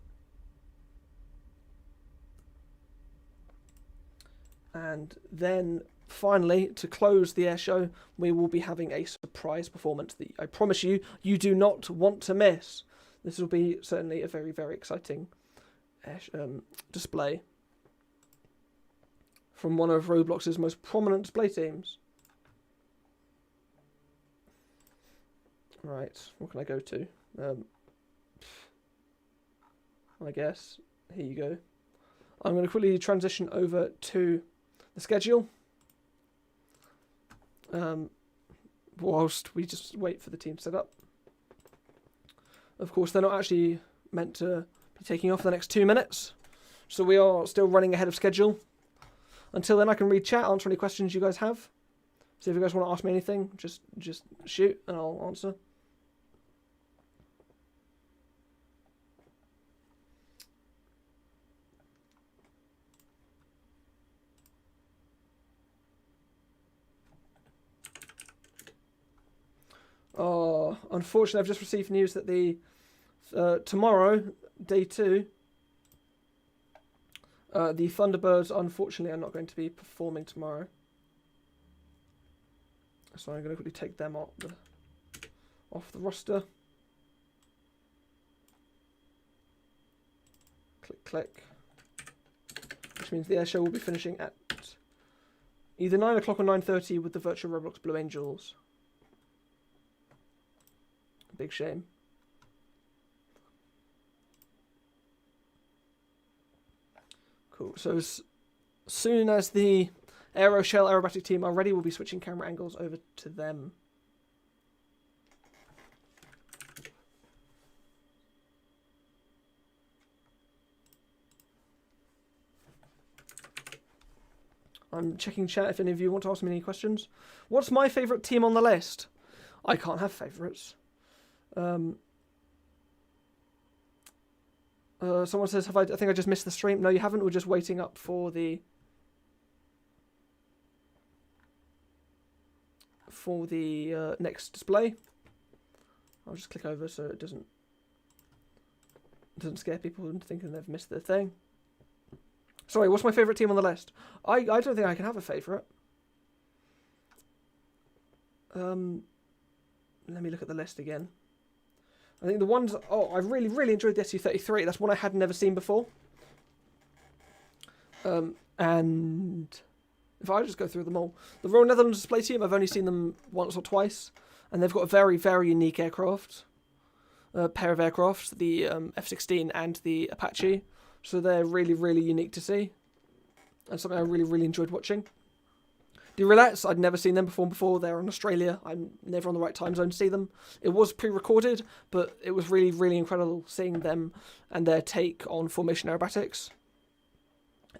And then finally, to close the air show, we will be having a surprise performance that I promise you, you do not want to miss. This will be certainly a very, very exciting display from one of Roblox's most prominent display teams. Right, what can I go to? I guess, here you go. I'm going to quickly transition over to the schedule. Whilst we just wait for the team to set up. Of course, they're not actually meant to be taking off the next 2 minutes, so we are still running ahead of schedule. Until then, I can read chat, answer any questions you guys have. So if you guys want to ask me anything, just shoot and I'll answer. Oh, unfortunately, I've just received news that the tomorrow, day 2, the Thunderbirds, unfortunately, are not going to be performing tomorrow. So I'm going to quickly take them off the roster. Click, click. Which means the airshow will be finishing at either 9 o'clock or 9:30 with the virtual Roblox Blue Angels. Big shame. Cool. So as soon as the Aeroshell Aerobatic team are ready, we'll be switching camera angles over to them. I'm checking chat if any of you want to ask me any questions. What's my favourite team on the list? I can't have favourites. Someone says, I think I just missed the stream. No, you haven't. We're just waiting up for the next display. I'll just click over so it doesn't scare people into thinking they've missed their thing. Sorry, what's my favourite team on the list? I don't think I can have a favourite. Let me look at the list again. I think the ones... Oh, I really, really enjoyed the SU-33. That's one I had never seen before. And if I just go through them all. The Royal Netherlands display team, I've only seen them once or twice. And they've got a very, very unique aircraft. Pair of aircraft, the F-16 and the Apache. So they're really, really unique to see. And something I really, really enjoyed watching. The Roulettes, I'd never seen them before. They're in Australia. I'm never on the right time zone to see them. It was pre-recorded, but it was really, really incredible seeing them and their take on formation aerobatics.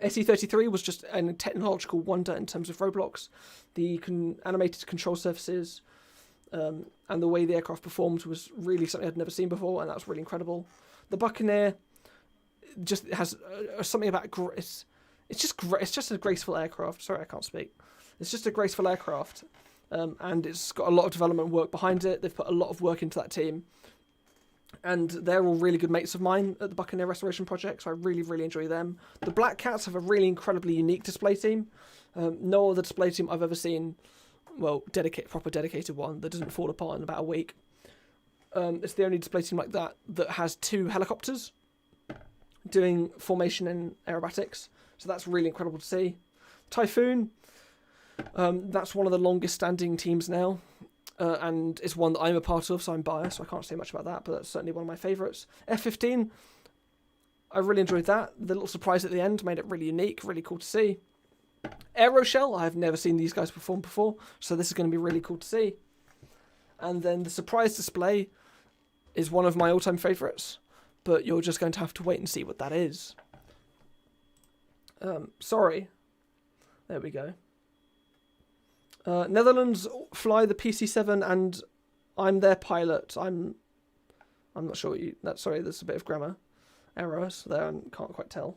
SE-33 was just a technological wonder in terms of Roblox. The animated control surfaces and the way the aircraft performed was really something I'd never seen before, and that was really incredible. The Buccaneer just has something about it's just a graceful aircraft. Sorry, I can't speak. It's just a graceful aircraft, and it's got a lot of development work behind it. They've put a lot of work into that team, and they're all really good mates of mine at the Buccaneer Restoration Project, so I really, really enjoy them. The Black Cats have a really incredibly unique display team. No other display team I've ever seen, well, proper dedicated one that doesn't fall apart in about a week. It's the only display team like that has 2 helicopters doing formation and aerobatics, so that's really incredible to see. Typhoon, that's one of the longest standing teams now, and it's one that I'm a part of, so I'm biased, so I can't say much about that, but that's certainly one of my favourites. F-15, I really enjoyed that. The little surprise at the end made it really unique, really cool to see. Aeroshell, I've never seen these guys perform before, so this is going to be really cool to see. And then the surprise display is one of my all-time favourites, but you're just going to have to wait and see what that is. Sorry. There we go. Netherlands fly the PC-7 and I'm their pilot. I'm not sure what you... Sorry, there's a bit of grammar errors there. I can't quite tell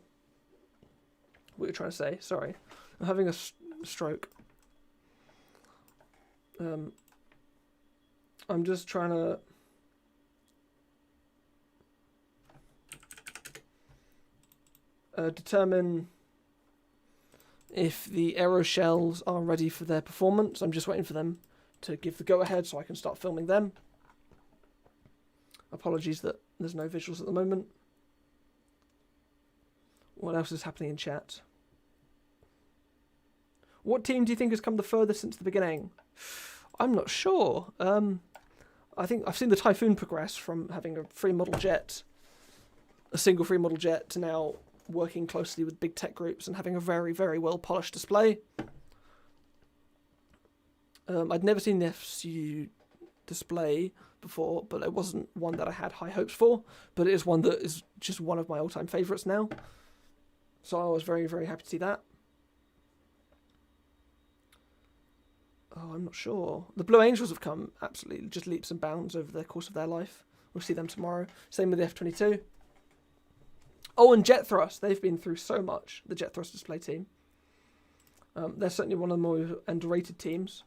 what you're trying to say. Sorry. I'm having a stroke. I'm just trying to... determine if the Aeroshells are ready for their performance. I'm just waiting for them to give the go-ahead so I can start filming them. Apologies that there's no visuals at the moment. What else is happening in chat? What team do you think has come the furthest since the beginning? I'm not sure. I think I've seen the Typhoon progress from having a free model jet, a single free model jet, to now working closely with big tech groups and having a very, very well polished display. I'd never seen the FCU display before, but it wasn't one that I had high hopes for, but it is one that is just one of my all-time favourites now. So I was very, very happy to see that. Oh, I'm not sure. The Blue Angels have come absolutely just leaps and bounds over the course of their life. We'll see them tomorrow. Same with the F-22. Oh, and Jet Thrust. They've been through so much, the Jet Thrust display team. They're certainly one of the more underrated teams.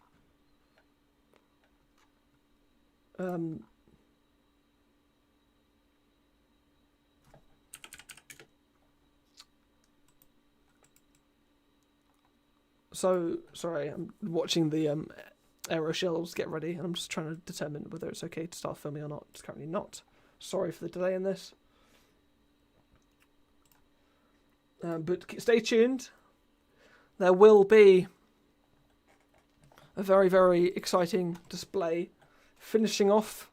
So, sorry, I'm watching the Aeroshells get ready, and I'm just trying to determine whether it's okay to start filming or not. It's currently not. Sorry for the delay in this. But stay tuned. There will be a very, very exciting display. Finishing off,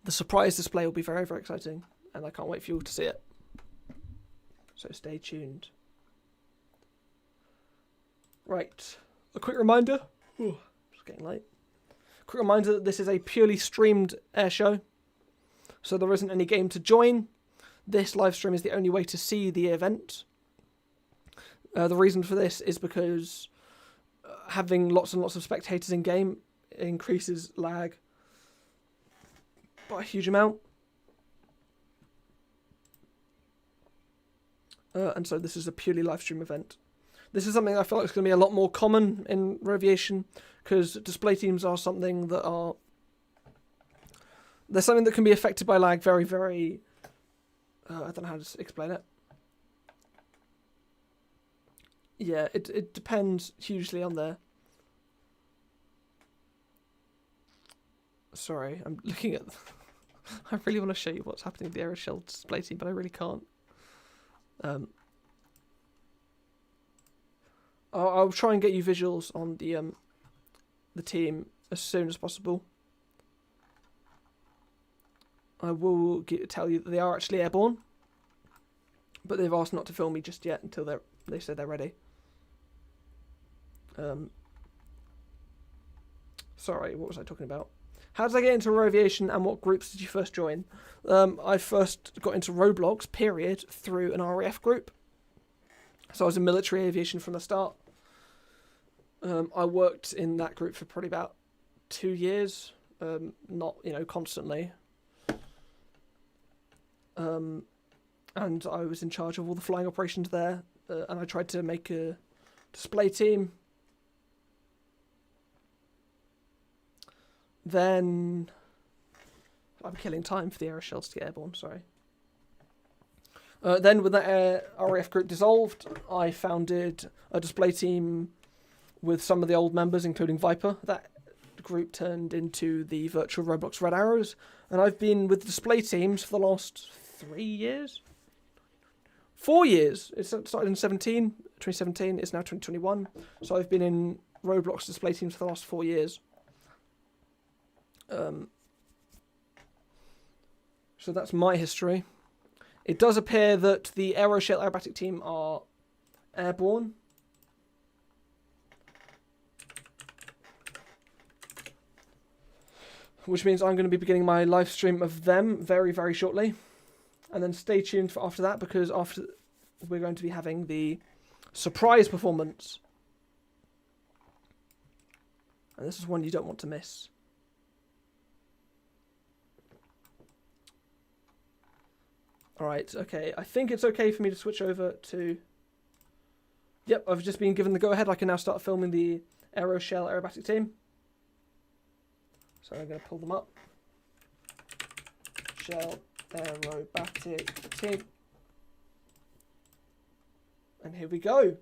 the surprise display will be very, very exciting, and I can't wait for you all to see it. So stay tuned. Right, a quick reminder. Ooh, it's getting late. Quick reminder that this is a purely streamed air show, so there isn't any game to join. This live stream is the only way to see the event. The reason for this is because having lots and lots of spectators in game increases lag by a huge amount. And so this is a purely live stream event. This is something I feel like is going to be a lot more common in Aviation, because display teams are something that are... They're something that can be affected by lag very, very... I don't know how to explain it. Yeah, it depends hugely on their... Sorry, I'm looking at... I really want to show you what's happening with the Aeroshell display team, but I really can't. I'll try and get you visuals on the team as soon as possible. I will tell you that they are actually airborne, but they've asked not to film me just yet until they said they're ready. Sorry, what was I talking about? How did I get into aviation, and what groups did you first join? I first got into Roblox, period, through an RAF group. So I was in military aviation from the start. I worked in that group for probably about 2 years, not, constantly. And I was in charge of all the flying operations there, and I tried to make a display team. Then I'm killing time for the Aeroshells to get airborne, sorry. Then when that RAF group dissolved, I founded a display team with some of the old members, including Viper. That group turned into the virtual Roblox Red Arrows, and I've been with display teams for the last 3 years? 4 years! It started in 2017, it's now 2021, so I've been in Roblox display teams for the last 4 years. So that's my history. It does appear that the Aeroshell Aerobatic team are airborne. Which means I'm going to be beginning my live stream of them very, very shortly. And then stay tuned for after that, because after we're going to be having the surprise performance. And this is one you don't want to miss. Alright, okay. I think it's okay for me to switch over to... Yep, I've just been given the go-ahead. I can now start filming the Aeroshell Aerobatic team. So I'm going to pull them up. Shell Aerobatic team. And here we go.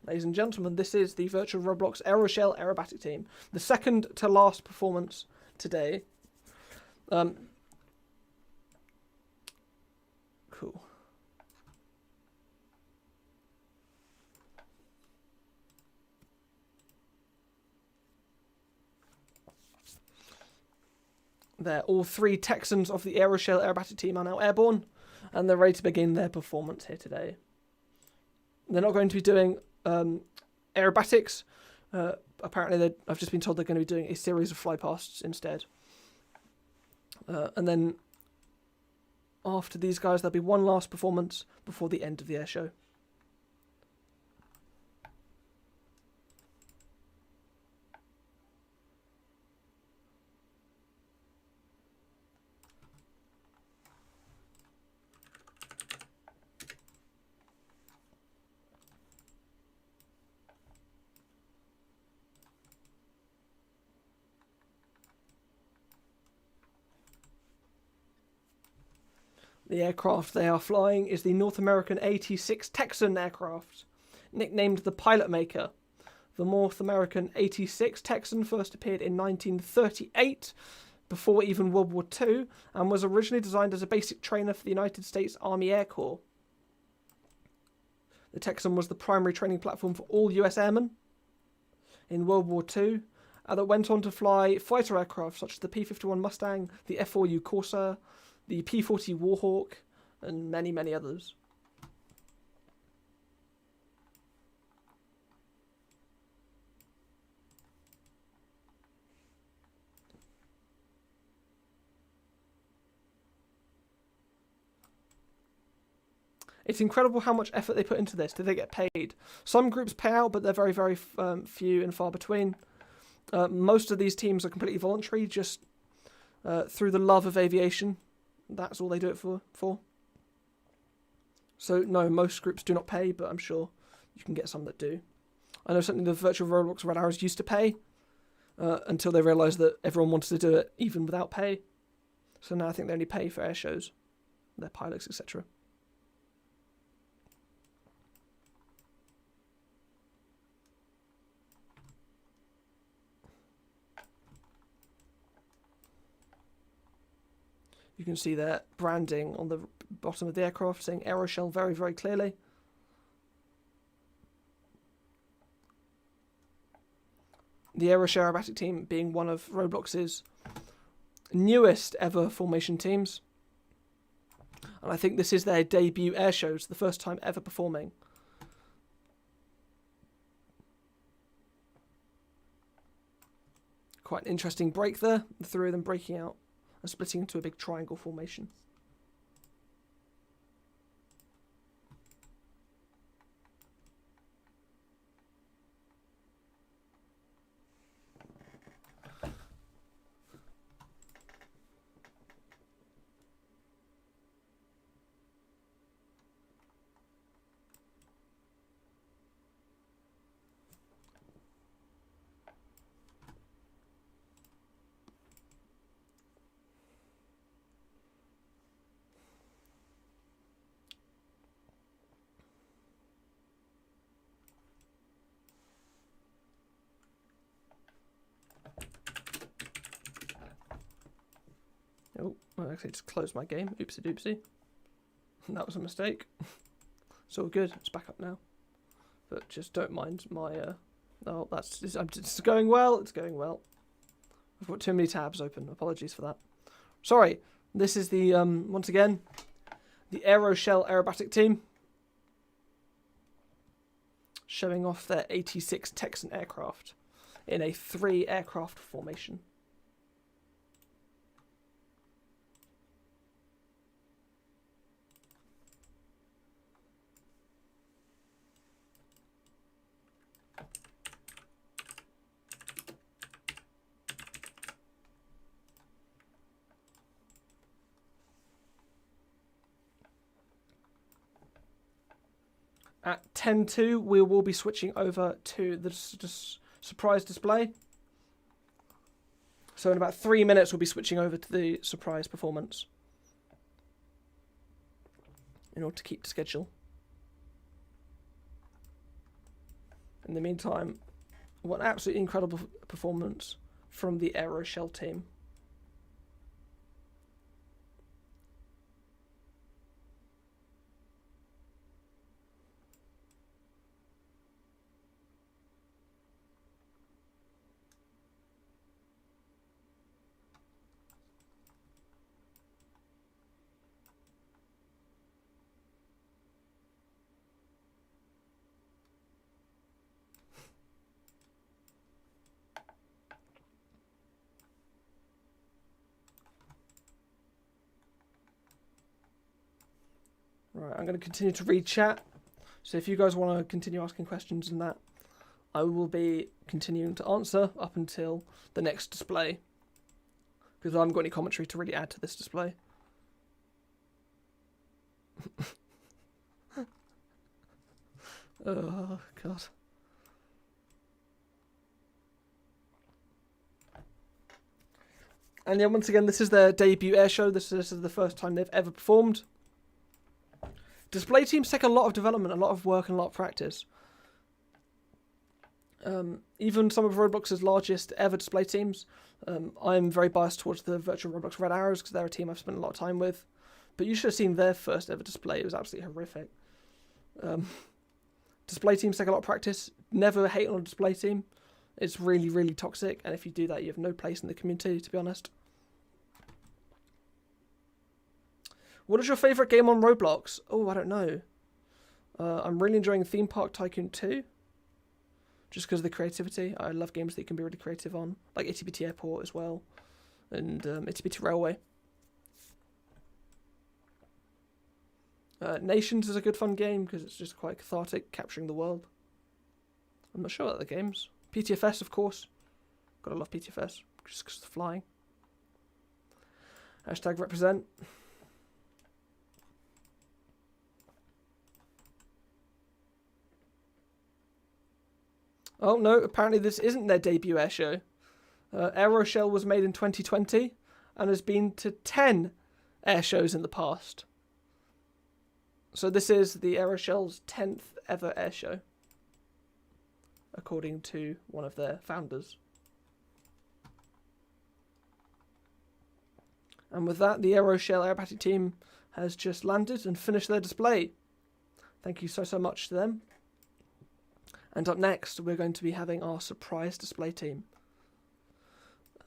Ladies and gentlemen, this is the virtual Roblox Aeroshell Aerobatic team. The second to last performance today. Cool. There, all 3 Texans of the Aeroshell Aerobatic team are now airborne, and they're ready to begin their performance here today. They're not going to be doing aerobatics. Apparently, I've just been told they're going to be doing a series of flypasts instead. And then after these guys, there'll be one last performance before the end of the air show. The aircraft they are flying is the North American AT-6 Texan aircraft, nicknamed the Pilot Maker. The North American AT-6 Texan first appeared in 1938, before even World War II, and was originally designed as a basic trainer for the United States Army Air Corps. The Texan was the primary training platform for all US airmen in World War II, that went on to fly fighter aircraft such as the P-51 Mustang, the F-4U Corsair, the P-40 Warhawk, and many, many others. It's incredible how much effort they put into this. Do they get paid? Some groups pay out, but they're very, very few and far between. Most of these teams are completely voluntary, just through the love of aviation. That's all they do it for. So, no, most groups do not pay, but I'm sure you can get some that do. I know something the virtual Roblox Red Arrows used to pay, until they realised that everyone wanted to do it even without pay. So now I think they only pay for air shows, their pilots, etc. You can see their branding on the bottom of the aircraft saying Aeroshell very, very clearly. The Aerobatic team being one of Roblox's newest ever formation teams. And I think this is their debut air shows, the first time ever performing. Quite an interesting break there, the three of them breaking out and splitting into a big triangle formation. Oh, I actually just closed my game. Oopsie doopsie. That was a mistake. It's all good. It's back up now. But just don't mind my... Oh, it's going well. It's going well. I've got too many tabs open. Apologies for that. Sorry. This is the, once again, the Aeroshell Aerobatic team. Showing off their 86 Texan aircraft in a 3-aircraft formation. At 10:02, we will be switching over to the surprise display. So in about 3 minutes, we'll be switching over to the surprise performance in order to keep the schedule. In the meantime, what an absolutely incredible performance from the Aeroshell team. Right, I'm going to continue to read chat. So if you guys want to continue asking questions and that, I will be continuing to answer up until the next display. Because I haven't got any commentary to really add to this display. Oh, God. And yeah, once again, this is their debut air show. This is the first time they've ever performed. Display teams take a lot of development, a lot of work, and a lot of practice. Even some of Roblox's largest ever display teams, I'm very biased towards the virtual Roblox Red Arrows because they're a team I've spent a lot of time with. But you should have seen their first ever display. It was absolutely horrific. Display teams take a lot of practice. Never hate on a display team. It's really, really toxic. And if you do that, you have no place in the community, to be honest. What is your favourite game on Roblox? Oh, I don't know. I'm really enjoying Theme Park Tycoon 2. Just because of the creativity. I love games that you can be really creative on. Like Itty Bitty Airport as well. And Itty Bitty Railway. Nations is a good fun game because it's just quite cathartic, capturing the world. I'm not sure about the games. PTFS, of course. Gotta love PTFS, just because of the flying. Hashtag represent. Oh no, apparently this isn't their debut airshow. Aeroshell was made in 2020 and has been to 10 airshows in the past. So this is the Aeroshell's 10th ever airshow, according to one of their founders. And with that, the Aeroshell Aerobatic team has just landed and finished their display. Thank you so much to them. And up next, we're going to be having our surprise display team.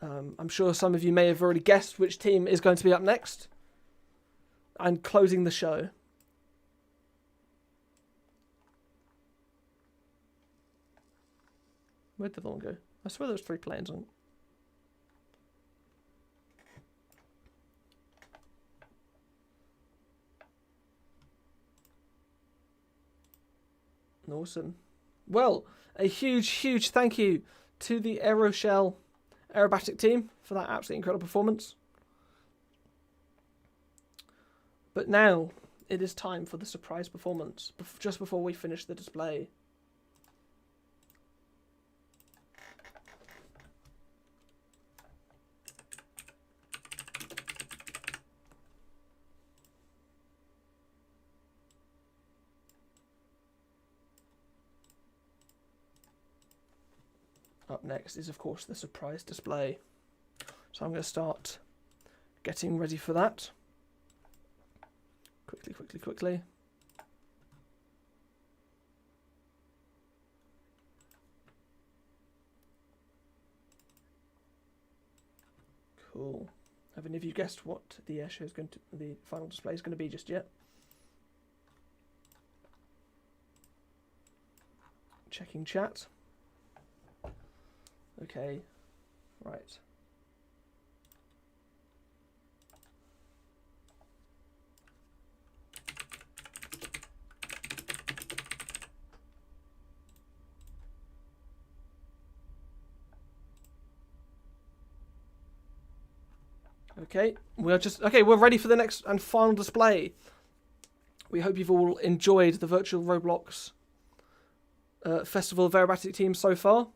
I'm sure some of you may have already guessed which team is going to be up next. And closing the show. Where'd the other one go? I swear there was 3 planes on. Awesome. Well, a huge thank you to the Aeroshell Aerobatic team for that absolutely incredible performance. But now it is time for the surprise performance, just before we finish the display. Up next is, of course, the surprise display. So I'm going to start getting ready for that. Quickly. Cool. Have any of you guessed what the airshow is going to, the final display is going to be just yet? Checking chat. Okay, right. Okay, we're ready for the next and final display. We hope you've all enjoyed the virtual Roblox Festival of Aerobatic teams so far.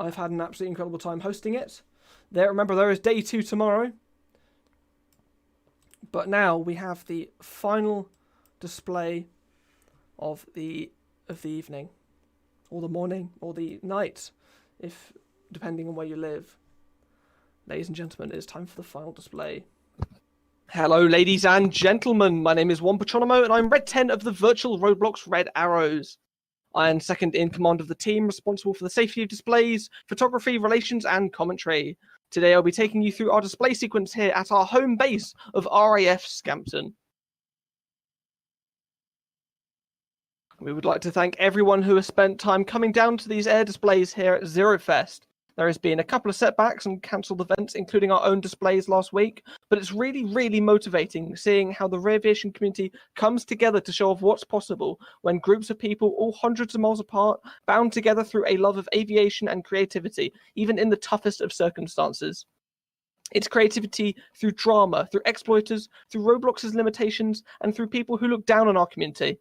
I've had an absolutely incredible time hosting it. Remember, there is day 2 tomorrow. But now we have the final display of the evening, or the morning, or the night, if depending on where you live. Ladies and gentlemen, it is time for the final display. Hello, ladies and gentlemen. My name is Juan Patronomo, and I'm Red 10 of the virtual Roblox Red Arrows. I am second in command of the team, responsible for the safety of displays, photography, relations, and commentary. Today I'll be taking you through our display sequence here at our home base of RAF Scampton. We would like to thank everyone who has spent time coming down to these air displays here at ZeroFest. There has been a couple of setbacks and cancelled events, including our own displays last week, but it's really motivating seeing how the aviation community comes together to show off what's possible when groups of people, all hundreds of miles apart, bound together through a love of aviation and creativity, even in the toughest of circumstances. It's creativity through drama, through exploiters, through Roblox's limitations, and through people who look down on our community.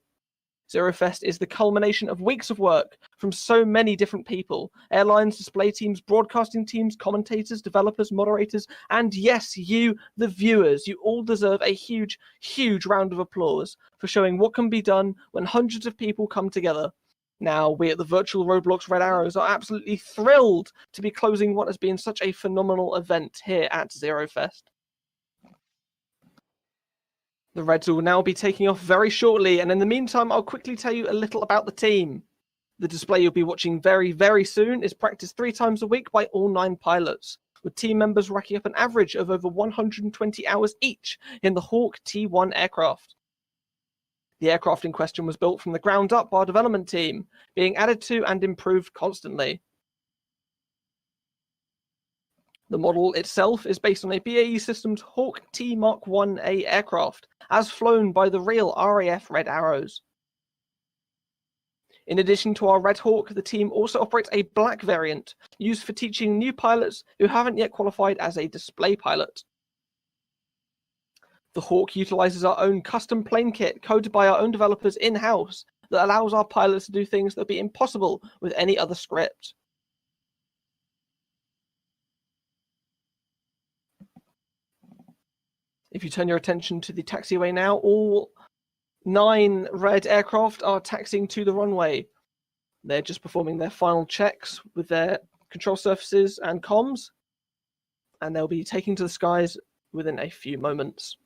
ZeroFest is the culmination of weeks of work from so many different people: airlines, display teams, broadcasting teams, commentators, developers, moderators, and yes, you, the viewers. You all deserve a huge, huge round of applause for showing what can be done when hundreds of people come together. Now, we at the virtual Roblox Red Arrows are absolutely thrilled to be closing what has been such a phenomenal event here at ZeroFest. The Reds will now be taking off very shortly, and in the meantime, I'll quickly tell you a little about the team. The display you'll be watching very, very soon is practiced 3 times a week by all 9 pilots, with team members racking up an average of over 120 hours each in the Hawk T1 aircraft. The aircraft in question was built from the ground up by our development team, being added to and improved constantly. The model itself is based on a BAE Systems Hawk T Mark 1A aircraft, as flown by the real RAF Red Arrows. In addition to our Red Hawk, the team also operates a black variant, used for teaching new pilots who haven't yet qualified as a display pilot. The Hawk utilizes our own custom plane kit, coded by our own developers in-house, that allows our pilots to do things that would be impossible with any other script. If you turn your attention to the taxiway now, all 9 red aircraft are taxiing to the runway. They're just performing their final checks with their control surfaces and comms, and they'll be taking to the skies within a few moments.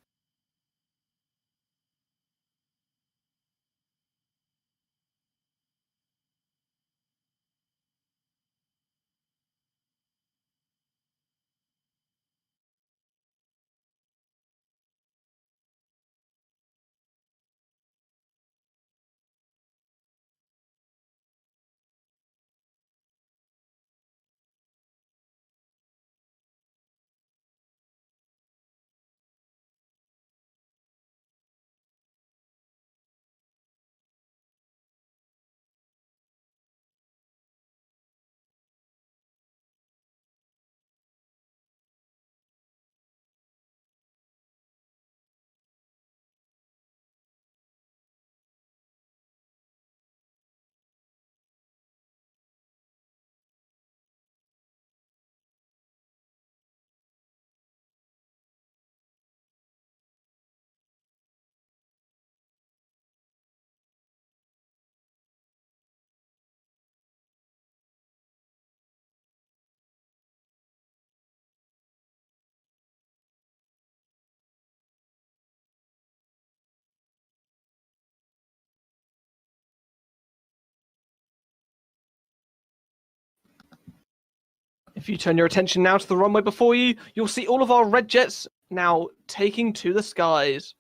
If you turn your attention now to the runway before you, you'll see all of our red jets now taking to the skies.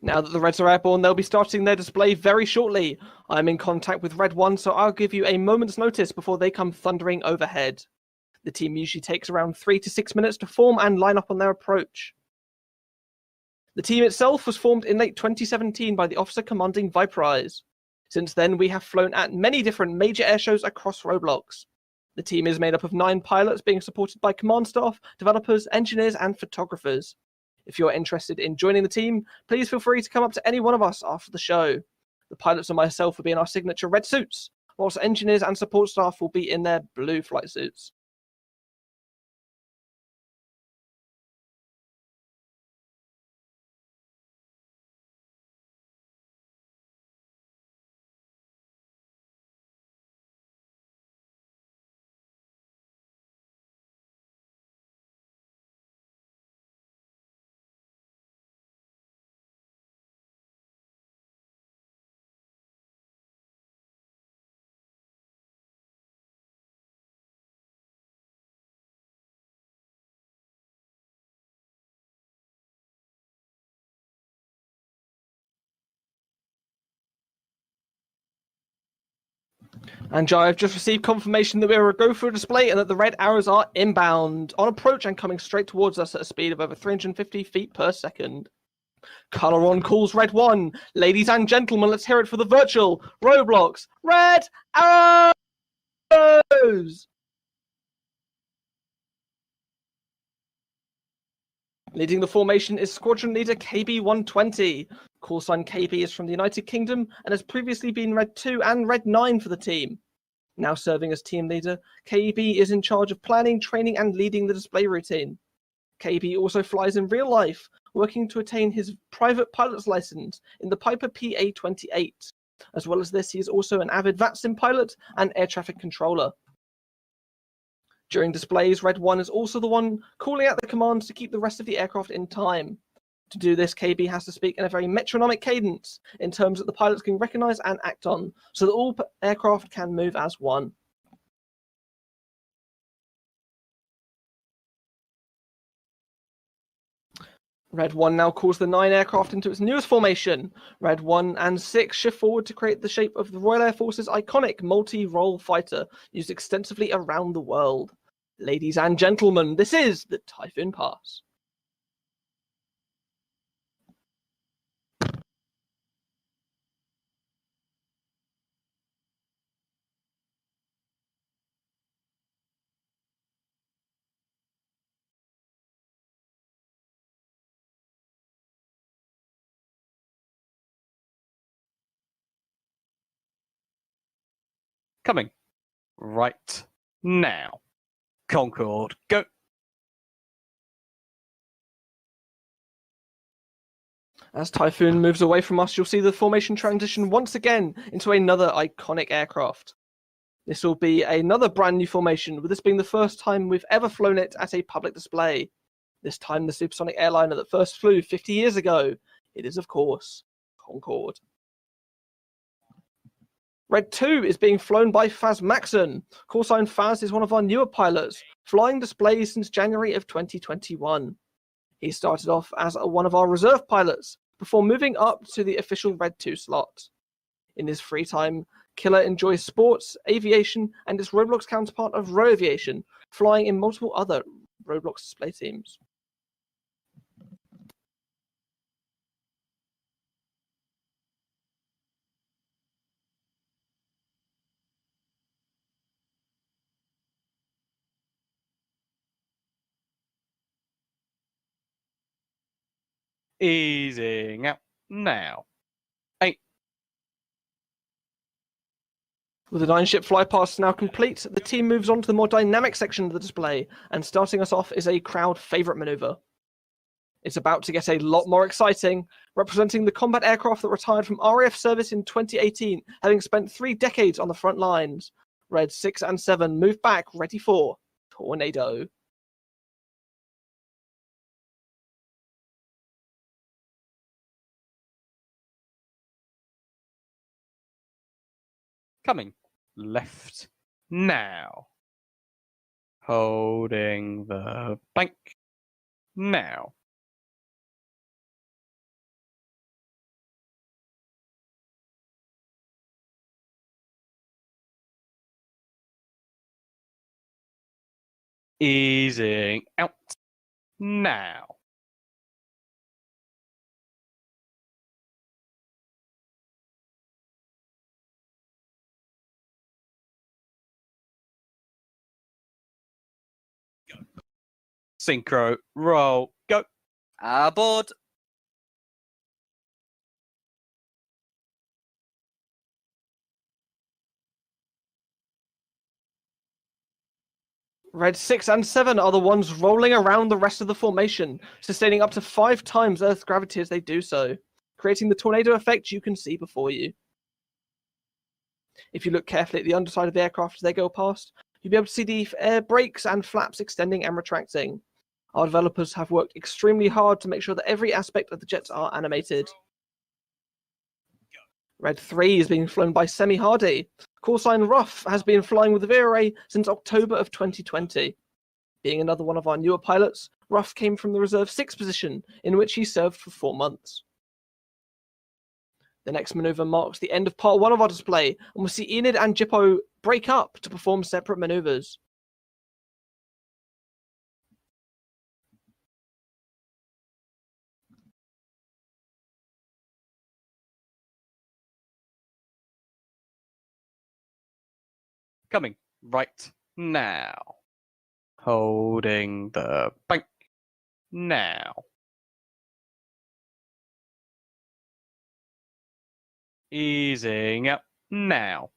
Now that the Reds are airborne, they'll be starting their display very shortly. I'm in contact with Red 1, so I'll give you a moment's notice before they come thundering overhead. The team usually takes around 3 to 6 minutes to form and line up on their approach. The team itself was formed in late 2017 by the officer commanding Viperize. Since then, we have flown at many different major airshows across Roblox. The team is made up of 9 pilots being supported by command staff, developers, engineers, and photographers. If you're interested in joining the team, please feel free to come up to any one of us after the show. The pilots and myself will be in our signature red suits, whilst engineers and support staff will be in their blue flight suits. And Jai, I've just received confirmation that we are a go-through display and that the red arrows are inbound, on approach and coming straight towards us at a speed of over 350 feet per second. Color on calls red 1. Ladies and gentlemen, let's hear it for the virtual Roblox red arrows! Leading the formation is Squadron Leader KB-120. Call sign KB is from the United Kingdom and has previously been Red 2 and Red 9 for the team. Now serving as team leader, KB is in charge of planning, training, and leading the display routine. KB also flies in real life, working to attain his private pilot's license in the Piper PA-28. As well as this, he is also an avid VRFAT sim pilot and air traffic controller. During displays, Red 1 is also the one calling out the commands to keep the rest of the aircraft in time. To do this, KB has to speak in a very metronomic cadence in terms that the pilots can recognize and act on, so that all aircraft can move as one. Red 1 now calls the 9 aircraft into its newest formation. Red 1 and 6 shift forward to create the shape of the Royal Air Force's iconic multi-role fighter used extensively around the world. Ladies and gentlemen, this is the Typhoon Pass. Coming right now. Concorde, go. As Typhoon moves away from us, you'll see the formation transition once again into another iconic aircraft. This will be another brand new formation, with this being the first time we've ever flown it at a public display. This time the supersonic airliner that first flew 50 years ago. It is, of course, Concorde. Red 2 is being flown by Faz Maxon. Call sign Faz is one of our newer pilots, flying displays since January of 2021. He started off as one of our reserve pilots, before moving up to the official Red 2 slot. In his free time, Killer enjoys sports, aviation, and his Roblox counterpart of Row Aviation, flying in multiple other Roblox display teams. Easing out now. 8. With the 9-ship flypast now complete, the team moves on to the more dynamic section of the display, and starting us off is a crowd favourite manoeuvre. It's about to get a lot more exciting, representing the combat aircraft that retired from RAF service in 2018, having spent 3 decades on the front lines. Red 6 and 7 move back, ready for Tornado. Coming left now. Holding the bank now. Easing out now. Synchro, roll, go. Aboard. Red 6 and 7 are the ones rolling around the rest of the formation, sustaining up to 5 times Earth's gravity as they do so, creating the tornado effect you can see before you. If you look carefully at the underside of the aircraft as they go past, you'll be able to see the air brakes and flaps extending and retracting. Our developers have worked extremely hard to make sure that every aspect of the jets are animated. Red 3 is being flown by Semi Hardy. Call sign Ruff has been flying with the VRA since October of 2020. Being another one of our newer pilots, Ruff came from the Reserve 6 position, in which he served for 4 months. The next manoeuvre marks the end of part 1 of our display, and we'll see Enid and Jippo break up to perform separate maneuvers. Coming right now. Holding the bank now. Easing up now.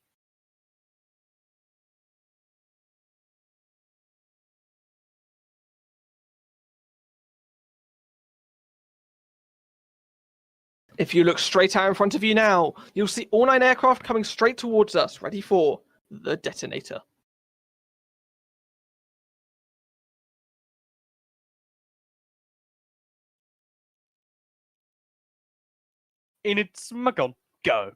If you look straight out in front of you now, you'll see all 9 aircraft coming straight towards us, ready for the detonator. In it, smack on, go.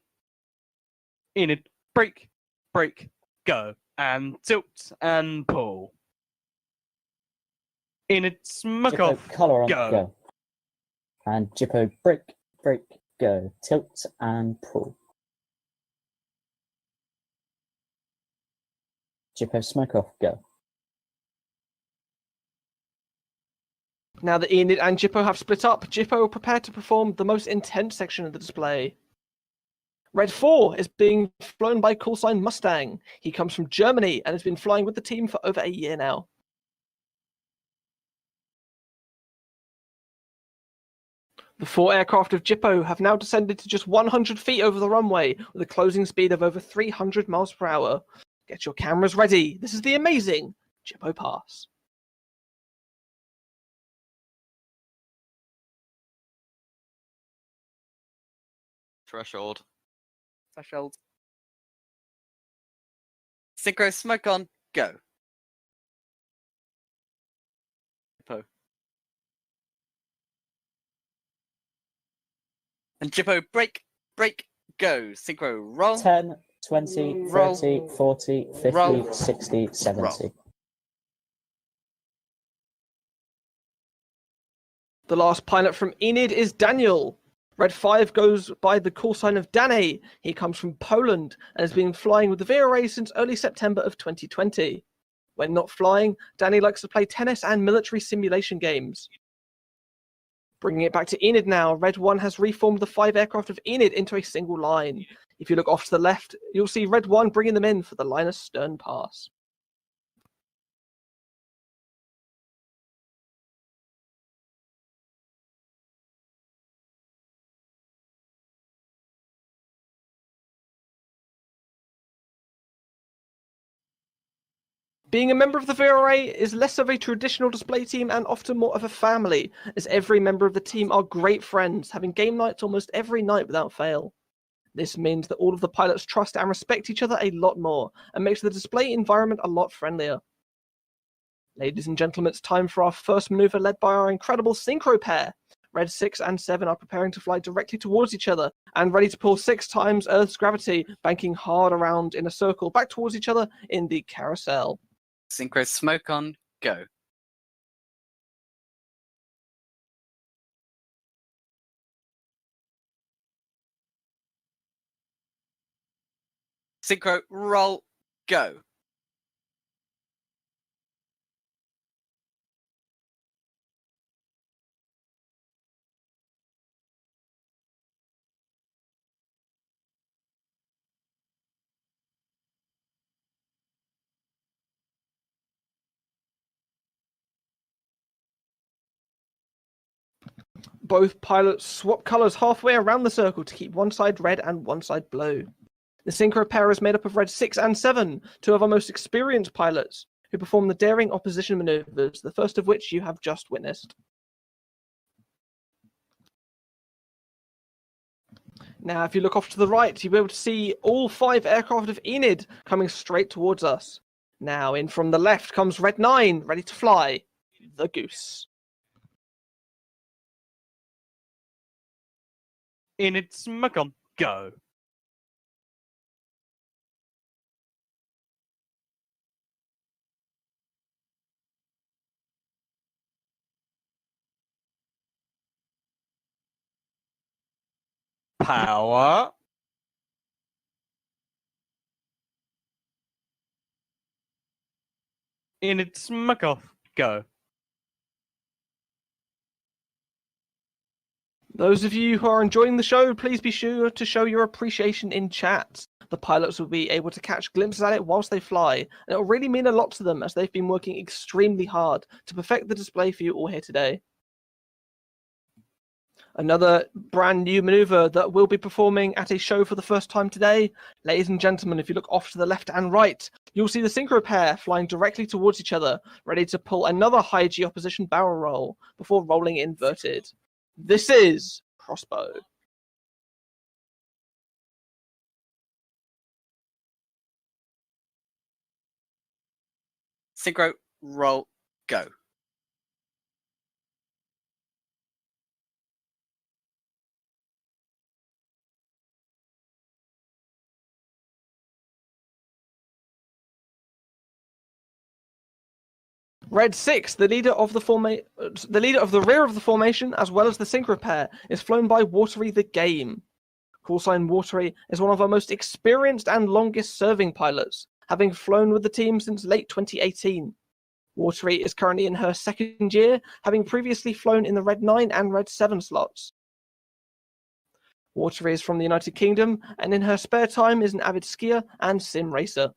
In it, break, break, go. And tilt and pull. In it, smack Jippo, off, collar on, go. go. And Jippo, break, break, go. Tilt and pull. Jippo, smoke off, go. Now that Enid and Jippo have split up, Jippo will prepare to perform the most intense section of the display. Red 4 is being flown by callsign Mustang. He comes from Germany and has been flying with the team for over a year now. The 4 aircraft of Jippo have now descended to just 100 feet over the runway with a closing speed of over 300 miles per hour. Get your cameras ready. This is the amazing Jippo Pass. Threshold. Threshold. Synchro smoke on, go. Jippo. And Jippo, break, break, go. Synchro, roll. 10, 20, Roll. 30, 40, 50, Roll. 60, 70. Roll. The last pilot from Enid is Daniel. Red 5 goes by the call sign of Dane. He comes from Poland and has been flying with the VRA since early September of 2020. When not flying, Danny likes to play tennis and military simulation games. Bringing it back to Enid now, Red 1 has reformed the 5 aircraft of Enid into a single line. If you look off to the left, you'll see Red 1 bringing them in for the Linus Stern pass. Being a member of the VRA is less of a traditional display team and often more of a family, as every member of the team are great friends, having game nights almost every night without fail. This means that all of the pilots trust and respect each other a lot more, and makes the display environment a lot friendlier. Ladies and gentlemen, it's time for our first maneuver led by our incredible synchro pair. Red 6 and 7 are preparing to fly directly towards each other and ready to pull 6 times Earth's gravity, banking hard around in a circle back towards each other in the carousel. Synchro smoke on, go. Synchro roll, go. Both pilots swap colours halfway around the circle to keep one side red and one side blue. The synchro pair is made up of Red 6 and 7, 2 of our most experienced pilots, who perform the daring opposition manoeuvres, the first of which you have just witnessed. Now, if you look off to the right, you'll be able to see all 5 aircraft of Enid coming straight towards us. Now, in from the left comes Red 9, ready to fly, the Goose. In it, smack on, go. Power. Enid, smack off. Go. Those of you who are enjoying the show, please be sure to show your appreciation in chat. The pilots will be able to catch glimpses at it whilst they fly, and it will really mean a lot to them as they've been working extremely hard to perfect the display for you all here today. Another brand new maneuver that we'll be performing at a show for the first time today. Ladies and gentlemen, if you look off to the left and right, you'll see the synchro pair flying directly towards each other, ready to pull another high G opposition barrel roll before rolling inverted. This is crossbow. Synchro, roll, go. Red 6, the leader of the rear of the formation, as well as the synchro pair, is flown by Watery the Game. Call sign Watery is one of our most experienced and longest serving pilots, having flown with the team since late 2018. Watery is currently in her second year, having previously flown in the Red 9 and Red 7 slots. Watery is from the United Kingdom, and in her spare time is an avid skier and sim racer.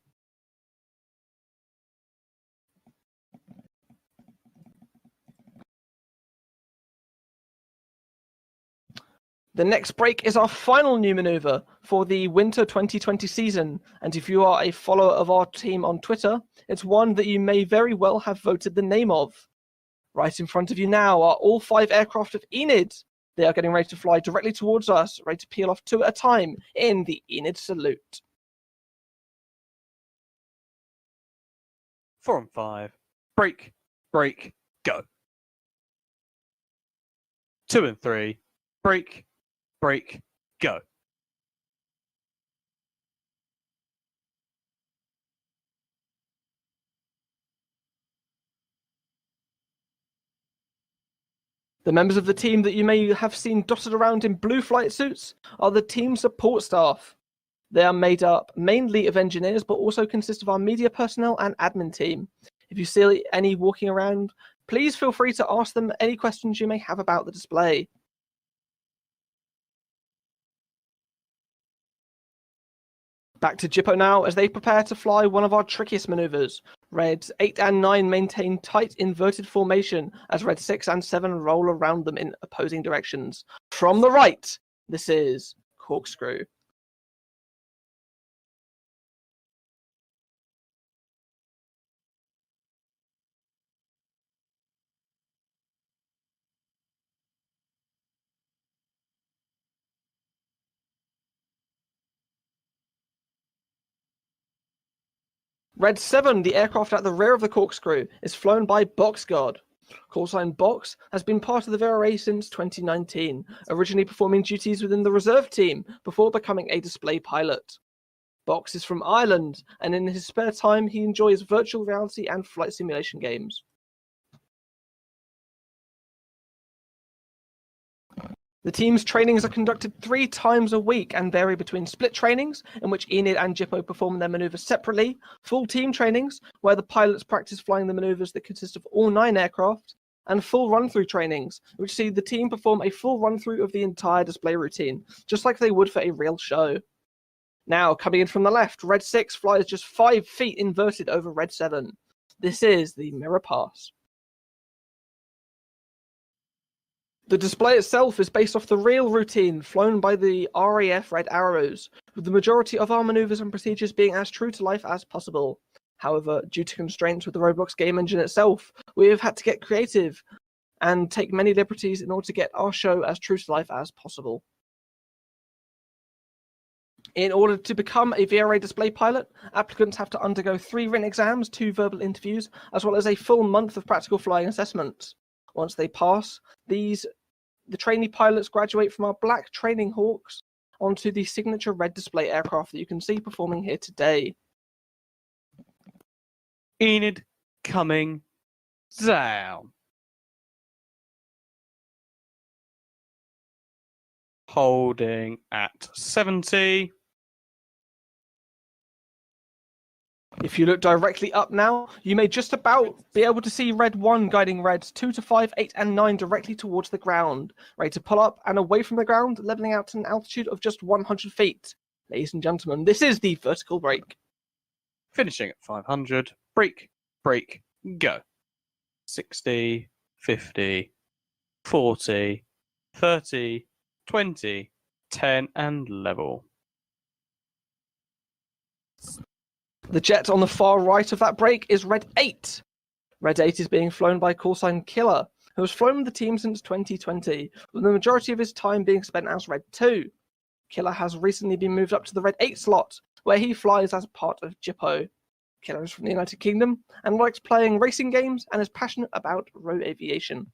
The next break is our final new maneuver for the winter 2020 season, and if you are a follower of our team on Twitter, it's one that you may very well have voted the name of. Right in front of you now are all 5 aircraft of Enid. They are getting ready to fly directly towards us, ready to peel off 2 at a time in the Enid salute. 4 and 5. Break, break, go. 2 and 3. Break, break, go. The members of the team that you may have seen dotted around in blue flight suits are the team support staff. They are made up mainly of engineers, but also consist of our media personnel and admin team. If you see any walking around, please feel free to ask them any questions you may have about the display. Back to Jippo now as they prepare to fly one of our trickiest maneuvers. Reds 8 and 9 maintain tight inverted formation as Red 6 and 7 roll around them in opposing directions. From the right, this is corkscrew. Red 7, the aircraft at the rear of the corkscrew, is flown by Boxguard. Callsign Box has been part of the VRFAT since 2019, originally performing duties within the reserve team before becoming a display pilot. Box is from Ireland, and in his spare time he enjoys virtual reality and flight simulation games. The team's trainings are conducted 3 times a week and vary between split trainings, in which Enid and Jippo perform their maneuvers separately, full team trainings, where the pilots practice flying the maneuvers that consist of all 9 aircraft, and full run-through trainings, which see the team perform a full run-through of the entire display routine, just like they would for a real show. Now, coming in from the left, Red 6 flies just 5 feet inverted over Red 7. This is the mirror pass. The display itself is based off the real routine flown by the RAF Red Arrows, with the majority of our maneuvers and procedures being as true to life as possible. However, due to constraints with the Roblox game engine itself, we have had to get creative and take many liberties in order to get our show as true to life as possible. In order to become a VRA display pilot, applicants have to undergo 3 written exams, 2 verbal interviews, as well as a full month of practical flying assessments. Once they pass, the trainee pilots graduate from our black training hawks onto the signature red display aircraft that you can see performing here today. Enid coming down. Holding at 70. If you look directly up now, you may just about be able to see Red 1 guiding Reds 2 to 5, 8 and 9 directly towards the ground, ready to pull up and away from the ground, leveling out to an altitude of just 100 feet. Ladies and gentlemen, this is the vertical break. Finishing at 500. Break, break, go. 60, 50, 40, 30, 20, 10 and level. The jet on the far right of that break is Red 8. Red 8 is being flown by callsign Killer, who has flown with the team since 2020, with the majority of his time being spent as Red 2. Killer has recently been moved up to the Red 8 slot, where he flies as part of Jippo. Killer is from the United Kingdom and likes playing racing games and is passionate about road aviation.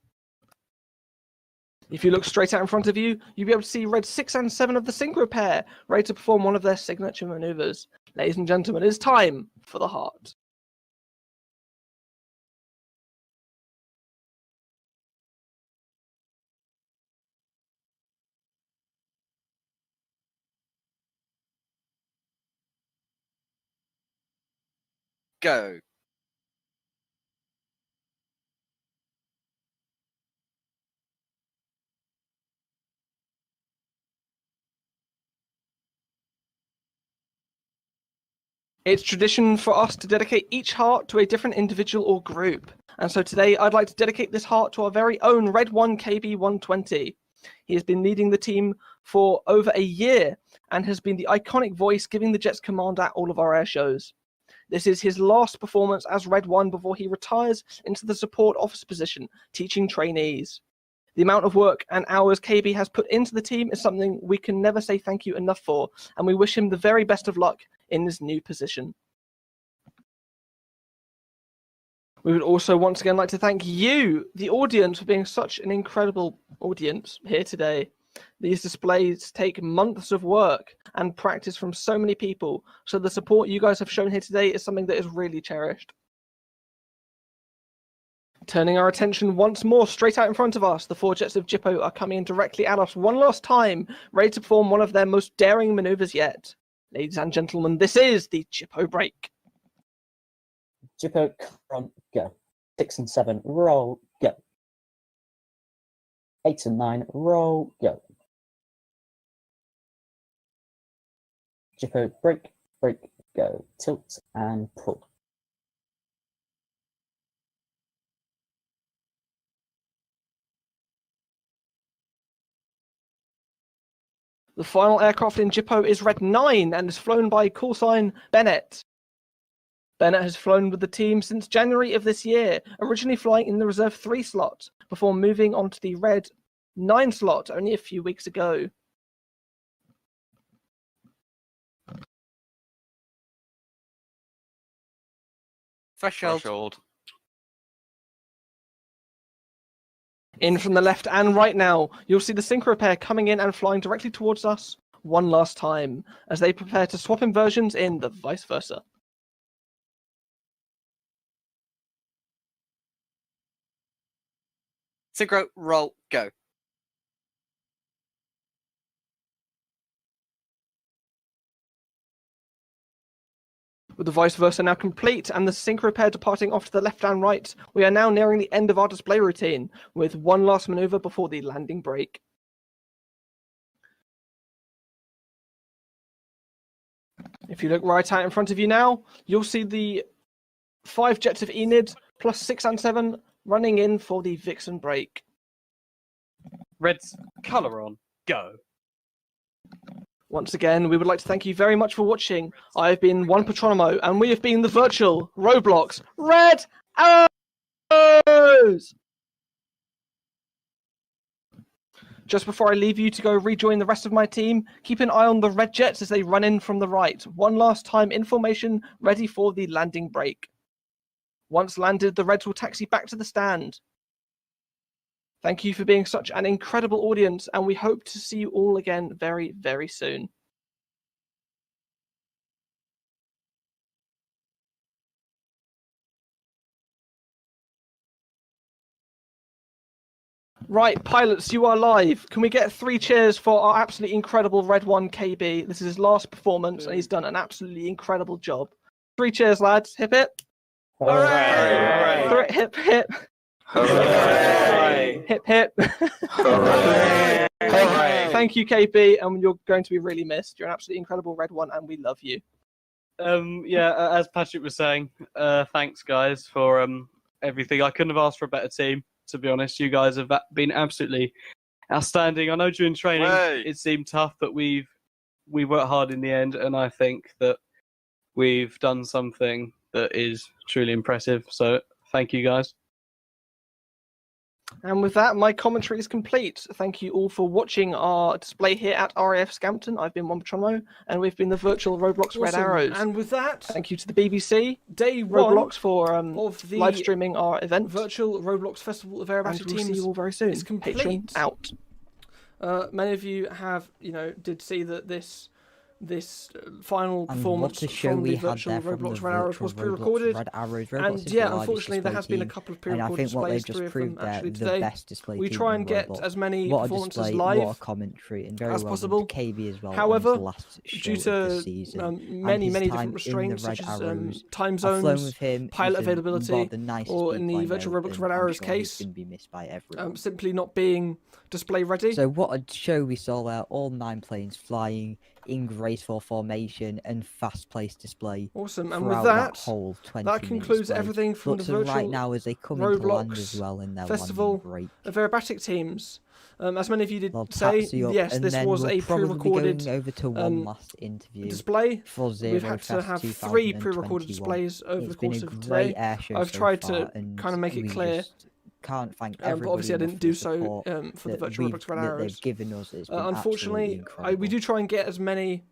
If you look straight out in front of you, you'll be able to see Red 6 and 7 of the Synchro pair, ready to perform one of their signature maneuvers. Ladies and gentlemen, it is time for the heart. Go. It's tradition for us to dedicate each heart to a different individual or group. And so today I'd like to dedicate this heart to our very own Red 1 KB120. He has been leading the team for over a year and has been the iconic voice giving the Jets command at all of our air shows. This is his last performance as Red 1 before he retires into the support officer position, teaching trainees. The amount of work and hours KB has put into the team is something we can never say thank you enough for, and we wish him the very best of luck in this new position. We would also once again like to thank you, the audience, for being such an incredible audience here today. These displays take months of work and practice from so many people, so the support you guys have shown here today is something that is really cherished. Turning our attention once more straight out in front of us, the 4 jets of Jippo are coming in directly at us one last time, ready to perform one of their most daring maneuvers yet. Ladies and gentlemen, this is the Jippo break. Jippo, front, go. 6 and 7, roll, go. 8 and 9, roll, go. Jippo, break, break, go. Tilt and pull. The final aircraft in Jippo is Red 9 and is flown by callsign Bennett. Bennett has flown with the team since January of this year, originally flying in the Reserve 3 slot, before moving on to the Red 9 slot only a few weeks ago. Threshold. In from the left and right now, you'll see the Synchro pair coming in and flying directly towards us one last time, as they prepare to swap inversions in the vice versa. Synchro, roll, go. With the vice versa now complete and the Synchro pair departing off to the left and right, we are now nearing the end of our display routine, with one last maneuver before the landing break. If you look right out in front of you now, you'll see the 5 jets of Enid plus 6 and 7 running in for the Vixen break. Red's colour on, go. Once again, we would like to thank you very much for watching. I have been One Patronomo, and we have been the virtual Roblox Red Arrows! Just before I leave you to go rejoin the rest of my team, keep an eye on the red jets as they run in from the right. One last time in formation, ready for the landing break. Once landed, the Reds will taxi back to the stand. Thank you for being such an incredible audience, and we hope to see you all again very, very soon. Right, pilots, you are live. Can we get 3 cheers for our absolutely incredible Red 1 KB? This is his last performance, and he's done an absolutely incredible job. 3 cheers, lads. Hip hip. Hooray! Hip hip. Hooray! Hip hip. Hooray! Thank you, KP, and you're going to be really missed. You're an absolutely incredible red one, and we love you. As Patrick was saying, thanks guys for everything. I couldn't have asked for a better team, to be honest. You guys have been absolutely outstanding. I know during training it seemed tough, but we worked hard in the end, and I think that we've done something that is truly impressive. So thank you guys. And with that, my commentary is complete. Thank you all for watching our display here at RAF Scampton. I've been Wombatromo, and we've been the virtual Roblox Red Arrows. And with that, thank you to the BBC, day one Roblox for of the live streaming our event. virtual Roblox Festival of Aerobatic And we'll Teams see you all very soon. is complete. Patreon out. Many of you have, did see that this final performance from the virtual Roblox Red Arrows was pre-recorded. And yeah, unfortunately, there has been a couple of pre-recorded displays, 3 of them actually today. We try and get as many performances live as possible. However, due to many different restraints, such as time zones, pilot availability, or in the virtual Roblox Red Arrows case, simply not being display ready. So what a show we saw there, all 9 planes flying in graceful formation and fast-paced display. Awesome, and with that, whole 20 that concludes everything from the virtual right now as they come into land Roblox as well in their Festival break. of Aerobatic Teams. As many of you did They'll say, taxi up, yes, and this then was we'll a probably be pre-recorded going over to one last interview display. for We've had to have 3 pre-recorded displays over the course of today. I've tried to kind of make it clear. Can't thank but obviously I didn't do so for the virtual Roblox Red Arrows. Unfortunately, we do try and get as many.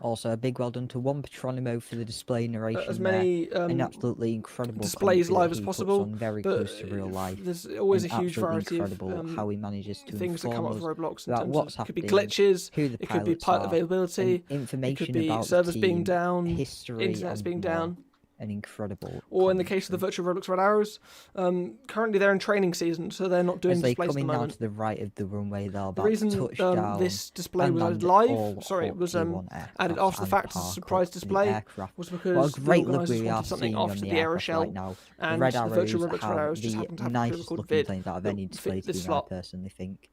Also, a big well done to Wombatromo for the display narration. As many an absolutely incredible displays live as possible. Very but close to real life. There's always a huge variety of how he manages to things that come up with Roblox. In terms what's of, it could be happening, glitches, who the it could be pilot availability, information it could be about servers the team, being down, history, internet's being down. An incredible. Or in the case of the virtual Roblox Red Arrows, currently they're in training season, so they're not doing displays at the moment. Down to the right of the runway, the reason this display was added live, was added after the fact as a surprise display, was because the organisers wanted something after the Aeroshell, and the virtual Roblox Red Arrows just happened to have a pre-recorded vid that fit this slot. I personally think.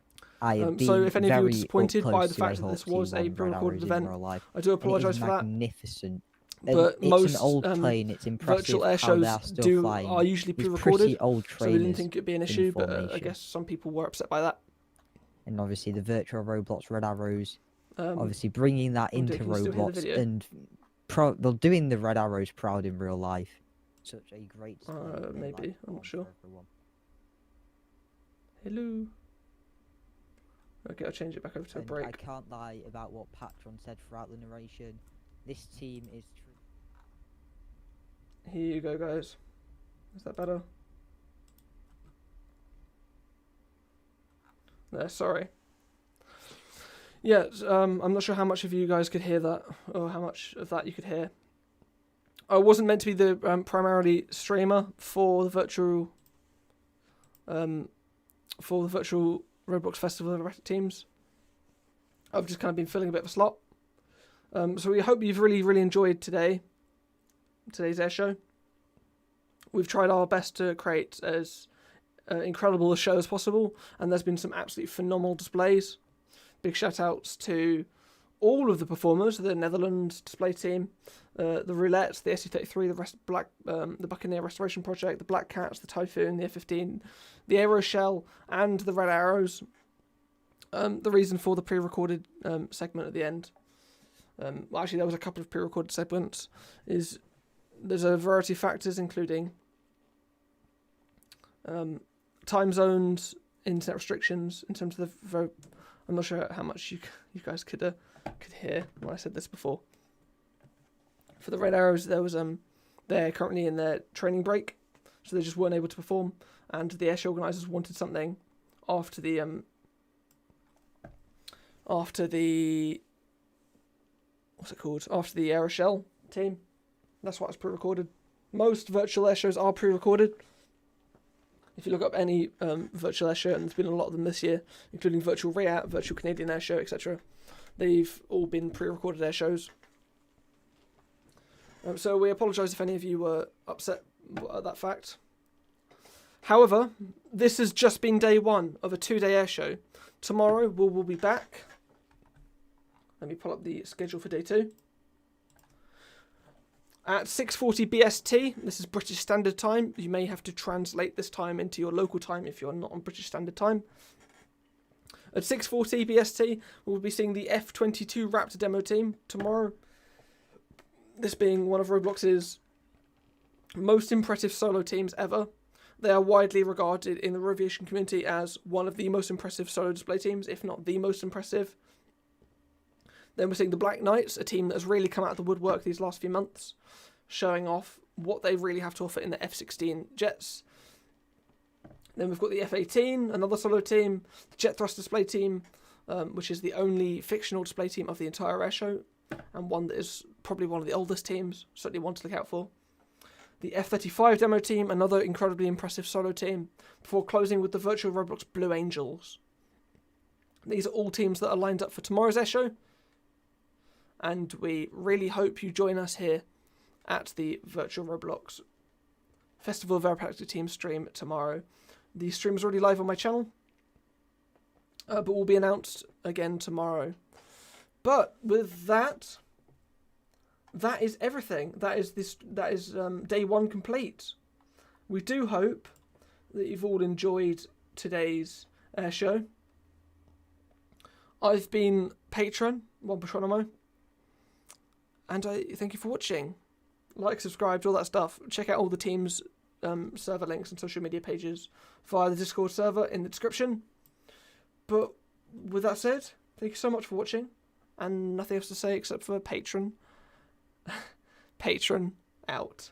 So if any of you were disappointed by the fact that this was a pre-recorded event, I do apologise for that. Magnificent. But most plane. It's virtual air shows are usually pre-recorded, so we didn't think it'd be an issue, but I guess some people were upset by that. And obviously the virtual Roblox Red Arrows, obviously bringing that into Roblox and they're doing the Red Arrows proud in real life. Such a great maybe, I'm not sure. Hello. Okay, I'll change it back over to a break. I can't lie about what Patron said throughout the narration. This team is true. Here you go, guys. Is that better? There, sorry. Yeah, I'm not sure how much of you guys could hear that, or how much of that you could hear. I wasn't meant to be the primarily streamer for the virtual Roblox Festival of Aerobatic Teams. I've just kind of been filling a bit of a slot. So we hope you've really enjoyed today's air show. We've tried our best to create as incredible a show as possible, and there's been some absolutely phenomenal displays. Big shout outs to all of the performers, the Netherlands display team, the Roulettes, the SU-33, the Buccaneer Restoration Project, the Black Cats, the Typhoon, the F-15, the Aeroshell, and the Red Arrows. The reason for the pre-recorded segment at the end. Well, actually, there was a couple of pre-recorded segments. There's a variety of factors, including time zones, internet restrictions. In terms of I'm not sure how much you guys could hear when I said this before. For the Red Arrows, there was they're currently in their training break, so they just weren't able to perform. And the airshow organisers wanted something after the what's it called? After the Aeroshell team. That's why it's pre-recorded. Most virtual air shows are pre-recorded. If you look up any virtual air show, and there's been a lot of them this year, including Virtual VRFAT, Virtual Canadian Air Show, etc. They've all been pre-recorded air shows. So we apologise if any of you were upset at that fact. However, this has just been day 1 of a 2-day air show. Tomorrow we'll be back. Let me pull up the schedule for day 2. At 6:40 BST, this is British Standard Time. You may have to translate this time into your local time if you're not on British Standard Time. At 6:40 BST, we'll be seeing the F-22 Raptor demo team tomorrow. This being one of Roblox's most impressive solo teams ever. They are widely regarded in the aviation community as one of the most impressive solo display teams, if not the most impressive. Then we're seeing the Black Knights, a team that has really come out of the woodwork these last few months, showing off what they really have to offer in the F-16 jets. Then we've got the F-18, another solo team, the Jet Thrust display team, which is the only fictional display team of the entire air show, and one that is probably one of the oldest teams, certainly one to look out for. The F-35 demo team, another incredibly impressive solo team, before closing with the virtual Roblox Blue Angels. These are all teams that are lined up for tomorrow's air show, and we really hope you join us here at the virtual Roblox Festival of Aerobatic team stream tomorrow. The stream is already live on my channel, but will be announced again tomorrow. But with that, that is everything. That is day 1 complete. We do hope that you've all enjoyed today's air show. I've been Patron, One Patronomo, and I thank you for watching. Like, subscribe, all that stuff. Check out all the team's server links and social media pages via the Discord server in the description. But with that said, thank you so much for watching, and nothing else to say except for Patron. Patron out.